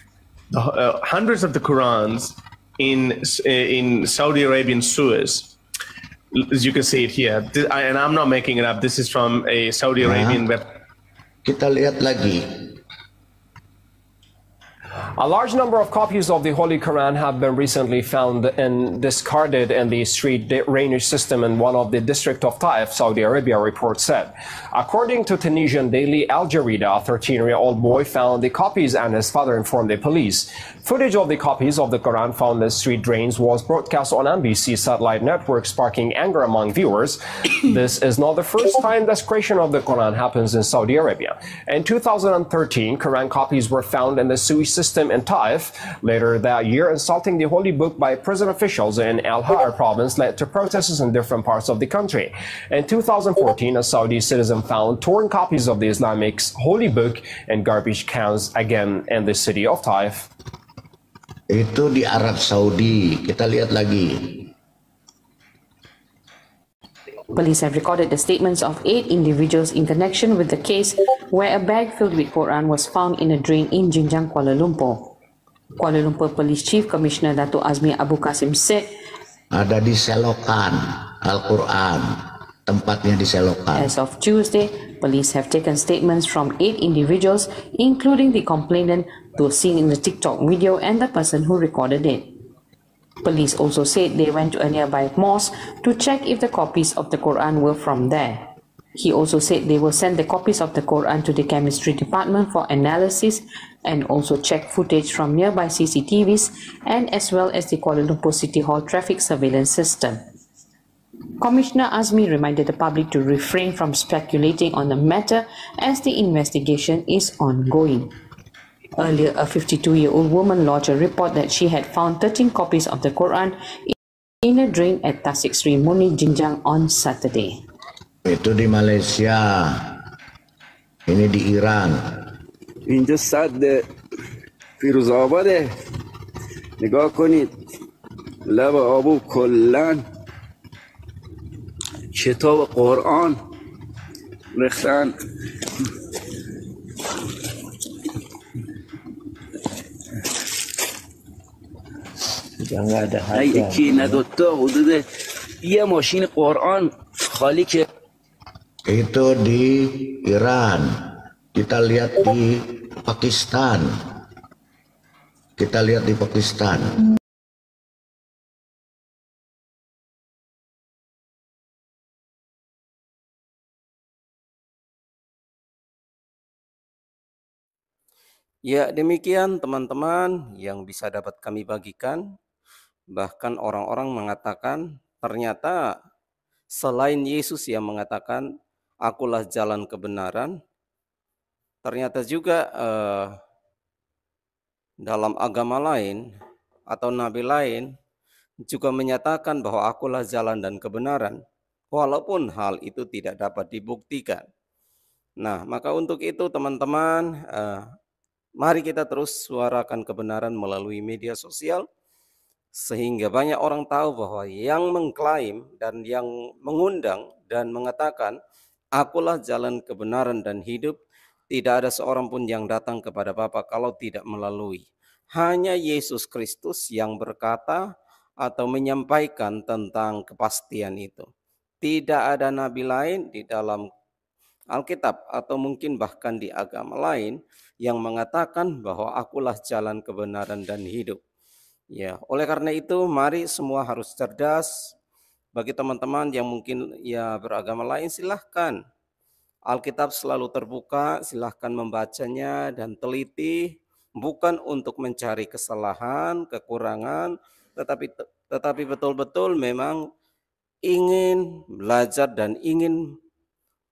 the Qurans in Saudi Arabian Suez. As you can see it here, and I'm not making it up. This is from a Saudi Arabian web. Kita lihat lagi. A large number of copies of the Holy Quran have been recently found and discarded in the street drainage system in one of the district of Taif, Saudi Arabia, report said. According to Tunisian daily Al Jarida, a 13-year-old boy found the copies and his father informed the police. Footage of the copies of the Quran found in street drains was broadcast on NBC satellite network, sparking anger among viewers. This is not the first time desecration of the Quran happens in Saudi Arabia. In 2013, Quran copies were found in the sewage system in Taif. Later that year, insulting the holy book by prison officials in Al-Har province led to protests in different parts of the country. In 2014, a Saudi citizen found torn copies of the Islamic holy book in garbage cans again in the city of Taif. Itu di Arab Saudi. Kita lihat lagi. Police have recorded the statements of 8 individuals in connection with the case where a bag filled with Quran was found in a drain in Jinjang, Kuala Lumpur. Kuala Lumpur Police Chief Commissioner Datuk Azmi Abu Kasim said, ada di selokan Al-Quran, tempatnya di selokan. As of Tuesday, police have taken statements from 8 individuals, including the complainant, those seen in the TikTok video, and the person who recorded it. Police also said they went to a nearby mosque to check if the copies of the Quran were from there. He also said they will send the copies of the Quran to the chemistry department for analysis and also check footage from nearby CCTVs and as well as the Kuala Lumpur City Hall traffic surveillance system. Commissioner Azmi reminded the public to refrain from speculating on the matter as the investigation is ongoing. Earlier, a 52-year-old woman lodged a report that she had found 13 copies of the Quran in a drain at Tasik Sri Muni, Jinjang on Saturday. Itu di Malaysia, ini di Iran. اینجا صد فیروزآباده نگاه کنید لب آبو کلن کتاب قرآن ریختن nggak ada harga. یکی نه دوتا حدود یه ماشین قرآن خالی که Itu di Iran. Kita lihat di Pakistan. Kita lihat di Pakistan. Ya, demikian teman-teman yang bisa dapat kami bagikan. Bahkan orang-orang mengatakan ternyata selain Yesus yang mengatakan akulah jalan kebenaran, ternyata juga dalam agama lain atau nabi lain juga menyatakan bahwa akulah jalan dan kebenaran, walaupun hal itu tidak dapat dibuktikan. Nah, maka untuk itu teman-teman, mari kita terus suarakan kebenaran melalui media sosial, sehingga banyak orang tahu bahwa yang mengklaim dan yang mengundang dan mengatakan akulah jalan kebenaran dan hidup, tidak ada seorang pun yang datang kepada Bapa kalau tidak melalui. Hanya Yesus Kristus yang berkata atau menyampaikan tentang kepastian itu. Tidak ada nabi lain di dalam Alkitab atau mungkin bahkan di agama lain yang mengatakan bahwa akulah jalan kebenaran dan hidup. Ya, oleh karena itu mari semua harus cerdas. Bagi teman-teman yang mungkin ya beragama lain, silahkan. Alkitab selalu terbuka, silahkan membacanya dan teliti, bukan untuk mencari kesalahan, kekurangan, tetapi betul-betul memang ingin belajar dan ingin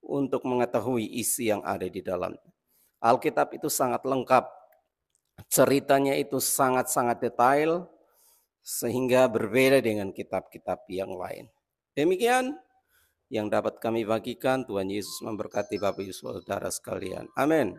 untuk mengetahui isi yang ada di dalam. Alkitab itu sangat lengkap, ceritanya itu sangat-sangat detail, sehingga berbeda dengan kitab-kitab yang lain. Demikian yang dapat kami bagikan. Tuhan Yesus memberkati Bapak Ibu Saudara sekalian. Amin.